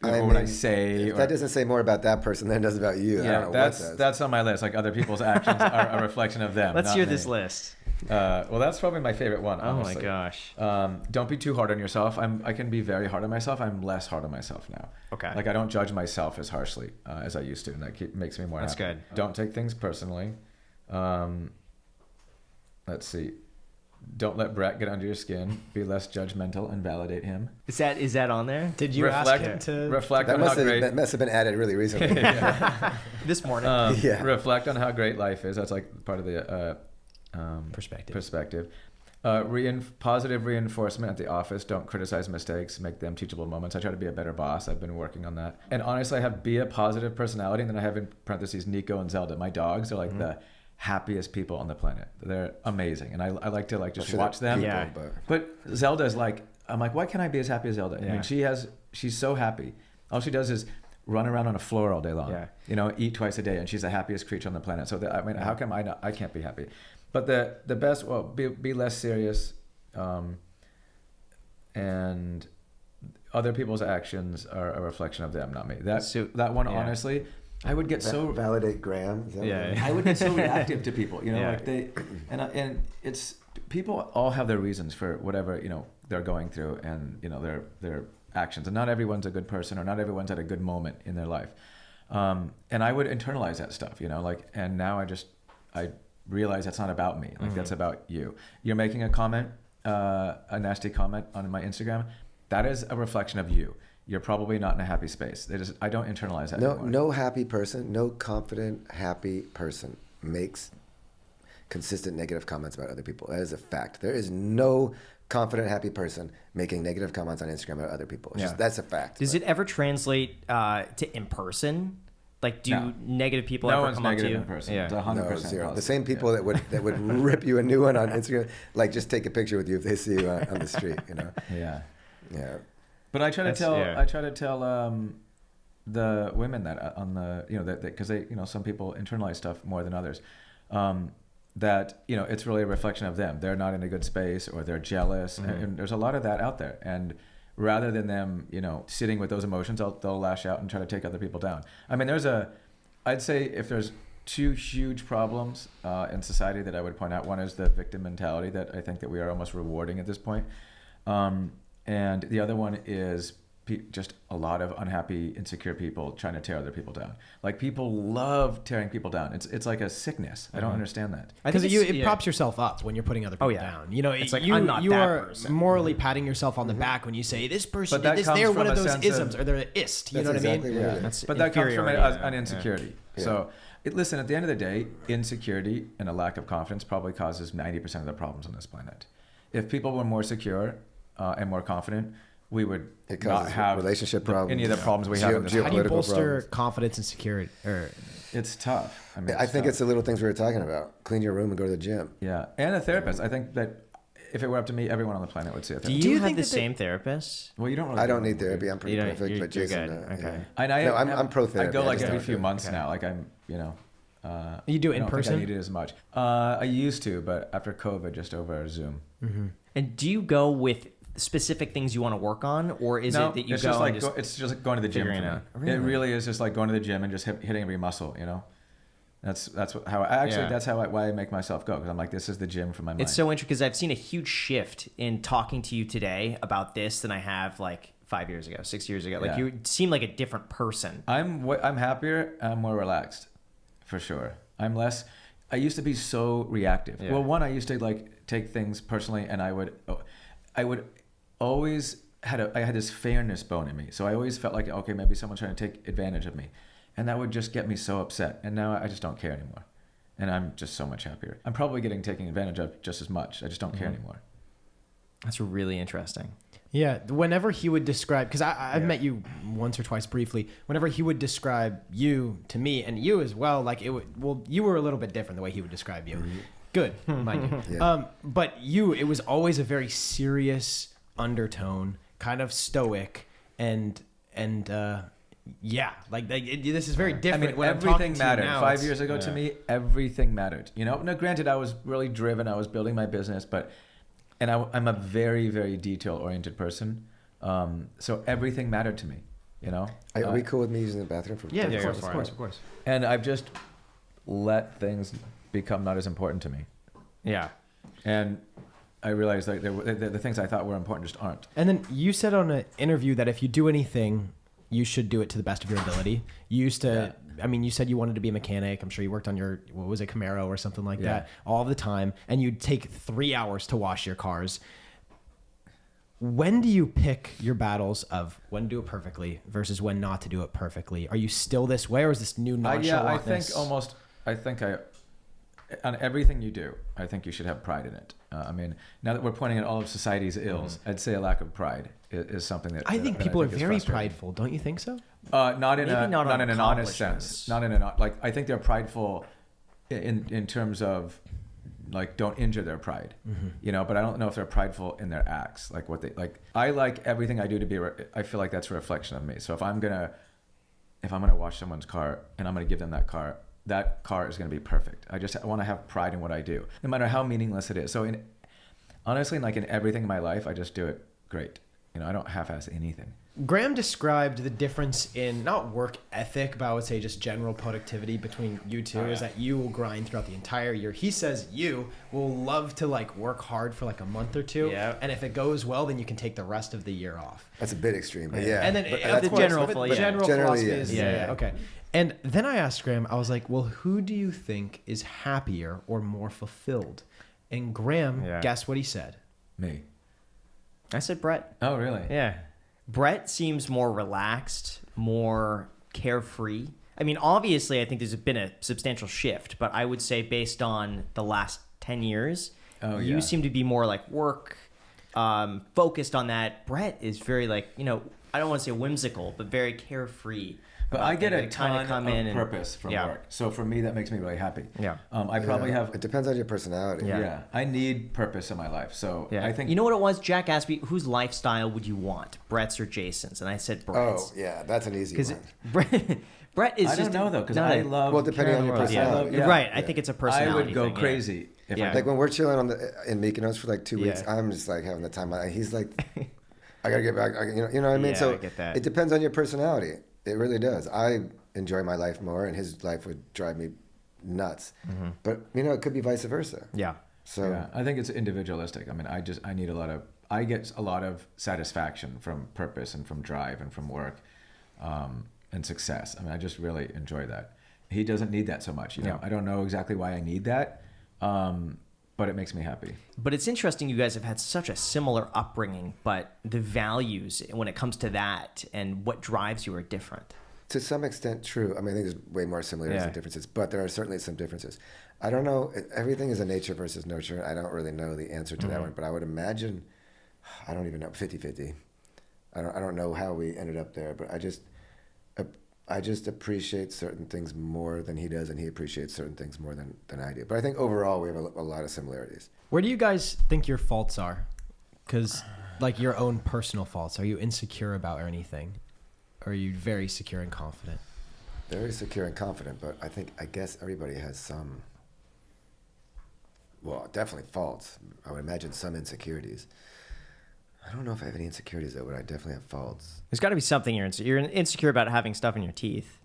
what I say, that doesn't say more about that person than it does about you. Yeah, I don't know that's on my list. Like other people's actions are a reflection of them. Let's not hear me. this list. Well, that's probably my favorite one. Honestly. Oh my gosh. Don't be too hard on yourself. I can be very hard on myself. I'm less hard on myself now. Okay. Like I don't judge myself as harshly as I used to, and that makes me more happy. good. Don't take things personally. Let's see. Don't let Brett get under your skin. Be less judgmental and validate him. Is that on there? Did you ask him to reflect That on how great? that must have been added really recently. This morning. Yeah. Reflect on how great life is. That's like part of the perspective. Positive reinforcement at the office. Don't criticize mistakes. Make them teachable moments. I try to be a better boss. I've been working on that. And honestly, I have be a positive personality. And then I have in parentheses Nico and Zelda. My dogs are like the happiest people on the planet. They're amazing, and I like to like just watch them. People, But Zelda's like, I'm like, why can't I be as happy as Zelda? Yeah. I mean, she's so happy. All she does is run around on a floor all day long. Yeah. Eat twice a day, and she's the happiest creature on the planet. So I mean, how come I can't be happy? But the best, be less serious, and other people's actions are a reflection of them, not me. That one, honestly, I would get so validate Graham. Is that what it is? I would get so reactive to people, like they, and it's people all have their reasons for whatever they're going through, and their actions, and not everyone's a good person, or not everyone's at a good moment in their life, and I would internalize that stuff, and now I realize that's not about me, that's about you. You're making a comment, a nasty comment on my Instagram, that is a reflection of you. You're probably not in a happy space. I don't internalize that anymore. No happy person, no confident, happy person makes consistent negative comments about other people. That is a fact. There is no confident, happy person making negative comments on Instagram about other people. That's a fact. Does it ever translate to in person? Like, do negative people no ever one's come up to negative you? in person. Yeah. It's 100% No, zero. positive. The same people that would rip you a new one on Instagram, like just take a picture with you if they see you on the street. Yeah. Yeah. But I try to tell the women that on the that because they some people internalize stuff more than others, that it's really a reflection of them. They're not in a good space, or they're jealous, and there's a lot of that out there. And rather than them sitting with those emotions, they'll lash out and try to take other people down. I mean, I'd say if there's two huge problems in society that I would point out, one is the victim mentality that I think that we are almost rewarding at this point. And the other one is just a lot of unhappy, insecure people trying to tear other people down. Like, people love tearing people down. It's like a sickness. I don't understand that. Because it props yourself up when you're putting other people down. It's like, you I'm not you that are person. morally patting yourself on the back when you say this person But that did this. comes They're from one of a those sense isms, of- or they're an ist. You That's know what exactly I mean? what it is. That's But that comes from inferiority, an insecurity. Yeah. So, listen, at the end of the day, insecurity and a lack of confidence probably causes 90% of the problems on this planet. If people were more secure and more confident, we would It not causes have relationship problems. any of the problems we have in this Geo- How do you world. Political bolster problems. confidence and security? It's tough. I mean, I think tough. it's the little things we were talking about. Clean your room and go to the gym. Yeah, and a therapist. I think that if it were up to me, everyone on the planet would see a Do therapist. you, you have think the that same therapist? Well, you don't really. I don't need therapy. I'm pretty You don't- perfect. you're- But you're Jason, good. Okay. yeah. And No, I'm pro I therapy. go I like just every don't few do it. months Okay. now. Like I'm. You do it I in don't person? think I need it as much. I used to, but after COVID, just over Zoom. And do you go with specific things you want to work on, or is No, it that you it's go just like and just it's just like going to the gym. For figuring me. it out? It really is just like going to the gym and just hitting every muscle, That's how why I make myself go, because I'm like, this is the gym for my mind. It's so interesting because I've seen a huge shift in talking to you today about this than I have like 5 years ago, 6 years ago. Like you seem like a different person. I'm happier. I'm more relaxed, for sure. I used to be so reactive. Yeah. Well, one, I used to like take things personally, and I would always I had this fairness bone in me. So I always felt like, okay, maybe someone's trying to take advantage of me. And that would just get me so upset. And now I just don't care anymore. And I'm just so much happier. I'm probably getting taken advantage of just as much. I just don't care anymore. That's really interesting. Yeah, whenever he would describe, because I've met you once or twice briefly, whenever he would describe you to me, and you as well, like you were a little bit different the way he would describe you. Good, mind you. Yeah. But it was always a very serious undertone, kind of stoic, and this is very different. I mean, when I'm talking everything to you mattered. now, 5 years ago to me, everything mattered. You know, now granted, I was really driven. I was building my business, I'm a very, very detail-oriented person. So everything mattered to me, you know? Are we cool with me using the bathroom for? Yeah, Yeah, of course. And I've just let things become not as important to me. Yeah. And I realized like the things I thought were important just aren't. And then you said on an interview that if you do anything, you should do it to the best of your ability. You used to, you said you wanted to be a mechanic. I'm sure you worked on your, Camaro or something like that all the time. And you'd take 3 hours to wash your cars. When do you pick your battles of when to do it perfectly versus when not to do it perfectly? Are you still this way, or is this new nonchalantness? On everything you do, I think you should have pride in it. Now that we're pointing at all of society's ills, I'd say a lack of pride is something that I think people are is very frustrating. prideful. Don't you think so? Not in Maybe an not on honest sense. Not in an like. I think they're prideful in terms of like don't injure their pride, you know. But I don't know if they're prideful in their acts, like what they like. I like everything I do to be. I feel like that's a reflection of me. So if I'm gonna wash someone's car and I'm gonna give them that car is gonna be perfect. I want to have pride in what I do, no matter how meaningless it is. So honestly, like in everything in my life, I just do it great. You know, I don't half-ass anything. Graham described the difference in not work ethic, but I would say just general productivity between you two is that you will grind throughout the entire year. He says you will love to like work hard for like a month or two, and if it goes well, then you can take the rest of the year off. That's a bit extreme, but yeah. And then the general philosophy yes. is okay. And then I asked Graham, I was like, well, who do you think is happier or more fulfilled? And Graham, guess what he said? Me. I said Brett. Oh, really? Yeah. Brett seems more relaxed, more carefree. I mean, obviously, I think there's been a substantial shift, but I would say based on the last 10 years, you seem to be more like work, focused on that. Brett is very like, you know, I don't want to say whimsical, but very carefree. But I get a ton of purpose from work. So for me, that makes me really happy. Yeah. I probably have... It depends on your personality. Yeah. I need purpose in my life. So I think... You know what it was? Jack asked me, whose lifestyle would you want? Brett's or Jason's? And I said Brett's. Oh, yeah. That's an easy one. Brett is I don't know, though, because I love... Well, depending on your personality. Right. I think it's a personality I would go thing, crazy. If I like when we're chilling in Mykonos for like 2 weeks, I'm just like having the time. He's like, I got to get back. You know what I mean? Yeah, so I get that. It depends on your personality. It really does. I enjoy my life more, and his life would drive me nuts. But it could be vice versa. Yeah. So I think it's individualistic. I mean, I get a lot of satisfaction from purpose and from drive and from work, and success. I mean, I just really enjoy that. He doesn't need that so much. You know, I don't know exactly why I need that, but it makes me happy. But it's interesting. You guys have had such a similar upbringing, but the values when it comes to that and what drives you are different. To some extent, true. I mean, I think there's way more similarities than differences, but there are certainly some differences. I don't know. Everything is a nature versus nurture. I don't really know the answer to that one, but I would imagine, I don't even know, 50-50. I don't know how we ended up there, but I just appreciate certain things more than he does, and he appreciates certain things more than I do. But I think overall we have a lot of similarities. Where do you guys think your faults are? Because, like, your own personal faults. Are you insecure about or anything? Or are you very secure and confident? Very secure and confident, but I guess everybody has some, well, definitely faults. I would imagine some insecurities. I don't know if I have any insecurities, though, but I definitely have faults. There's got to be something you're insecure about having stuff in your teeth.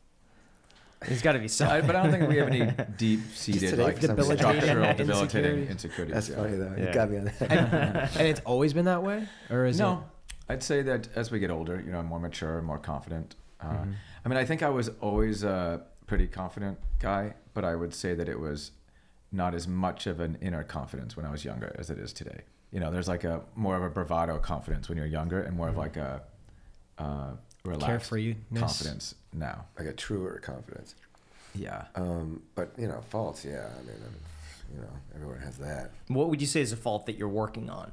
There's got to be some. But I don't think we have any deep-seated today like for some reason. structural debilitating Insecurities. insecurities. That's yeah. funny though. You Yeah. got me on that. And it's always been that way, or is No, I'd say that as we get older, you know, I'm more mature, more confident. I mean, I think I was always a pretty confident guy, but I would say that it was not as much of an inner confidence when I was younger as it is today. You know, there's like a more of a bravado confidence when you're younger, and more of like a relaxed Carefree-ness. confidence now. Like a truer confidence. Yeah. But you know, faults. Yeah, I mean, you know, everyone has that. What would you say is a fault that you're working on,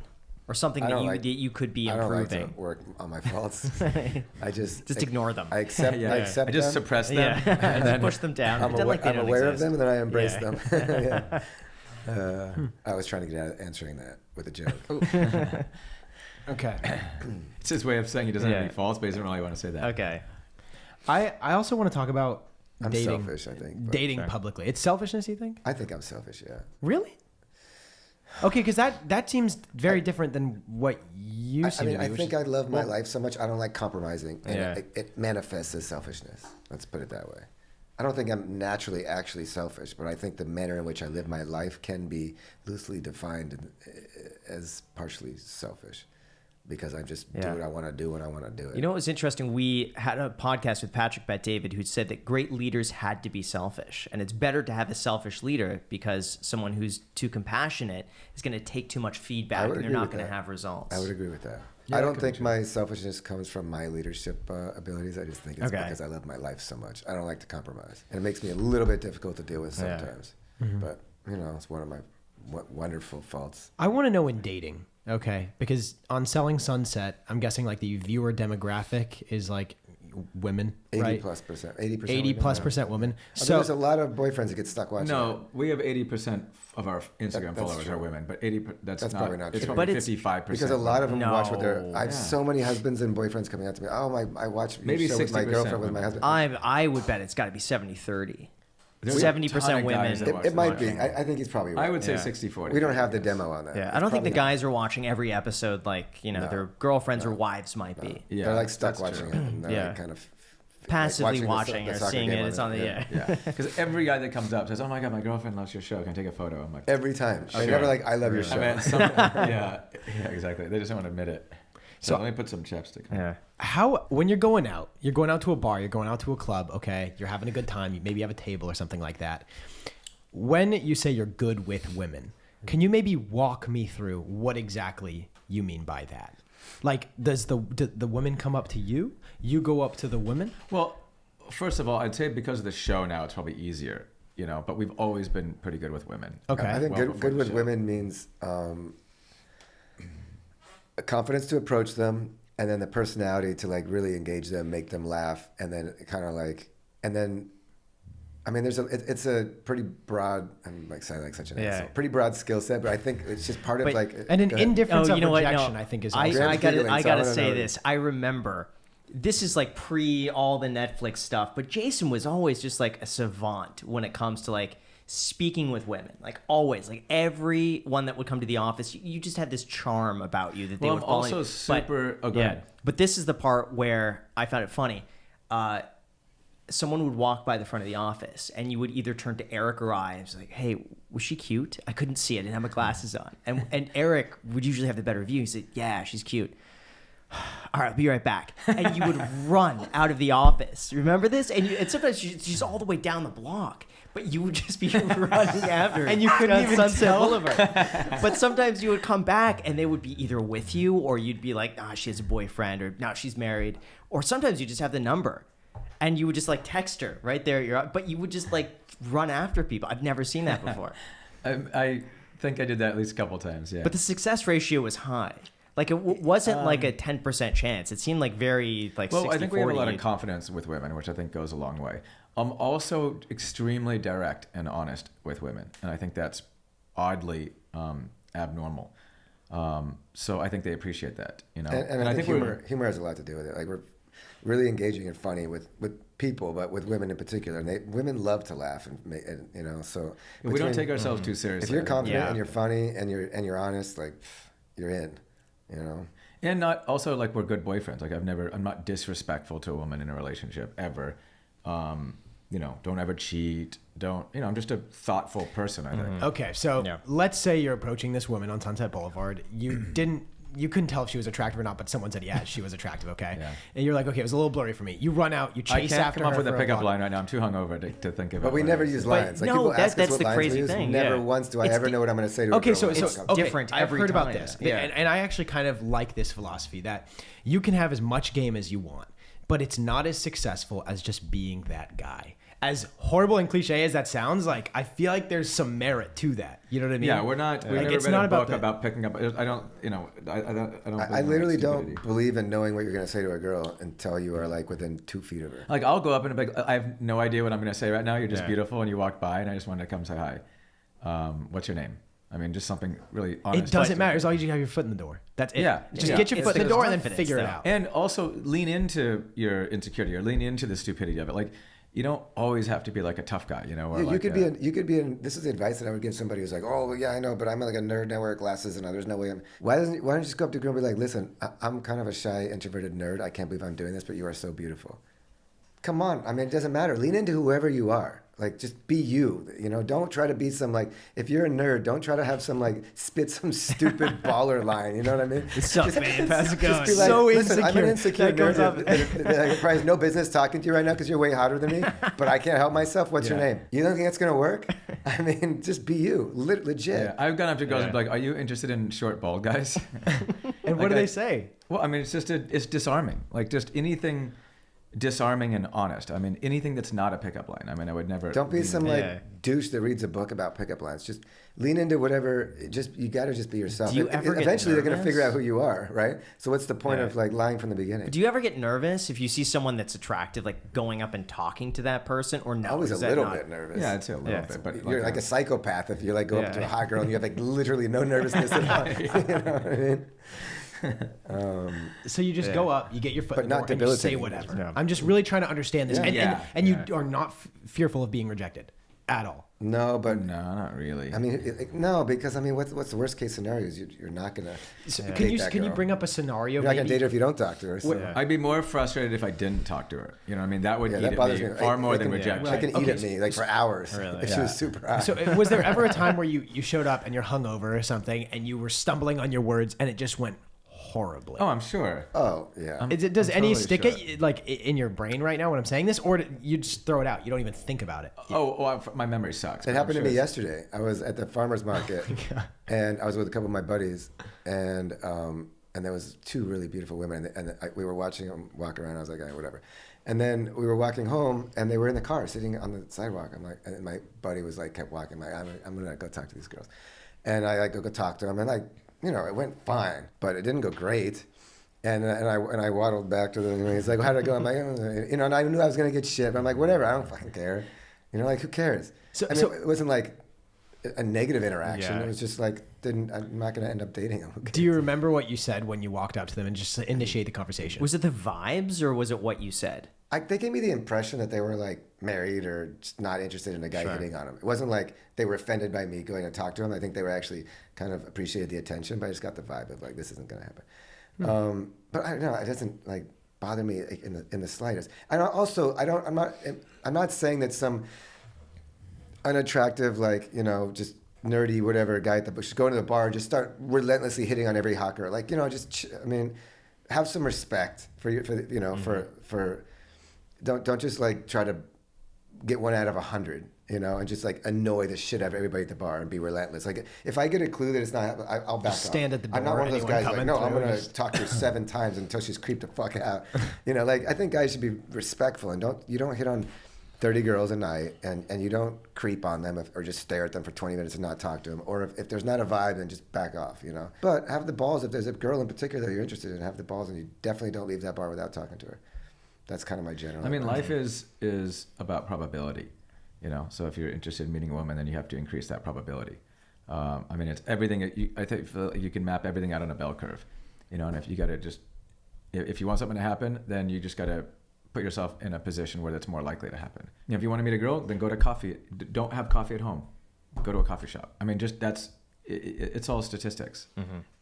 or something I that don't you like- that you could be I don't like improving? to work on my faults. I just Ignore them. I accept. Yeah. I accept I just them. suppress them. Yeah, And then push them down. I'm, Pretend like they I'm don't aware of exist. them and then I embrace Yeah. them. Yeah. I was trying to get out of answering that with a joke. okay? it's his way of saying he doesn't have Yeah. any faults, but he doesn't really want to say that. Okay. I also want to talk about I'm dating. selfish, I think. but Dating publicly. It's selfishness, you think? I think I'm selfish. Yeah. Really? Okay, because that seems very different than what you I seem mean, to be. I which think is- I love my life so much. I don't like compromising, and Yeah. it manifests as selfishness. Let's put it that way. I don't think I'm naturally actually selfish, but I think the manner in which I live my life can be loosely defined as partially selfish, because I just do Yeah. what I want to do when I want to do it. You know what was interesting? We had a podcast with Patrick Bet-David who said that great leaders had to be selfish. And it's better to have a selfish leader because someone who's too compassionate is going to take too much feedback and would they're agree not with going to that. have results. I would agree with that. Yeah, I I don't could think too. my selfishness comes from my leadership abilities. I just think it's Okay. because I love my life so much. I don't like to compromise. And it makes me a little bit difficult to deal with Yeah. sometimes. But, you know, it's one of my wonderful faults. I want to know in dating, okay? Because on Selling Sunset, I'm guessing like the viewer demographic is like women, 80 right? plus percent. 80%. 80 women, plus yeah. percent women. So So there's a lot of boyfriends that get stuck watching. No, we have 80% of our Instagram that's followers true. are women, but 80 that's That's not, probably not it's true. probably But it's- 55%. because a lot of them watch with their. No. I have Yeah. so many husbands and boyfriends coming out to me. Oh my! I watch your Maybe show with my 60% girlfriend with my women. husband. I would bet it's got to be 70-30. There's a 70% ton of women. guys that watch It might the be. show. I think he's probably right. I would say Yeah. 60-40. We don't have the demo on that. Yeah, It's I don't think the probably- guys are watching every episode like, you know, No. their girlfriends or wives might be. Yeah, They're like stuck that's watching true. it. And they're Yeah. like kind of Passively like watching the or soccer seeing game it. on It's on the, yeah. Yeah, because every guy that comes up says, "Oh my god, my girlfriend loves your show. Can I take a photo?" I'm like, Every time. They Okay. never like, I love your show. I mean, yeah, exactly. They just don't want to admit it. So So- let me put some chapstick on. Yeah. how when you're going out to a bar, you're going out to a club, okay? You're having a good time. You maybe have a table or something like that. When you say you're good with women, can you maybe walk me through what exactly you mean by that? Like, do the women come up to you? You go up to the women? Well, first of all, I'd say because of the show now, it's probably easier, you know. But we've always been pretty good with women. Okay. I think Well before good the with show. women means a confidence to approach them, and then the personality to like really engage them, make them laugh, and then kind of like, and then, I mean, it's a pretty broad. I'm like sounding like such an Yeah. asshole. Pretty broad skill set, but I think it's just part of But- like. And an go ahead. indifference Oh, of you know what? rejection, No, I think, is I also. Graham's giggling, so I gotta wanna say know. this. I remember this is like pre all the Netflix stuff, but Jason was always just like a savant when it comes to like speaking with women. Like always, like every one that would come to the office, you just had this charm about you that they Well, would I'm fall in. also super. Oh, go Yeah, ahead. but this is the part where I found it funny. Someone would walk by the front of the office, and you would either turn to Eric or I, and was like, "Hey, was she cute?" I couldn't see it; I didn't have my glasses on. And Eric would usually have the better view. He said, "Yeah, she's cute." All right, I'll be right back. And you would run out of the office. Remember this? And sometimes she's all the way down the block, but you would just be running after her. And you couldn't on even Sunset tell? Boulevard. But sometimes you would come back, and they would be either with you, or you'd be like, she has a boyfriend, or now she's married. Or sometimes you just have the number. And you would just like text her right there. But you would just like run after people. I've never seen that before. I think I did that at least a couple times. Yeah. But the success ratio was high. Like it wasn't like a 10% chance. It seemed like very like 60-40. I think we have a lot of confidence with women, which I think goes a long way. I'm also extremely direct and honest with women, and I think that's oddly abnormal. So I think they appreciate that, you know. And I think humor has a lot to do with it. Like we're really engaging and funny with people, but with women in particular. And women love to laugh, and you know. So we don't take ourselves too seriously. if you're confident Yeah. and you're funny and you're honest, like you're in, you know. And not also like we're good boyfriends. Like I'm not disrespectful to a woman in a relationship ever. don't ever cheat. I'm just a thoughtful person, I think. Okay, so let's say you're approaching this woman on Sunset Boulevard. You couldn't tell if she was attractive or not, but someone said, yeah, she was attractive, okay? Yeah. And you're like, okay, it was a little blurry for me. You run out, you I chase can't after come up her with a for pickup block. line right now. I'm too hungover to think of it. But we never use lines. Like no, people ask us that's what the lines crazy we use. thing, Never yeah. once do I It's ever know what I'm going to say to a Okay, girl. so It's okay, different I've every heard about time. this, Yeah. and I actually kind of like this philosophy that you can have as much game as you want, but it's not as successful as just being that guy. As horrible and cliche as that sounds, like I feel like there's some merit to that. You know what I mean? Yeah, we're not. We've never it's read not a about book about picking up. I don't. I don't. I literally don't believe in knowing what you're going to say to a girl until you are like within 2 feet of her. Like I'll go up and be like, I have no idea what I'm going to say right now. You're just Yeah. beautiful, and you walk by, and I just wanted to come say hi. What's your name? I mean, just something really honest. It doesn't matter as long as you have your foot in the door. That's it. Yeah. Just Yeah. get your It's foot in the the door and then confidence, figure it though. out. And also lean into your insecurity or lean into the stupidity of it. Like you don't always have to be like a tough guy, or Yeah, like you could be this is the advice that I would give somebody who's like, oh well, yeah, I know, but I'm like a nerd and I wear glasses and there's no way why don't you just go up to a girl and be like, listen, I'm kind of a shy, introverted nerd. I can't believe I'm doing this, but you are so beautiful. Come on. I mean, it doesn't matter. Lean into whoever you are. Like, just be you. Don't try to be some, like, if you're a nerd, don't try to have some, like, spit some stupid baller line. You know what I mean? It sucks, man. How's it going? Just be like, So listen, I'm an insecure. insecure That nerd. comes I probably have no business talking to you right now because you're way hotter than me, but I can't help myself. What's your Yeah. name? You don't think that's going to work? I mean, just be you. Legit. Yeah, I've gone up to girls and be Yeah. like, "Are you interested in short, bald guys?" And what Like do they say? Well, I mean, it's disarming. Like just anything disarming and honest. I mean, anything that's not a pickup line. I mean, I would never. Don't be lean some into- like Yeah. douche that reads a book about pickup lines. Just lean into whatever. You got to just be yourself. Do you ever get Eventually, they're going to nervous? figure out who you are, right? So what's the point Yeah. of like lying from the beginning? Do you ever get nervous if you see someone that's attractive, like going up and talking to that person, or no? Always a is that little not- bit nervous. Yeah, I'd say a little Yeah. bit, but You're like a psychopath if you like go up to Yeah. a hot girl and you have like literally no nervousness at all. You know what I mean? So you just go up, you get your foot But in the not door, and you say debilitating. whatever. Yeah. I'm just really trying to understand this, Yeah. and you are not fearful of being rejected at all. No, but No, not really. I mean, no, because I mean, what's the worst case scenario is you're not gonna. So date can you that can you girl. bring up a scenario? You're not gonna maybe? date her if you don't talk to her. So. Yeah. I'd be more frustrated if I didn't talk to her. You know what I mean? That would Yeah, eat that at bothers me me. far It- more it than can- rejection. It can eat Okay, at me like for hours Really? if she was super hot. So was there ever a time where you showed up and you're hungover or something and you were stumbling on your words and it just went horribly? Oh, I'm sure. Oh yeah. Does I'm any totally stick sure. at you, like in your brain right now when I'm saying this, or you just throw it out? You don't even think about it. My memory sucks. It happened to me yesterday. I was at the farmer's market, and I was with a couple of my buddies, and there was two really beautiful women, and we were watching them walk around. I was like, whatever. And then we were walking home, and they were in the car, sitting on the sidewalk. I'm like, and my buddy was like, kept walking. I'm like, I'm gonna go talk to these girls, and I like go talk to them, and like, it went fine, but it didn't go great. And I waddled back to them. And he's like, "How did it go?" I'm like, and I knew I was gonna get shit. But I'm like, whatever. I don't fucking care. Like, who cares? I mean, it wasn't like a negative interaction. Yeah. It was just like, I'm not gonna end up dating him. Do you remember what you said when you walked up to them and just initiate the conversation? Was it the vibes or was it what you said? They gave me the impression that they were like married or just not interested in a guy hitting on them. It wasn't like they were offended by me going to talk to him. I think they were actually kind of appreciated the attention, but I just got the vibe of like, this isn't gonna happen. But I don't know. It doesn't like bother me in the slightest. And also, I'm not saying that some unattractive, like, just nerdy whatever guy at the should go into the bar and just start relentlessly hitting on every hot girl. Like, have some respect for don't just like try to get one out of 100. And just like annoy the shit out of everybody at the bar and be relentless. Like if I get a clue that it's not, I'll back off. stand at the I'm not door, one of those anyone guys like, coming no, I'm through, gonna just- talk to her 7 times until she's creeped the fuck out. Like I think guys should be respectful and you don't hit on 30 girls a night and you don't creep on them or just stare at them for 20 minutes and not talk to them. Or if there's not a vibe, then just back off. But have the balls. If there's a girl in particular that you're interested in, have the balls, and you definitely don't leave that bar without talking to her. That's kind of my general. I mean, life is about probability. So if you're interested in meeting a woman, then you have to increase that probability. I mean, it's everything. I think you can map everything out on a bell curve, and if you got to if you want something to happen, then you just got to put yourself in a position where that's more likely to happen. If you want to meet a girl, then go to coffee. Don't have coffee at home. Go to a coffee shop. I mean, it's all statistics.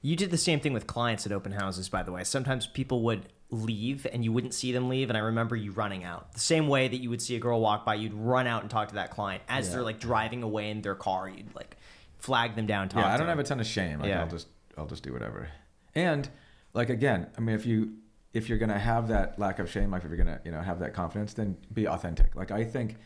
You did the same thing with clients at open houses, by the way. Sometimes people would leave and you wouldn't see them leave, and I remember you running out the same way that you would see a girl walk by. You'd run out and talk to that client as they're like driving away in their car. You'd like flag them down, talk I to don't them. have a ton of shame. Like, I'll just do whatever. And like, again, I mean, if you're gonna have that lack of shame, like if you're gonna have that confidence, then be authentic. Like, I think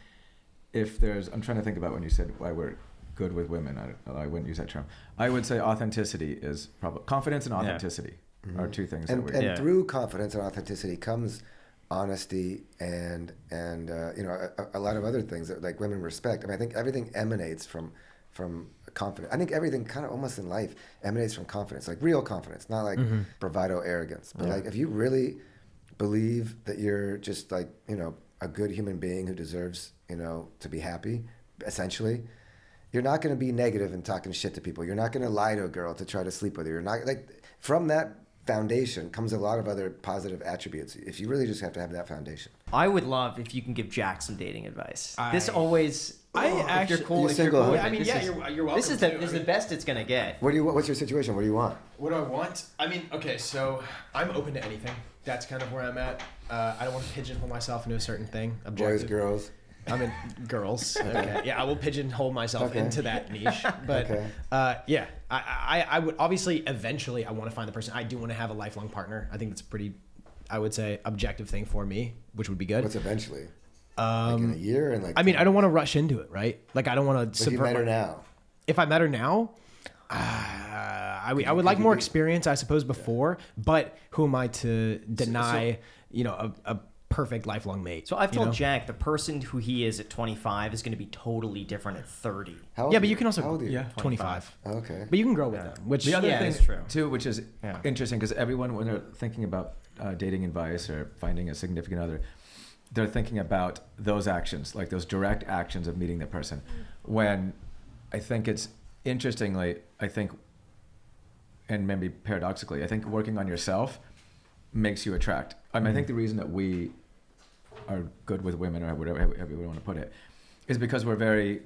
I'm trying to think about when you said why we're good with women. I wouldn't use that term. I would say authenticity is probably confidence and authenticity are two things And that through confidence and authenticity comes honesty and a lot of other things that like women respect. I mean, I think everything emanates from confidence. I think everything kind of almost in life emanates from confidence, like real confidence, not like bravado, arrogance. But like if you really believe that you're just like a good human being who deserves to be happy, essentially, you're not going to be negative and talking shit to people. You're not going to lie to a girl to try to sleep with her. You're not like from that foundation comes a lot of other positive attributes. If you really just have to have that foundation. I would love if you can give Jack some dating advice. If you're cool, You're single, huh? I mean, you're welcome. This is the best it's gonna get. What's your situation? What do you want? What do I want? I mean, okay, so I'm open to anything. That's kind of where I'm at. I don't want to pigeonhole myself into a certain thing. Boys, girls. I'm in girls. Okay. Yeah, I will pigeonhole myself into that niche. But Okay. I would obviously eventually I want to find the person. I do want to have a lifelong partner. I think that's a pretty, I would say, objective thing for me, which would be good. What's eventually? Like in a year and like. I mean, I don't want to rush into it, right? Like I don't want to. If you met her now. If I met her now, I would like more experience, I suppose, before. But who am I to deny, a perfect lifelong mate? So I've told Jack the person who he is at 25 is going to be totally different at 30. How old Yeah, are but you can also. How old are you? 25. Okay. But you can grow with them. Which The other thing that's true. too, which is interesting, because everyone, when they're thinking about dating advice or finding a significant other, they're thinking about those actions, like those direct actions of meeting the person. When I think it's interestingly, and maybe paradoxically, I think working on yourself makes you attract. I mean, I think the reason that we are good with women, or whatever we want to put it, is because we're very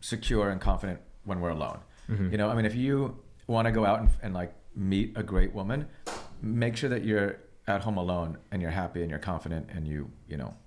secure and confident when we're alone. I mean, if you want to go out and like meet a great woman, make sure that you're at home alone and you're happy and you're confident and you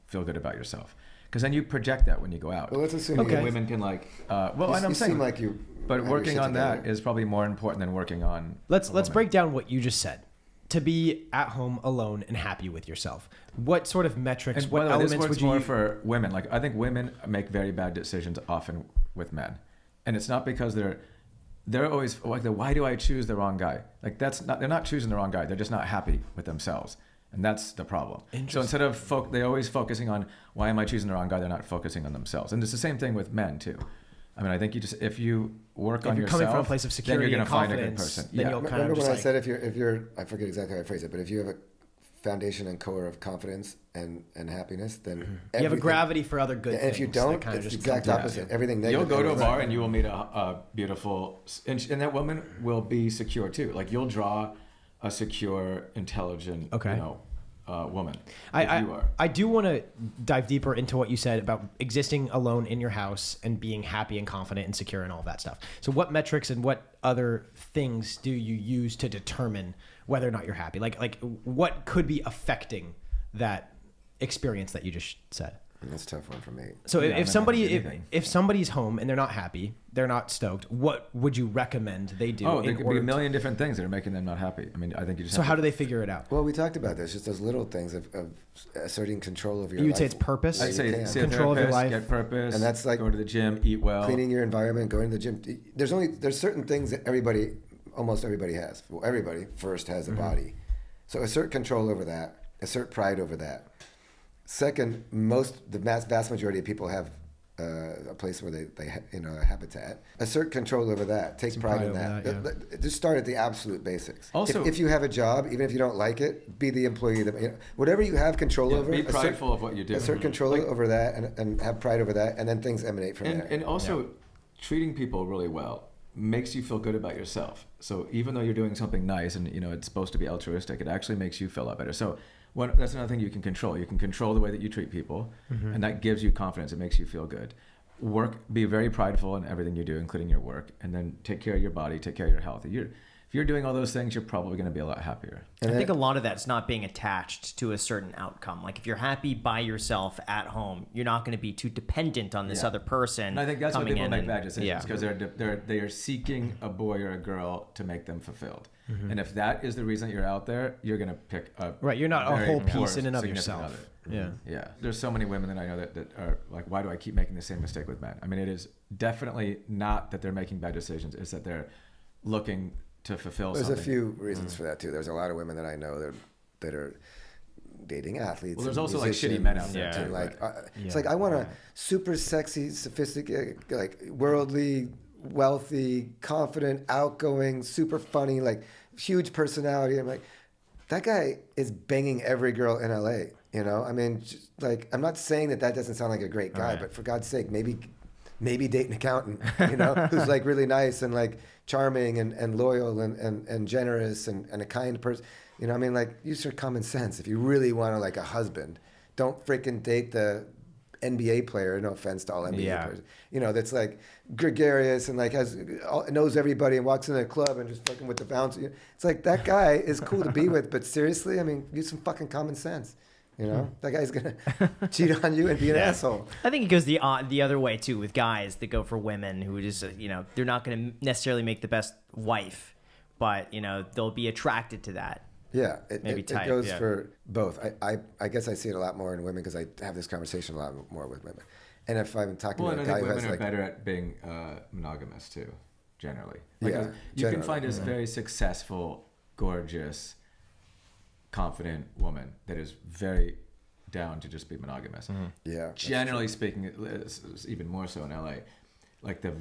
feel good about yourself, because then you project that when you go out. Well, let's assume women can like I'm saying seem like you. but have working your shit on that together. is probably more important than working on Let's a woman. break down what you just said. To be at home alone and happy with yourself. What sort of metrics, And what by the way, elements this works would you more for women. Like, I think women make very bad decisions often with men, and it's not because they're always like, why do I choose the wrong guy? Like, they're not choosing the wrong guy. They're just not happy with themselves, and that's the problem. So instead of they're always focusing on why am I choosing the wrong guy, they're not focusing on themselves. And it's the same thing with men too. I mean, I think if you work on you're yourself, coming from a place of security then you're and going to find a good confidence, person. then you'll kind Remember of when just I like, said if you're I forget exactly how I phrased it, but if you have a foundation and core of confidence and happiness, then you have a everything- gravity for other good And things. if you that don't, kind it's of the just exact comes opposite. out. Everything You'll negative. go to a comes bar out. and you will meet a beautiful, and that woman will be secure too. Like, you'll draw a secure, intelligent, woman. If you are. I do want to dive deeper into what you said about existing alone in your house and being happy and confident and secure and all that stuff. So what metrics and what other things do you use to determine whether or not you're happy? Like what could be affecting that experience that you just said? That's a tough one for me. So Yeah, I if mean, if somebody's home and they're not happy, they're not stoked, what would you recommend they do? Oh, there in could be order a million different things that are making them not happy. I mean, I think you just So have how to, do they figure it out? Well, we talked about this, just those little things of asserting control of your You would life. say it's purpose? where I'd you say can. see a Control of your therapist, life. get purpose, And that's like go to the gym, eat well. Cleaning your environment, going to the gym. There's certain things that almost everybody has. Well, everybody first has a body. So assert control over that. Assert pride over that. Second, the vast majority of people have a place where they a habitat. Assert control over that. Take pride in pride that. over that, Just start at the absolute basics. Also- if you have a job, even if you don't like it, be the employee that whatever you have control over. be assert- prideful of what you do. Assert control over that and have pride over that, and then things emanate from there. And also, treating people really well makes you feel good about yourself. So even though you're doing something nice and it's supposed to be altruistic, it actually makes you feel a lot better. So that's another thing you can control. You can control the way that you treat people, and that gives you confidence. It makes you feel good. Be very prideful in everything you do, including your work, and then take care of your body, take care of your health. if you're doing all those things, you're probably going to be a lot happier. I think a lot of that's not being attached to a certain outcome. Like if you're happy by yourself at home, you're not going to be too dependent on this other person. And I think that's why people make bad and- decisions, because they are seeking a boy or a girl to make them fulfilled. Mm-hmm. And if that is the reason that you're out there, you're going to pick a Right, you're not a very whole poor piece in and of significant yourself. other. Yeah. Yeah. There's so many women that I know that are like, why do I keep making the same mistake with men? I mean, it is definitely not that they're making bad decisions. It's that they're looking to fulfill There's something. a few reasons for that too. There's a lot of women that I know that are dating athletes. Well, there's and also like shitty musicians men out there Yeah. too. and like right? it's like I want a super sexy, sophisticated, like worldly, wealthy, confident, outgoing, super funny, like huge personality. I'm like, that guy is banging every girl in LA. You know, I mean, just, like I'm not saying that doesn't sound like a great guy, but for God's sake, maybe date an accountant, you know, who's like really nice and like charming and loyal and generous and a kind person. You know, I mean, like use your common sense. If you really want to like a husband, don't freaking date the NBA player. No offense to all NBA players. You know, that's like gregarious and like knows everybody and walks into a club and just fucking with the bouncer. It's like that guy is cool to be with, but seriously, I mean, use some fucking common sense. You know, that guy's gonna cheat on you and be an asshole. I think it goes the other way too with guys that go for women who just they're not going to necessarily make the best wife, but they'll be attracted to that. Yeah, Maybe it type, goes yeah. for both. I guess I see it a lot more in women because I have this conversation a lot more with women. And if I'm talking Well, to and a I guy think who women has are like, better at being monogamous too, generally. Like, Yeah, you can generally, find this very successful, gorgeous, confident woman that is very down to just be monogamous. yeah, that's Generally speaking, it's even more so in LA. Like the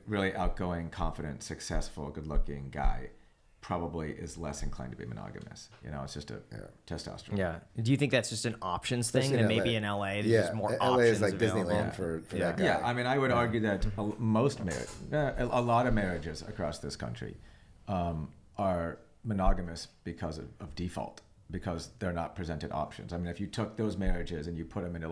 really outgoing, confident, successful, good-looking guy probably is less inclined to be monogamous. It's just a testosterone. Yeah. Do you think that's just an options thing? Especially And in maybe LA. in LA, there's yeah, just more LA options is like available. Disneyland for that guy. Yeah, I mean, I would argue that most a lot of marriages across this country are monogamous because of default, because they're not presented options. I mean, if you took those marriages and you put them into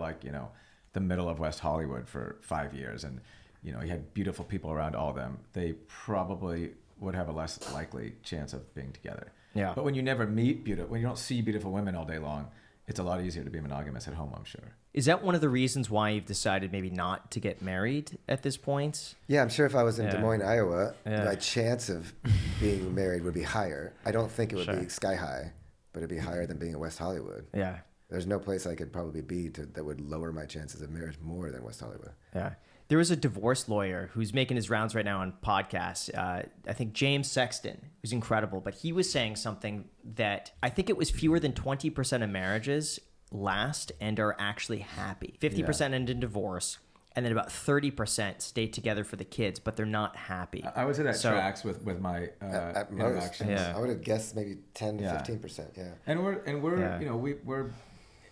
the middle of West Hollywood for 5 years and you had beautiful people around all of them, they probably would have a less likely chance of being together. Yeah. But when you when you don't see beautiful women all day long, it's a lot easier to be monogamous at home, I'm sure. Is that one of the reasons why you've decided maybe not to get married at this point? Yeah, I'm sure if I was in Yeah. Des Moines, Iowa, Yeah. my chance of being married would be higher. I don't think it would be sky high, but it'd be higher than being in West Hollywood. Yeah. There's no place I could probably be that would lower my chances of marriage more than West Hollywood. Yeah. There was a divorce lawyer who's making his rounds right now on podcasts. I think James Sexton, who's incredible, but he was saying something that I think it was fewer than 20% of marriages last and are actually happy. 50% end in divorce, and then about 30% stay together for the kids, but they're not happy. I would say that tracks with my At most, interactions. Yeah. I would have guessed maybe 10 to Yeah. 15%. Yeah. And we're Yeah. we're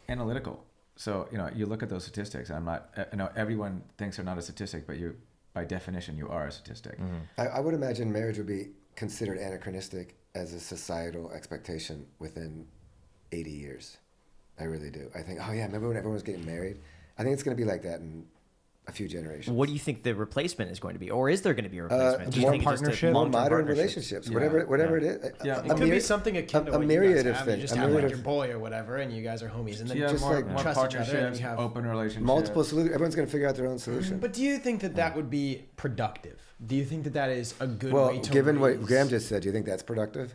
analytical. So you look at those statistics. I'm not. Everyone thinks they're not a statistic, but by definition, you are a statistic. I would imagine marriage would be considered anachronistic as a societal expectation within 80 years. I really do. I think, remember when everyone was getting married? I think it's going to be like that in a few generations. What do you think the replacement is going to be? Or is there going to be a replacement? Do you more think just a partnership? More long-term modern partnership? relationships, Yeah. whatever it is. Yeah. It could be something akin to a what myriad you guys of have. things. You just A have myriad like of- your boy or whatever, and you guys are homies, and then Yeah, just just more, like more trust each other, and partnerships, you have open relationships. Multiple solutions. Everyone's going to figure out their own solution. But do you think that would be productive? Do you think that is a good Well, way to given what raise- Graham just said, do you think that's productive?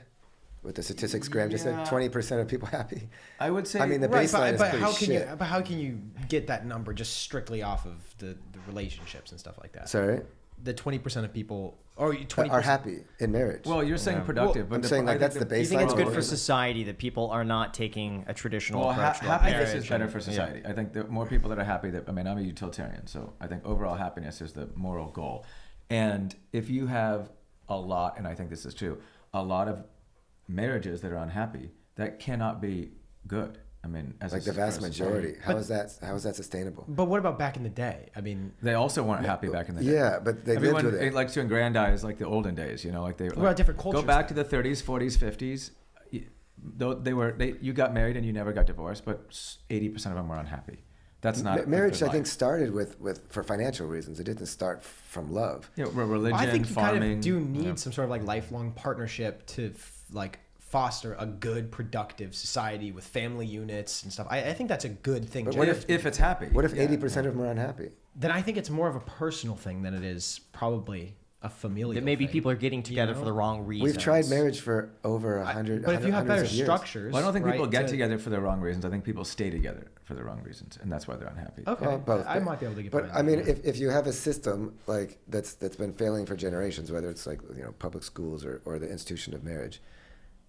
With the statistics Graham just said, Yeah. 20% of people happy. I would say. I mean, the Right, baseline is but pretty how can shit. how can you get that number just strictly off of the relationships and stuff like that? Sorry, The 20% of people, or 20% are happy in marriage. well, you're saying productive, but I'm saying, like, I that's think the Do you think baseline it's of good what for it is. society that people are not taking a traditional Well, approach to happiness marriage? is better and- for society. I think the more people that are happy, I'm a utilitarian, so I think overall happiness is the moral goal. And if you have a lot, and I think this is true, a lot of marriages that are unhappy, that cannot be good. I mean, as Like the vast majority. How is that sustainable? But what about back in the day? I mean, They also weren't happy back in the day. Yeah, but they Everyone lived with it. likes to aggrandize like the olden days, like they. What about different Go cultures, back to the 30s, 40s, 50s. You got married and you never got divorced, but 80% of them were unhappy. That's not marriage. a good I think life. started with for financial reasons. It didn't start from love. Yeah, religion, I think you farming. kind of do need some sort of like lifelong partnership to like foster a good, productive society with family units and stuff. I think that's a good thing. But to what do. if it's happy? What if 80% of them are unhappy? Then I think it's more of a personal thing than it is probably a familial That maybe thing. people are getting together know? for the wrong reasons. We've tried marriage for over 100. But if you have better hundreds of years. structures, Well, I don't think people right, get to- together for the wrong reasons. I think people stay together for the wrong reasons, and that's why they're unhappy. Okay, Well, both. I might be able to get. But behind I mean, that. if you have a system like that's been failing for generations, whether it's like public schools or the institution of marriage,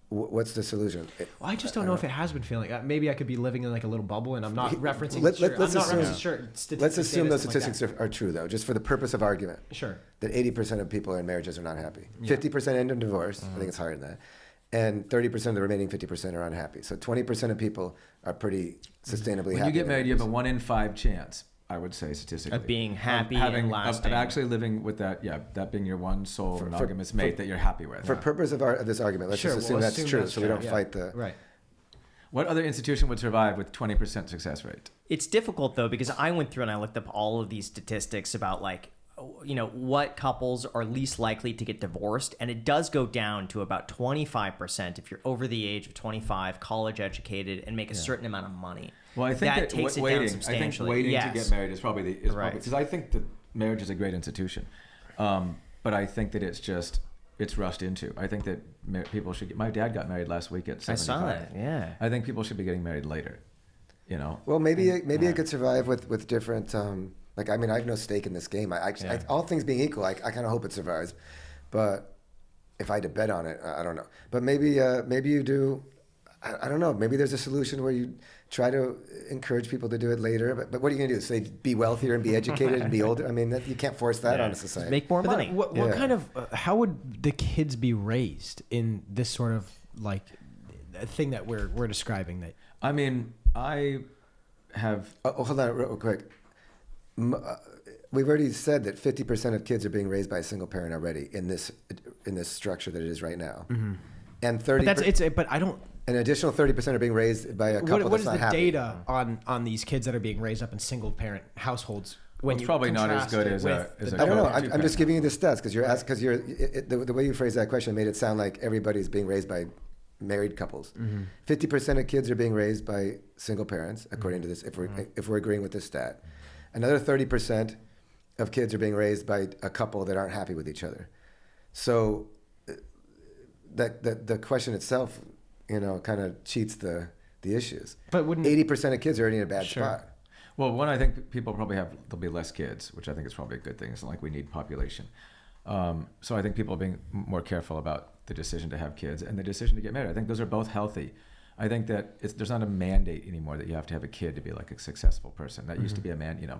what's the solution? Well, I just don't know if it has been failing. Maybe I could be living in like a little bubble, and I'm not referencing. Let's I'm not assume- referencing statistics Let's and assume those data, stuff like statistics are true, though, just for the purpose of argument. that. Sure. That 80% of people in marriages are not happy. 50% end in divorce. I think it's higher than that. And 30% of the remaining 50% are unhappy. So 20% of people are pretty sustainably When happy. you get in married, you have a marriages. 1 in 5 chance, I would say statistically, Of being happy having, and of lasting. actually living with that. Yeah, that being your one sole For- monogamous for- mate that you're happy with. For purpose of this argument, let's Sure, just assume we'll that's assume true, that's so we true, don't yeah. fight the. Right. What other institution would survive with 20% success rate? It's difficult though because I went through and I looked up all of these statistics about like what couples are least likely to get divorced, and it does go down to about 25% if you're over the age of 25, college educated, and make a certain amount of money. Well, I think that takes it waiting. down I think substantially. waiting Yes. to get married is probably Right. because I think that marriage is a great institution, but I think that it's rushed into. I think that people should get. My dad got married last week at 75. I saw that. Yeah. I think people should be getting married later. Well, maybe it could survive with different. Like, I mean, I have no stake in this game. I all things being equal, I kind of hope it survives. But if I had to bet on it, I don't know. But maybe you do. I don't know. Maybe there's a solution where you try to encourage people to do it later. But what are you going to do? Say be wealthier and be educated and be older? I mean, you can't force that on a society. Make more But money. then what Yeah. kind of how would the kids be raised in this sort of like thing that we're describing? That I mean, I have. Oh, hold on, real quick. We've already said that 50% of kids are being raised by a single parent already in this structure that it is right now, and 30. But I don't. An additional 30% are being raised by a couple What that's is not the happy. data on these kids that are being raised up in single parent households? When It's you probably not as contrast good it as with a I don't know. Two I'm just parent. giving you the stats because you're asked because the way you phrased that question made it sound like everybody's being raised by married couples. 50% of kids are being raised by single parents, according to this. If we're agreeing with this stat, another 30% of kids are being raised by a couple that aren't happy with each other. So that the question itself, kind of cheats the issues. But wouldn't 80% of kids are already in a bad Sure. spot. Well, one, I think people probably there'll be less kids, which I think is probably a good thing. It's not like we need population. So I think people are being more careful about the decision to have kids and the decision to get married. I think those are both healthy. I think that there's not a mandate anymore that you have to have a kid to be like a successful person. That used to be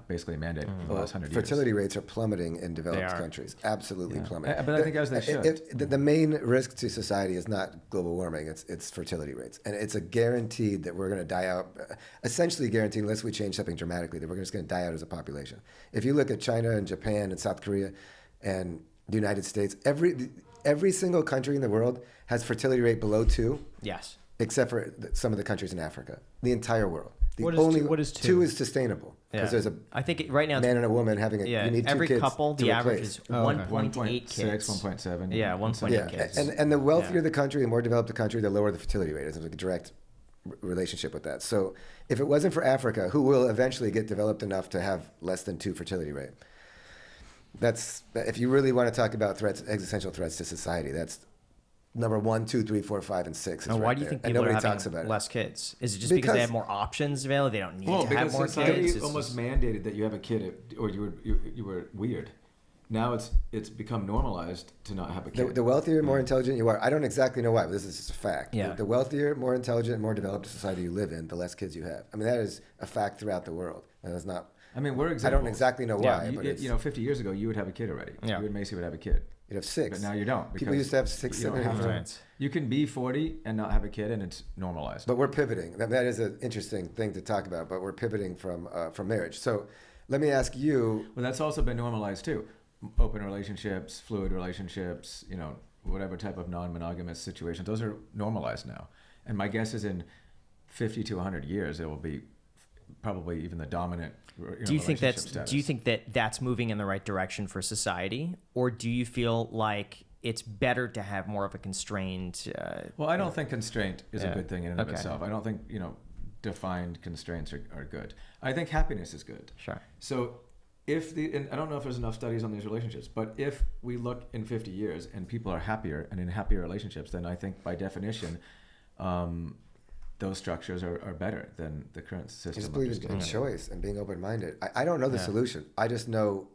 basically a mandate for the last 100 years. Fertility rates are plummeting in developed are. countries. Absolutely Yeah. plummeting. But I think as they should. The main risk to society is not global warming, it's fertility rates. And it's a guaranteed that we're going to die out, essentially guaranteed unless we change something dramatically, that we're just going to die out as a population. If you look at China and Japan and South Korea and the United States, every single country in the world has fertility rate below 2. Yes. Except for some of the countries in Africa, the entire world. What is two? 2 is sustainable because there's a I think right now. man and a woman having you need 2 every kids couple, to the average replace. is Oh, okay. 1.8 kids. 1.7. Yeah, 1.8 Yeah, kids. and the wealthier Yeah. the country, the more developed the country, the lower the fertility rate is. There's like a direct relationship with that. So if it wasn't for Africa, who will eventually get developed enough to have less than 2 fertility rate, that's if you really want to talk about threats, existential threats to society. That's number 1, 2, 3, 4, 5, and 6. Is And why right do you there. think And people are nobody having talks about less kids? Is it just because they Because- have more options available? They don't need Well, to have because more society kids? It's almost just- mandated that you have a kid, or you were weird. Now it's become normalized to not have a it. kid. The wealthier, more intelligent you are, I don't exactly know why, but this is just a fact. Yeah. The wealthier, more intelligent, more developed society you live in, the less kids you have. I mean, that is a fact throughout the world. And it's not. I mean, we're I examples. don't exactly know why, You, but it's, 50 years ago, you would have a kid already. Yeah. You and Macy would have a kid. you'd have 6. But now you don't. People because used to have 6, you don't 7, have 8. to. Right. You can be 40 and not have a kid, and it's normalized. But we're pivoting. That is an interesting thing to talk about. But we're pivoting from marriage. So let me ask you. Well, that's also been normalized too. Open relationships, fluid relationships, whatever type of non-monogamous situations, those are normalized now. And my guess is in 50 to 100 years, it will be probably even the dominant. Do you think relationship status. do you think that that's moving in the right direction for society, or do you feel like it's better to have more of a constrained? Well, I don't think constraint is Yeah. a good thing in and of Okay. itself. I don't think defined constraints are good. I think happiness is good. Sure. So and I don't know if there's enough studies on these relationships, but if we look in 50 years and people are happier and in happier relationships, then I think by definition, those structures are better than the current I system. just of believe just in getting choice and being open-minded. I don't know the solution. I just know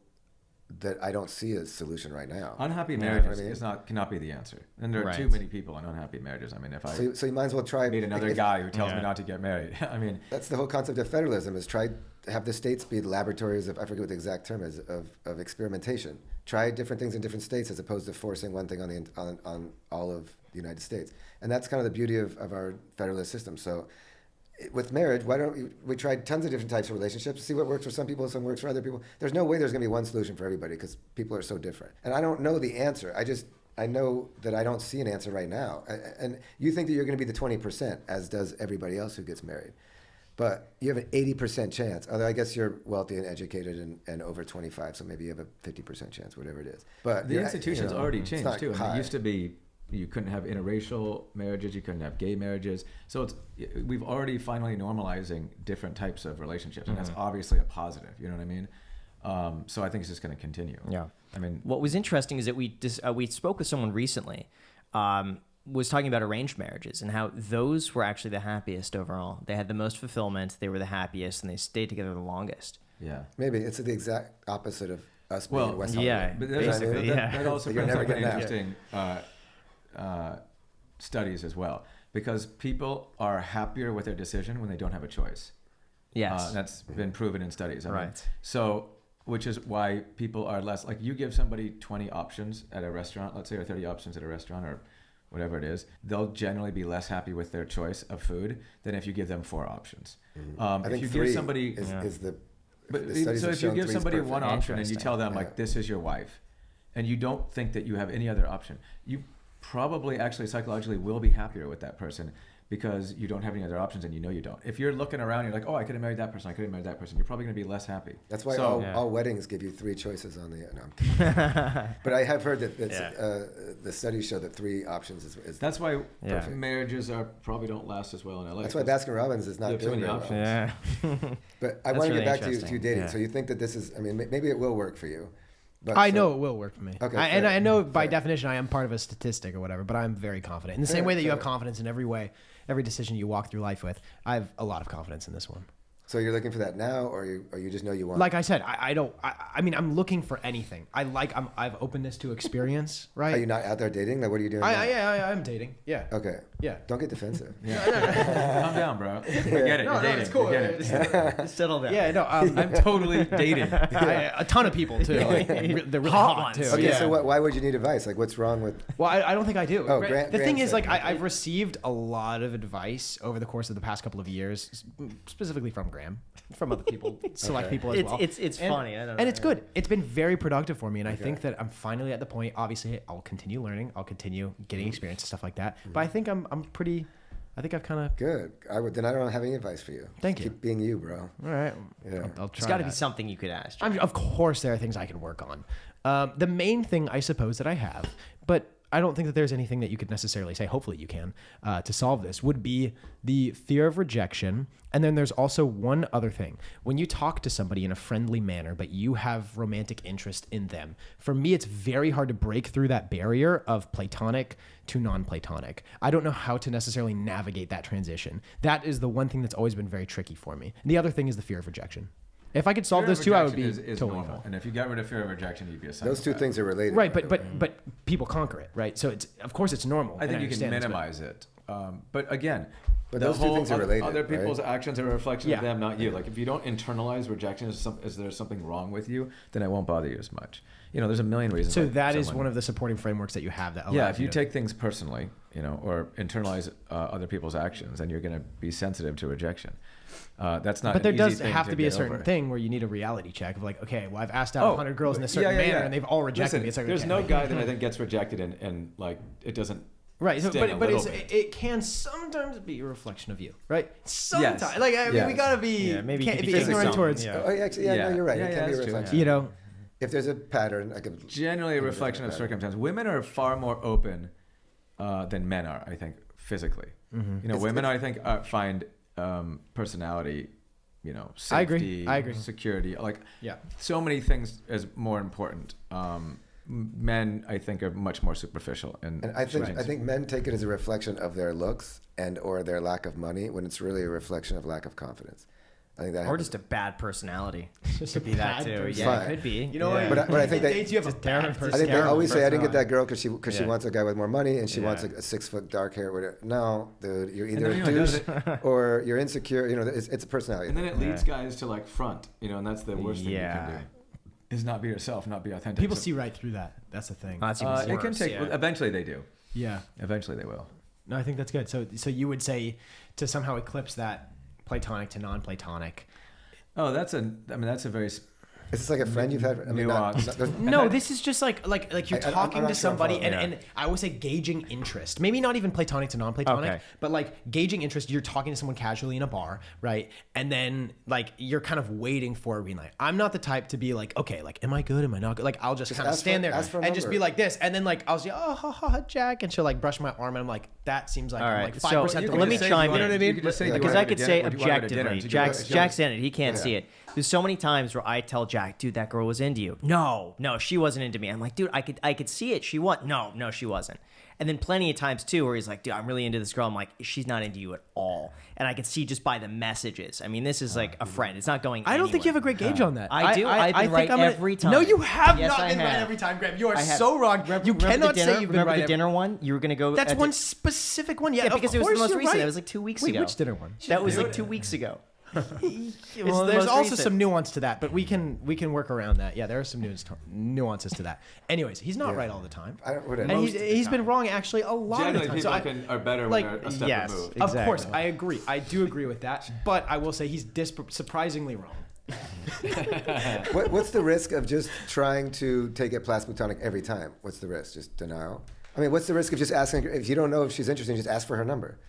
that I don't see a solution right now. Unhappy You know marriages what I mean? cannot be the answer. And there are Right. too many people in unhappy marriages. I mean, if I So you might as well try. meet another if- guy who tells Yeah. me not to get married, I mean, That's the whole concept of federalism: is try to have the states be laboratories of, I forget what the exact term is, of experimentation. Try different things in different states as opposed to forcing one thing on all of the United States. And that's kind of the beauty of our federalist system. So with marriage, why don't we try tons of different types of relationships, see what works for some people, some works for other people. There's no way there's going to be one solution for everybody because people are so different. And I don't know the answer. I know that I don't see an answer right now. And you think that you're going to be the 20%, as does everybody else who gets married. But you have an 80% chance, although I guess you're wealthy and educated and over 25, so maybe you have a 50% chance, whatever it is. But the institution's already it's changed not too. I mean, high. it used to be you couldn't have interracial marriages, you couldn't have gay marriages. So we've already finally normalizing different types of relationships, and that's obviously a positive. You know what I mean? So I think it's just going to continue. Yeah. I mean, What was interesting is that we spoke with someone recently, was talking about arranged marriages and how those were actually the happiest overall. They had the most fulfillment, they were the happiest, and they stayed together the longest. yeah. Maybe it's the exact opposite of us being Well, in West yeah. Hollywood. But Basically, that also You're brings never up getting out. interesting studies as well, because people are happier with their decision when they don't have a choice. Yes. That's been proven in studies. I mean, Right. so, which is why people are less, like you give somebody 20 options at a restaurant, let's say, or 30 options at a restaurant or whatever it is, they'll generally be less happy with their choice of food than if you give them 4 options. I If think you three give somebody, is the. but the studies so have if you shown give three's somebody perfect. one option and you Interesting. tell them like, this is your wife, and you don't think that you have any other option, you probably actually psychologically will be happier with that person because you don't have any other options and you know you don't. If you're looking around, you're like, oh, I could have married that person, I could have married that person, you're probably going to be less happy. That's why So- all weddings give you 3 choices on the. No, I'm kidding. But I have heard that the studies show that 3 options is. That's why Yeah. marriages probably don't last as well in LA. That's why 'cause Baskin Robbins is you not have too doing many very well. options. Yeah. But I That's want to really get back to you interesting. dating. Yeah. So you think that this is? I mean, maybe it will work for you. But I so- know it will work for me. Okay, And fair. I know by Fair. definition I am part of a statistic or whatever, but I'm very confident. In the same Fair, way that you have fair. confidence in every way, every decision you walk through life with, I have a lot of confidence in this one. So you're looking for that now, or you just know you want? Like I said, I mean, I'm looking for anything. I've openness to experience, right? Are you not out there dating? Like, what are you doing? now? I'm dating. Yeah. Okay. Yeah. Don't get defensive. Calm down, bro. I get it. No, You're no, dating. it's cool. You get it. Just settle down. Yeah, no, I'm totally dating. a ton of people too. Like, they're really Hot hot, ones. too. Okay, yeah. so why would you need advice? Like, what's wrong with? Well, I don't think I do. Oh, the Grant thing is, said- like, I've received a lot of advice over the course of the past couple of years, specifically from Graham, from other people, select people as well. It's And- funny. I don't know. And it's good. It's been very productive for me, and I think that I'm finally at the point. Obviously, I'll continue learning. I'll continue getting experience and stuff like that. But I think I'm pretty. I think I've kind of. Good. Then I don't have any advice for you. Thank Just you. Keep being you, bro. All right. Yeah. I'll try. There's got to be that. something you could ask. Of course, there are things I can work on. The main thing I suppose that I have, but I don't think that there's anything that you could necessarily say, hopefully you can, to solve this, would be the fear of rejection. And then there's also one other thing. When you talk to somebody in a friendly manner, but you have romantic interest in them, for me, it's very hard to break through that barrier of platonic to non-platonic. I don't know how to necessarily navigate that transition. That is the one thing that's always been very tricky for me. And the other thing is the fear of rejection. If I could solve Fear of those two, I would be rejection is totally normal. fine. And if you got rid of fear of rejection, you'd be a psychopath. Those 2 things are related. Right, by the way. but people conquer it, right? So it's of course it's normal. I and think you can understand this, but- minimize it. But again, But the those 2 whole things are related. Other people's right? actions are a reflection Yeah. of them, not you. Like if you don't internalize rejection as there's something wrong with you, then it won't bother you as much. There's a million reasons. So why that is someone- one of the supporting frameworks that you have. That Yeah, allows if you to- take things personally, or internalize other people's actions, then you're going to be sensitive to rejection. That's not. but there an does easy thing have to be a get certain over. thing where you need a reality check of like, okay, well I've asked out 100 girls in a certain yeah, manner yeah. and they've all rejected Listen, me. It's like, there's okay, no like- guy that I think gets rejected and like it doesn't Right, so, sting a but little bit. it can sometimes be a reflection of you, right? Sometimes, Yes. like I mean, we Yes. gotta be maybe you can't can be fix ignorant something, towards yeah. Oh, actually, no, you're right. Yeah, It yeah, can be a that's true. reflection. you know. If there's a pattern, I can Generally a reflection of circumstance. Women are far more open than men are, I think, physically. You know, women, I think, find personality, you know, I agree. safety, I agree. security, like Yeah. so many things as more important. Men, I think, are much more superficial. And I think men take it as a reflection of their looks and or their lack of money when it's really a reflection of lack of confidence. I think that Or happens. just a bad personality. Just Could be that bad too. person. Yeah, Fine. it could be. You know, yeah. But I think dates you have a Just terrible bad person. I think they terrible always say, I didn't get that personality. girl because she Yeah. wants a guy with more money and she wants Yeah. a 6 foot dark hair. Whatever. No, dude, you're either then, a you know, douche does or you're insecure. You know, it's a personality. And then it leads Yeah. guys to like front, you know, and that's the worst thing you Yeah. can do. Is not be yourself, not be authentic. People So, see right through that. That's the thing. Oh, that's even worse. it can take. yeah. Eventually, they do. Yeah. Eventually, they will. No, I think that's good. So you would say to somehow eclipse that platonic to non-platonic. Oh, that's a very Is this like a friend you've had? I mean, Nuanced. No, this is just like you're I'm talking not to sure I'm somebody, following. and I always say gauging interest. Maybe not even platonic to non-platonic, Okay. but like gauging interest. You're talking to someone casually in a bar, right? And then like you're kind of waiting for a green light. I'm not the type to be like, okay, like am I good? Am I not good? Like I'll just kind of ask stand for- there ask for a and just number. be like this, and then like I'll say, oh, ha, ha, ha, Jack, and she'll like brush my arm, and I'm like, that seems like All I'm right, like so 5% you the can let me just say, chime you in. know what I mean? You could just say, do you Because want I to could go to say dinner? Or do you want to go to dinner? objectively, Do you want to go to Jack's in it. He can't see it. There's so many times where I tell Jack, dude, that girl was into you. No, she wasn't into me. I'm like, dude, I could see it. She was. No, she wasn't. And then plenty of times too, where he's like, dude, I'm really into this girl. I'm like, she's not into you at all. And I can see just by the messages. I mean, this is like a friend. It's not going. I don't think you have anywhere. a great gauge on that. I do. I've been think right I'm gonna- every time. No, you have Yes, not I been right have. every time, Graham. You are I have. so wrong. You Remember cannot the dinner? say you've been Remember right. the dinner one? You were gonna go. That's at one the- specific one. Yeah, Yeah, because it was the of course most you're recent. right. That was like 2 weeks Wait, ago. which dinner one? That was like 2 weeks ago. There's also some nuance to that, but we can work around that. Yeah, there are some nuances to that. Anyways, he's not right all the time, whatever. and he's been wrong actually a lot Generally, of the people time. are better like, when they're a step yes. removed. Of course, Exactly. I agree. I do agree with that, but I will say he's surprisingly wrong. What's the risk of just trying to take it plasmatonic every time? What's the risk? Just denial? I mean, what's the risk of just asking her, if you don't know if she's interested, just ask for her number?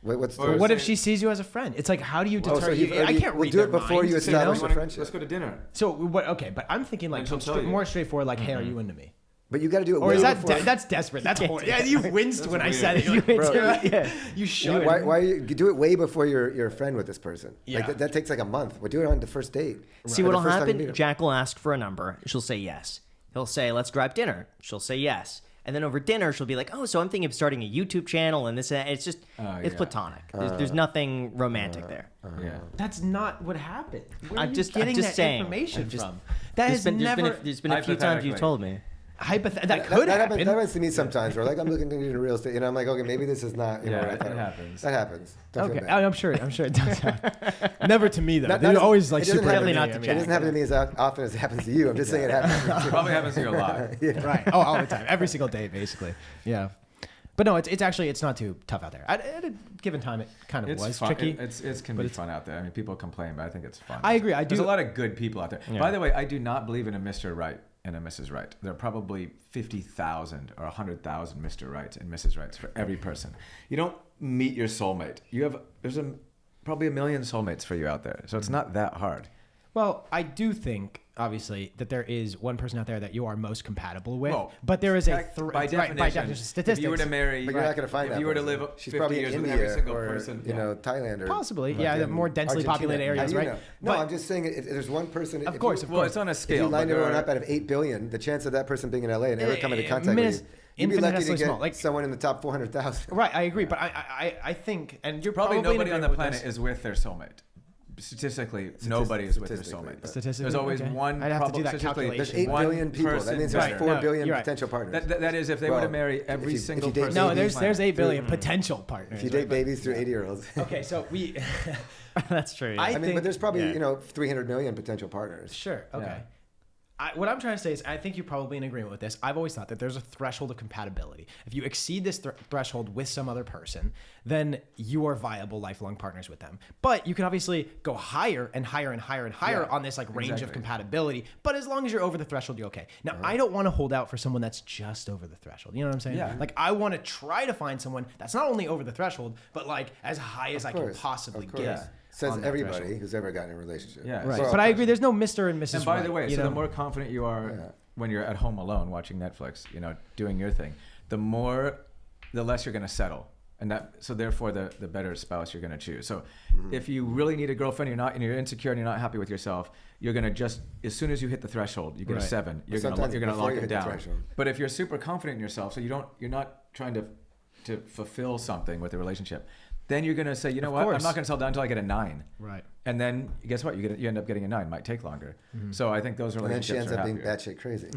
What's the Or What if say- she sees you as a friend? It's like, how do you Oh, deter? so you've I already- can't we'll read do their it before you minds, establish know? a friendship. Let's go to dinner. So what? Okay, but I'm thinking like And she'll tell you. more straightforward. Like, hey, are you into me? But you got to do it Or way is that before. that's desperate? That's horrible. Yeah, you winced when I said it. You're like, Bro. you should. Why you do it way before you're a friend with this person? Yeah. Like that takes like a month. We'll do it on the first date. See Or the what'll first time you meet happen? him. Jack will ask for a number. She'll say yes. He'll say, "Let's grab dinner." She'll say yes. And then over dinner, she'll be like, "Oh, so I'm thinking of starting a YouTube channel and this." And that." It's just, it's yeah. platonic. There's nothing romantic there. Yeah. That's not what happened. Where are I'm you just getting just that saying. information I'm just- from? That has never. There's been a few times you've Hypothetically. told me. That could happen. That happens to me sometimes. Where like I'm looking to get into real estate, and I'm like, okay, maybe this is not. You know, Yeah, what I it thought. happens. That happens. Don't feel Okay, bad. I'm sure it does happen. Never to me though. Not- They're not- always like it doesn't super. happen Definitely to not me. to It Jack. doesn't happen to me as often as it happens to you. I'm just saying it happens. Probably happens to you a lot. Right. Oh, all the time, every single day, basically. Yeah. But no, it's actually not too tough out there. At a given time, it kind of It's was fun. tricky. It can be fun out there. I mean, people complain, but I think it's fun. I agree. I There's do- a lot of good people out there. By the way, I do not believe in a Mr. Right and a Mrs. Right. There are probably 50,000 or 100,000 Mr. Rights and Mrs. Rights for every person. You don't meet your soulmate. There's probably a million soulmates for you out there, so it's not that hard. Well, I do think, obviously, that there is one person out there that you are most compatible with. Well, but there is a by definition, statistics. if you were to marry, But you're not going to find if that you were to person. live She's 50 probably years in with India every single or, person, you know, Thailand or Possibly, yeah, the fucking more densely Argentina. populated How areas, do you right? know? But- No, I'm just saying if there's one person. Of course, well, it's on a If you scale. lined but there everyone are- up out of 8 billion, the chance of that person being in LA and ever coming into contact Minis- with you, you'd be lucky to infinitesimally get small. Like- someone in the top 400,000. Right, I agree, but I think, and you're Probably probably in nobody on the agreement with planet this. is with their soulmate. Statistically, nobody is with their statistically, soulmate. but- Statistically, There's always okay. one. I'd have to do that statistically, calculation. There's 8 one billion people. That person means there's better. 4 No, billion you're right. potential partners. That is, if they were Well, to marry every if single you date person. No, on the there's planet. 8 billion potential partners. If you date right? babies through 80-year-olds. Okay, so we. That's true. Yeah. I I mean, think- but there's probably, yeah. 300 million potential partners. Sure. Okay. Yeah. what I'm trying to say is I think you're probably in agreement with this. I've always thought that there's a threshold of compatibility. If you exceed this threshold with some other person, then you are viable lifelong partners with them. But you can obviously go higher and higher and higher and higher on this like range of compatibility. But as long as you're over the threshold, you're okay. Now, I don't want to hold out for someone that's just over the threshold. You know what I'm saying? Yeah. Like I want to try to find someone that's not only over the threshold, but like as high as I can possibly get. Yeah. Says on that everybody threshold. who's ever gotten in a relationship. Yeah. Right. So- But I agree. There's no Mr. and Mrs. And by Right, the way, you so know? the more confident you are when you're at home alone watching Netflix, doing your thing, the less you're going to settle. And so therefore the better spouse you're going to choose. So if you really need a girlfriend, you're insecure and you're not happy with yourself, you're going to just, as soon as you hit the threshold, you get a 7, you're going to lock it down. But if you're super confident in yourself, so you're not trying to fulfill something with a relationship, then you're going to say, you know what, I'm not going to settle down until I get a 9. Right. And then guess what? You end up getting a 9. It might take longer. So I think those And then relationships she ends are up being happier. batshit crazy.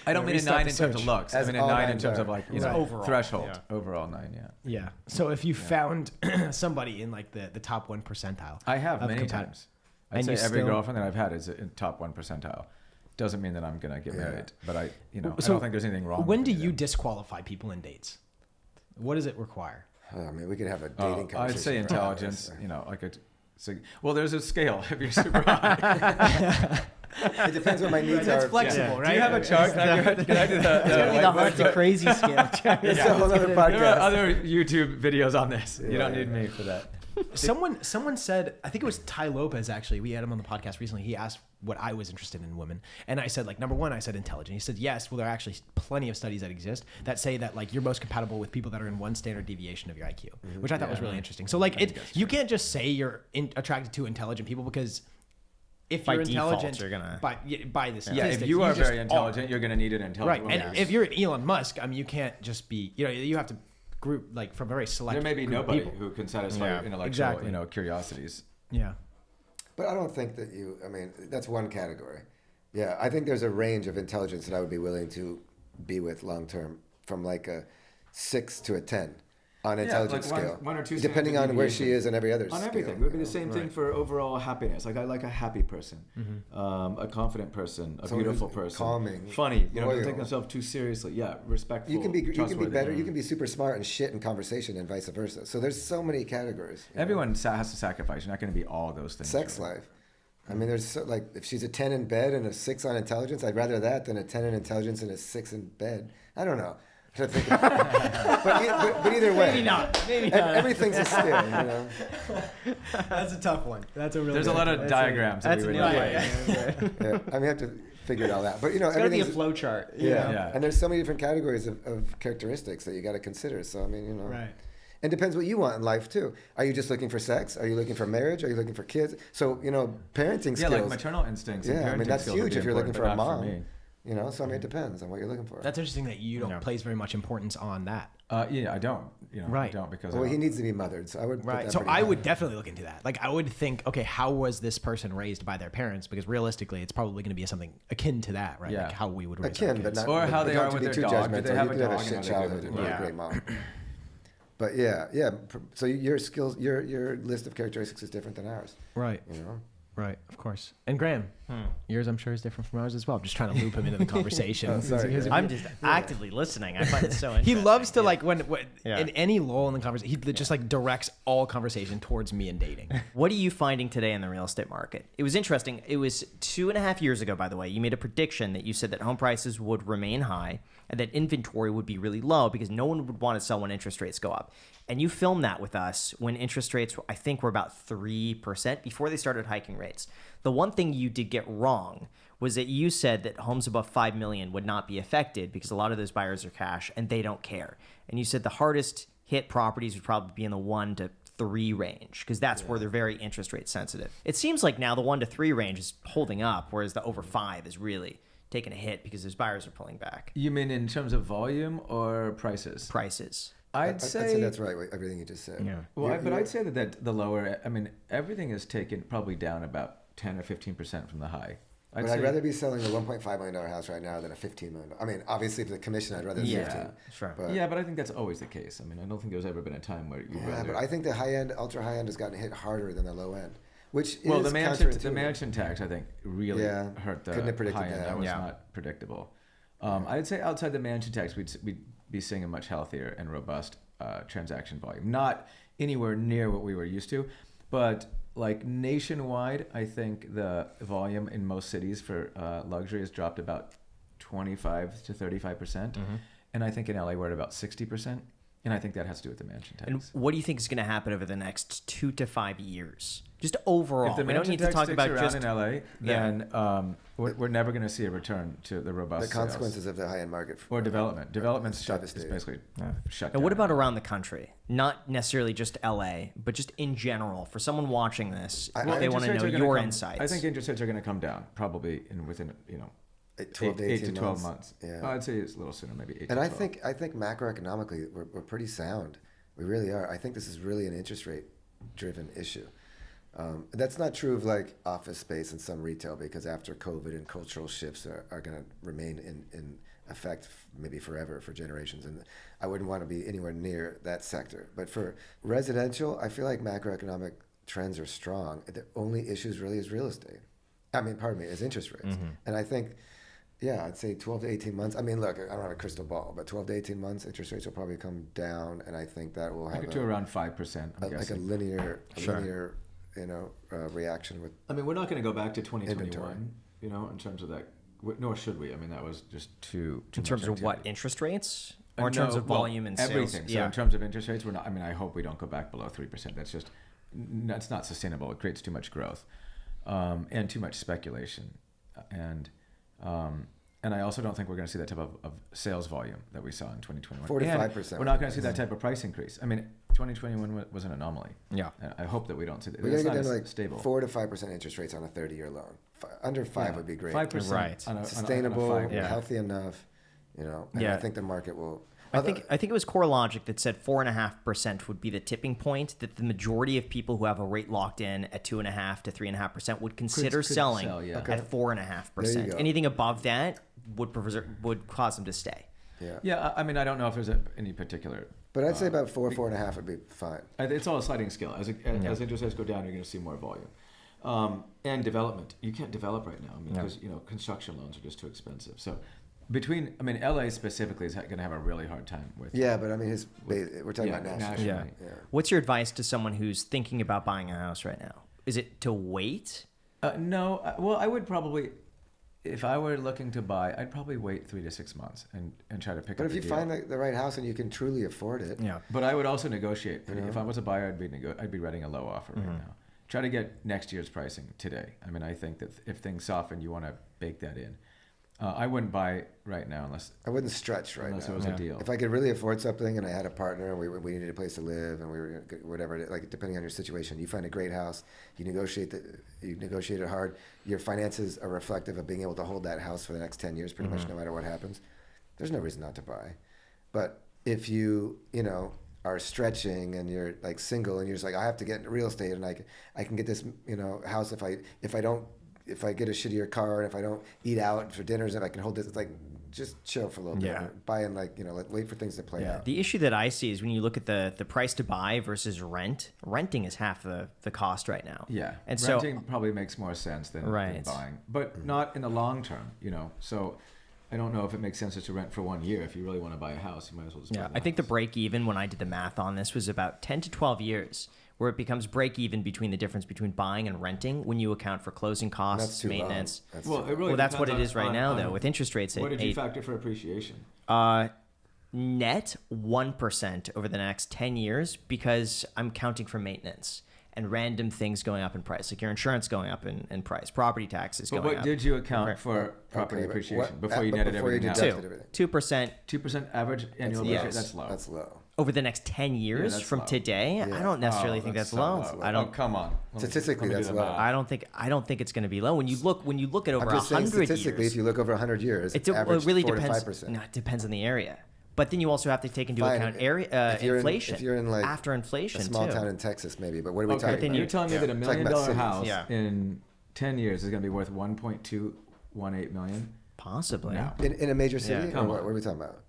I don't mean a 9 in terms of looks. I As mean a all 9 in nines terms are. of like, Overall. threshold. Yeah. Overall 9, yeah. Yeah. So if you found somebody in like the top 1 percentile, I have of many compat- times. I'd and say you every still- girlfriend that I've had is in top 1 percentile. Doesn't mean that I'm going to get married, but I don't think there's anything wrong when with do any of you them. disqualify people in dates? What does it require? I mean, we could have a dating conversation. I'd say for intelligence, hours. well, there's a scale. If you're super high. It depends what my needs That's are. flexible, Do right? you have a chart? Can I do It's gonna be the hard to crazy scale. It's a whole other There are podcast. other YouTube videos on this. You don't Yeah. need me for that. Someone said, I think it was Ty Lopez actually. We had him on the podcast recently. He asked what I was interested in women, and I said like number 1, I said intelligent. He said yes. Well, there are actually plenty of studies that exist that say that like you're most compatible with people that are in 1 standard deviation of your IQ, which I thought was really interesting. So like you can't just say you're attracted to intelligent people because if By you're default, intelligent, you're gonna- by the Yeah, statistics, if you are just very intelligent, you're going to need an intelligent right. woman. And if you're an Elon Musk, I mean, you can't just be. You have to group like from a very select. there may be group of nobody people. who can satisfy Yeah, your intellectual, exactly. curiosities. Yeah. But I don't think that that's one category. Yeah, I think there's a range of intelligence that I would be willing to be with long term, from like a 6 to a 10 on intelligence like scale. one or two depending standard on where she deviation. is and every other On scale. everything. It would be the same thing for overall happiness. Like I like a happy person, a confident person, a Someone beautiful who's person, calming, funny. Don't loyal. take themselves too seriously. Yeah, respectful. You can be trustworthy. better. You can be super smart and shit in conversation, and vice versa. So there's so many categories. Everyone has to sacrifice. You're not going to be all those things. Sex really. life. I mean, there's if she's a 10 in bed and a 6 on intelligence, I'd rather that than a 10 in intelligence and a 6 in bed. I don't know. but either way, Maybe not. Everything's a skill. That's a tough one. That's a really. There's a lot of diagrams. That's that we a would new need. idea. Yeah, I mean, you have to figure it all out. But It's gotta be a everything's flow chart. yeah. And there's so many different categories of characteristics that you got to consider. So I mean, Right. And depends what you want in life too. Are you just looking for sex? Are you looking for marriage? Are you looking for kids? So parenting skills. Yeah, like maternal instincts. And Yeah, I mean parenting that's skills would huge be if you're looking important, for a but not mom. me. So I mean, it depends on what you're looking for. That's interesting that you don't Yeah. place very much importance on that. Yeah, I don't. Right. I don't because Well, I he don't. needs to be mothered, so I would. Put Right. that So pretty I high. would definitely look into that. Like I would think, okay, how was this person raised by their parents? Because realistically, it's probably going to be something akin to that, right? Yeah. Like how we would raise Akin, our but kids. not. Or how but they don't are to with be their too dog. Do judgmental. they have You a could have dog a and shit are they childhood and good? be a Yeah. great mom. But yeah. So your skills, your list of characteristics is different than ours. Right. You know. Right. Of course. And Graham, yours I'm sure is different from ours as well. I'm just trying to loop him into the conversation. Oh, sorry, Because Graham. I'm just actively listening. I find it so interesting. he loves to like when Yeah. in any lull in the conversation, he just like directs all conversation towards me and dating. What are you finding today in the real estate market? It was interesting. It was 2.5 years ago, by the way. You made a prediction that you said that home prices would remain high and that inventory would be really low because no one would want to sell when interest rates go up. And you filmed that with us when interest rates, I think, were about 3% before they started hiking rates. The one thing you did get wrong was that you said that homes above $5 million would not be affected because a lot of those buyers are cash and they don't care. And you said the hardest hit properties would probably be in the 1 to 3 range because that's where they're very interest rate sensitive. It seems like now the 1 to 3 range is holding up, whereas the over 5 is really taking a hit because those buyers are pulling back. You mean in terms of volume or prices? Prices. I'd say that's right. Everything you just said. Yeah. Well, but I'd say that the lower. I mean, everything is taken probably down about 10 or 15% from the high. I'd rather be selling a $1.5 million house right now than a $15 million. I mean, obviously for the commission, I'd rather 15. Sure. But, Yeah, but I think that's always the case. I mean, I don't think there's ever been a time where you'd yeah, rather. but I think the high end, ultra high end, has gotten hit harder than the low end. which Well, is the counterintuitive. mansion tax, I think, really Yeah. hurt the Couldn't have predicted high end. that. That was Yeah. not predictable. I'd say outside the mansion tax, we'd be seeing a much healthier and robust transaction volume. Not anywhere near what we were used to, but like nationwide, I think the volume in most cities for luxury has dropped about 25 to 35%. And I think in LA we're at about 60%. And I think that has to do with the mansion tax. And what do you think is going to happen over the next 2 to 5 years? Just overall. If the We don't mansion need to tax talk sticks about around just in LA, then we're never going to see a return to the robust The consequences of the high-end market. or development. Development's shut. It's devastating. basically shut And down. what about around the country? Not necessarily just LA, but just in general. For someone watching this, I- if they want to Interest rates know are gonna your come- insights. I think interest rates are going to come down probably within 12 to 18 12 months. Yeah. I'd say it's a little sooner, maybe 8 And to I 12. think macroeconomically we're pretty sound. We really are. I think this is really an interest rate driven issue. That's not true of like office space and some retail, because after COVID and cultural shifts are going to remain in effect maybe forever for generations. And I wouldn't want to be anywhere near that sector. But for residential, I feel like macroeconomic trends are strong. The only issues really is real estate. Is interest rates. And I think, yeah, I'd say 12 to 18 months. I mean, look, I don't have a crystal ball, but 12 to 18 months, interest rates will probably come down, and I think that will have Get to around 5%. I'm like a guessing. linear, reaction with. I mean, we're not going to go back to 2021, Inventory. in terms of that. Nor should we. I mean, that was just too in terms much of what? activity. Interest rates? Or in terms No, of volume and sales? everything. So in terms of interest rates, we're not. I mean, I hope we don't go back below 3%. That's not sustainable. It creates too much growth, and too much speculation, and I also don't think we're going to see that type of sales volume that we saw in 2021. 45%. We're not going to see that type of price increase. I mean, 2021 was an anomaly. Yeah. And I hope that we don't see that. We're It's gonna not get down to as like stable. 4 to 5% interest rates on a 30-year loan. Under 5 would be great. 5%. Right. On a Sustainable, 5-year. Yeah. healthy enough, and Yeah. I think the market will. I think it was Core Logic that said 4.5% would be the tipping point. That the majority of people who have a rate locked in at 2.5 to 3.5% would consider could selling sell, yeah. Okay. at 4.5%. There you go. Anything above that would cause them to stay. Yeah. Yeah, I mean, I don't know if there's any particular. But I'd say about 4.5 would be fine. It's all a sliding scale. As interest rates go down, you're going to see more volume. And development. You can't develop right now because construction loans are just too expensive. So LA specifically is going to have a really hard time with. Yeah, but I mean, we're talking about national. Yeah. Yeah. What's your advice to someone who's thinking about buying a house right now? Is it to wait? No. Well, I would probably, if I were looking to buy, I'd probably wait 3 to 6 months and try to pick But up if a you deal. find the right house and you can truly afford it, Yeah. But I would also negotiate. If I was a buyer, I'd be writing a low offer right now. Try to get next year's pricing today. I mean, I think that if things soften, you want to bake that in. I wouldn't buy right now unless I wouldn't stretch right unless now. it was a deal. If I could really afford something and I had a partner and we needed a place to live and we were whatever, like depending on your situation, you find a great house, you negotiate it hard. Your finances are reflective of being able to hold that house for the next 10 years, pretty much no matter what happens. There's no reason not to buy. But if you are stretching and you're like single and you're just like, I have to get into real estate and I can get this house if I get a shittier car and if I don't eat out for dinners and I can hold this, it's like just chill for a little bit. Buy in wait for things to play out. The issue that I see is when you look at the price to buy versus renting is half the cost right now. Yeah, And renting probably makes more sense than Right. buying, but not in the long term. So I don't know if it makes sense just to rent for 1 year. If you really want to buy a house, you might as well just buy I think the break even when I did the math on this was about 10 to 12 years where it becomes break even between the difference between buying and renting when you account for closing That's costs, too maintenance. long. That's Well, too it really That's what depends it is right on- now, on though, with interest rates at What did you 8. factor for appreciation? Net 1% over the next 10 years because I'm counting for maintenance and random things going up in price, like your insurance going up in price, property taxes But going what up. did you account Okay. for property but appreciation what- before you but netted before you everything out? deducted everything. 2% 2% average annual Yes. growth rate. That's low. That's low. over the next 10 years that's from low. today. I don't necessarily think that's so low. low. I don't. Oh, come on. Statistically, Let me do that's the low. math. I don't think it's going to be low. When you look at over I'm just saying 100 statistically, years, if you look over 100 years, it average really 4 depends. to 5%. No, it depends on the area. But then you also have to take into Fine. account If you're in- inflation. if you're in, like, after inflation a small too. town in Texas, maybe. But what are we Okay, talking then about? you're telling me that $1 Talking million about cities. house Yeah. in 10 years is going to be worth 1.218 million? Possibly. No. In a major city? Yeah. Or Come what on. are we talking about?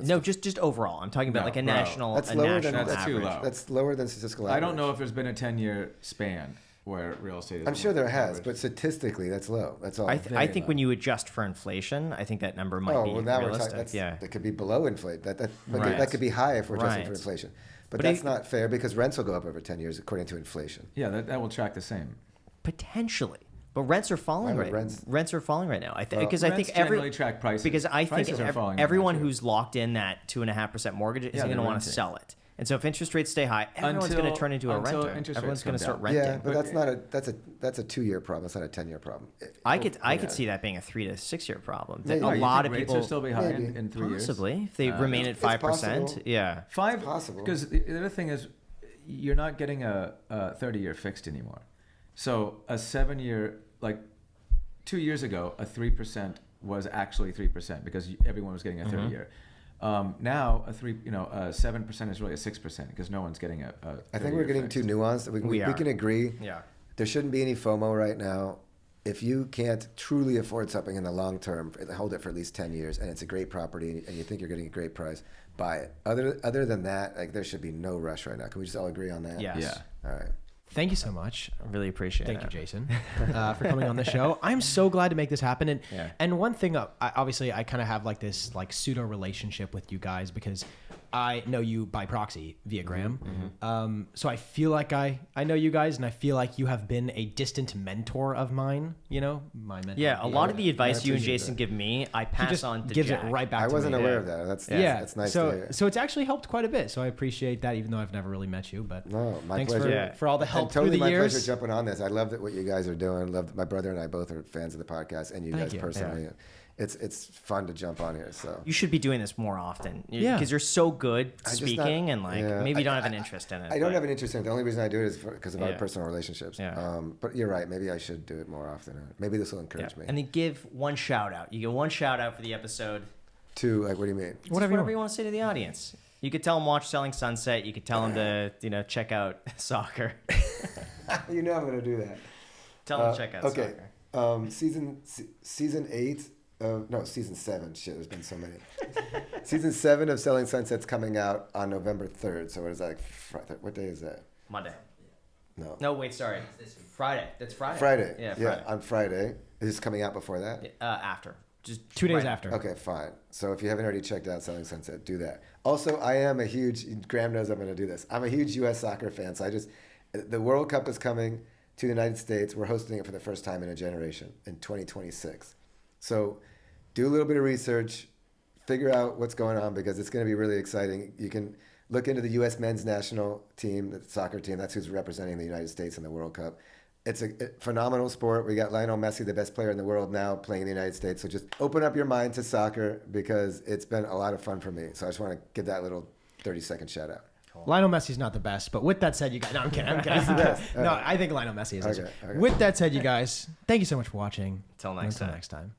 No, just overall. I'm talking about No, like a bro. national. That's a lower national than That's too average. low. That's lower than statistical average. I don't know if there's been a 10-year span where real estate is. I'm sure there has, average. but statistically, that's low. That's all. I think when you adjust for inflation, I think that number might be well, now realistic. we're talking. Yeah. That could be below inflation. But Right. that could be high if we're adjusting for Right. inflation. But But that's it- not fair because rents will go up over 10 years according to inflation. Yeah, that will track the same. Potentially. But rents are falling Why would right. Rents are falling right now. Because I Rents think every generally track prices. because I think Prices are falling everyone right now, too. who's locked in that 2.5% mortgage isn't going to they're want to renting. sell it. And so if interest rates stay high, everyone's going to turn into a until renter. interest Everyone's rates going to come start down. renting. Yeah, but that's a 2-year problem. That's not a 10-year problem. I could see that being a 3 to 6 year problem. That Maybe. a Oh, you lot think of rates people will still be high Maybe. in 3 years. possibly if they remain at It's 5%. possible. Yeah. Five possible. because the other thing is you're not getting a 30-year fixed anymore. So a 7-year, like 2 years ago, a 3% was actually 3% because everyone was getting a 30-year. Now a 7% is really a 6% because no one's getting a I think we're getting too nuanced. We are. can agree. Yeah. There shouldn't be any FOMO right now. If you can't truly afford something in the long term, hold it for at least 10 years, and it's a great property, and you think you're getting a great price, buy it. Other than that, like there should be no rush right now. Can we just all agree on that? Yes. Yeah. All right. Thank you so much. I really appreciate Thank it. you, Jason, for coming on the show. I'm so glad to make this happen. And Yeah. and one thing, obviously, I kind of have like this like pseudo relationship with you guys because I know you by proxy via Graham. So I feel like I know you guys, and I feel like you have been a distant mentor of mine. You know, my mentor. Yeah, a lot of the advice you and appreciate Jason that. give me, I He pass just on to gives Jack. it right back I to wasn't me. aware of that. That's nice so to hear. so it's actually helped quite a bit. So I appreciate that, even though I've never really met you. But No, my thanks pleasure. for all the And help totally through the my years. pleasure jumping on this. I love what you guys are doing. Love my brother and I both are fans of the podcast, and you Thank guys you. personally. It's fun to jump on here. So You should be doing this more often. Yeah. Because you're so good just speaking and like yeah. maybe you don't have an interest in it. I don't but- have an interest in it. The only reason I do it is because of our Yeah. personal relationships. Yeah. But you're right. Maybe I should do it more often. Maybe this will encourage me. And then give one shout out. You get one shout out for the episode. To like, what do you mean? Just whatever you want to say to the audience. You could tell them watch Selling Sunset. You could tell them to check out soccer. You know I'm gonna do that. Tell them to check out okay. soccer. Season 8. No, season 7. Shit, there's been so many. Season 7 of Selling Sunset's coming out on November 3rd. So what is that? Like what day is that? Monday. No. No, wait, sorry. Friday. That's Friday. Friday. Yeah, Friday. On Friday. Is this coming out before that? After. Just 2 days right after. Okay, fine. So if you haven't already checked out Selling Sunset, do that. Also, I am a huge, Graham knows I'm going to do this. I'm a huge U.S. soccer fan. So the World Cup is coming to the United States. We're hosting it for the first time in a generation in 2026. So do a little bit of research, figure out what's going on because it's going to be really exciting. You can look into the U.S. men's national team, the soccer team. That's who's representing the United States in the World Cup. It's a phenomenal sport. We got Lionel Messi, the best player in the world now, playing in the United States. So just open up your mind to soccer because it's been a lot of fun for me. So I just want to give that little 30-second shout out. Lionel Messi's not the best, but with that said, you guys. No, I'm kidding. No, I think Lionel Messi is. Okay, okay. With that said, you guys, thank you so much for watching. Till next time. next time.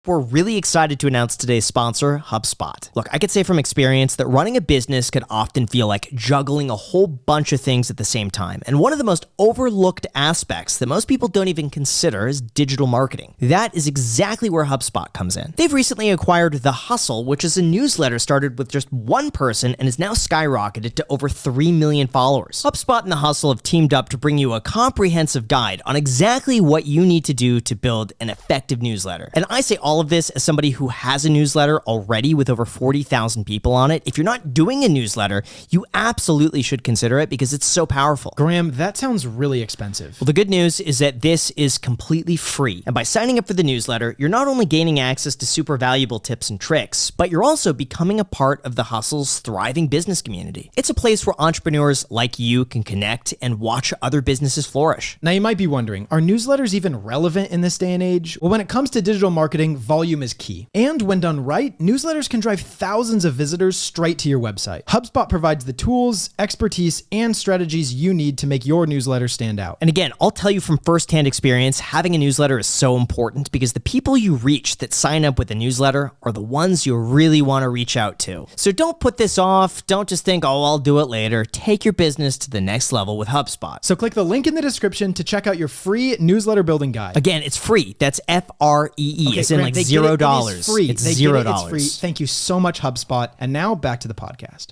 We're really excited to announce today's sponsor, HubSpot. Look, I could say from experience that running a business could often feel like juggling a whole bunch of things at the same time. And one of the most overlooked aspects that most people don't even consider is digital marketing. That is exactly where HubSpot comes in. They've recently acquired The Hustle, which is a newsletter started with just one person and is now skyrocketed to over 3 million followers. HubSpot and The Hustle have teamed up to bring you a comprehensive guide on exactly what you need to do to build an effective newsletter. And I say all of this as somebody who has a newsletter already with over 40,000 people on it. If you're not doing a newsletter, you absolutely should consider it because it's so powerful. Graham, that sounds really expensive. Well, the good news is that this is completely free. And by signing up for the newsletter, you're not only gaining access to super valuable tips and tricks, but you're also becoming a part of The Hustle's thriving business community. It's a place where entrepreneurs like you can connect and watch other businesses flourish. Now, you might be wondering, are newsletters even relevant in this day and age? Well, when it comes to digital marketing, volume is key. And when done right, newsletters can drive thousands of visitors straight to your website. HubSpot provides the tools, expertise, and strategies you need to make your newsletter stand out. And again, I'll tell you from firsthand experience, having a newsletter is so important because the people you reach that sign up with a newsletter are the ones you really want to reach out to. So don't put this off. Don't just think, oh, I'll do it later. Take your business to the next level with HubSpot. So click the link in the description to check out your free newsletter building guide. Again, it's free. That's FREE. Okay, It's in Grant, like they get it. $0. It is free. It's They get it. $0. It's free. Thank you so much, HubSpot. And now back to the podcast.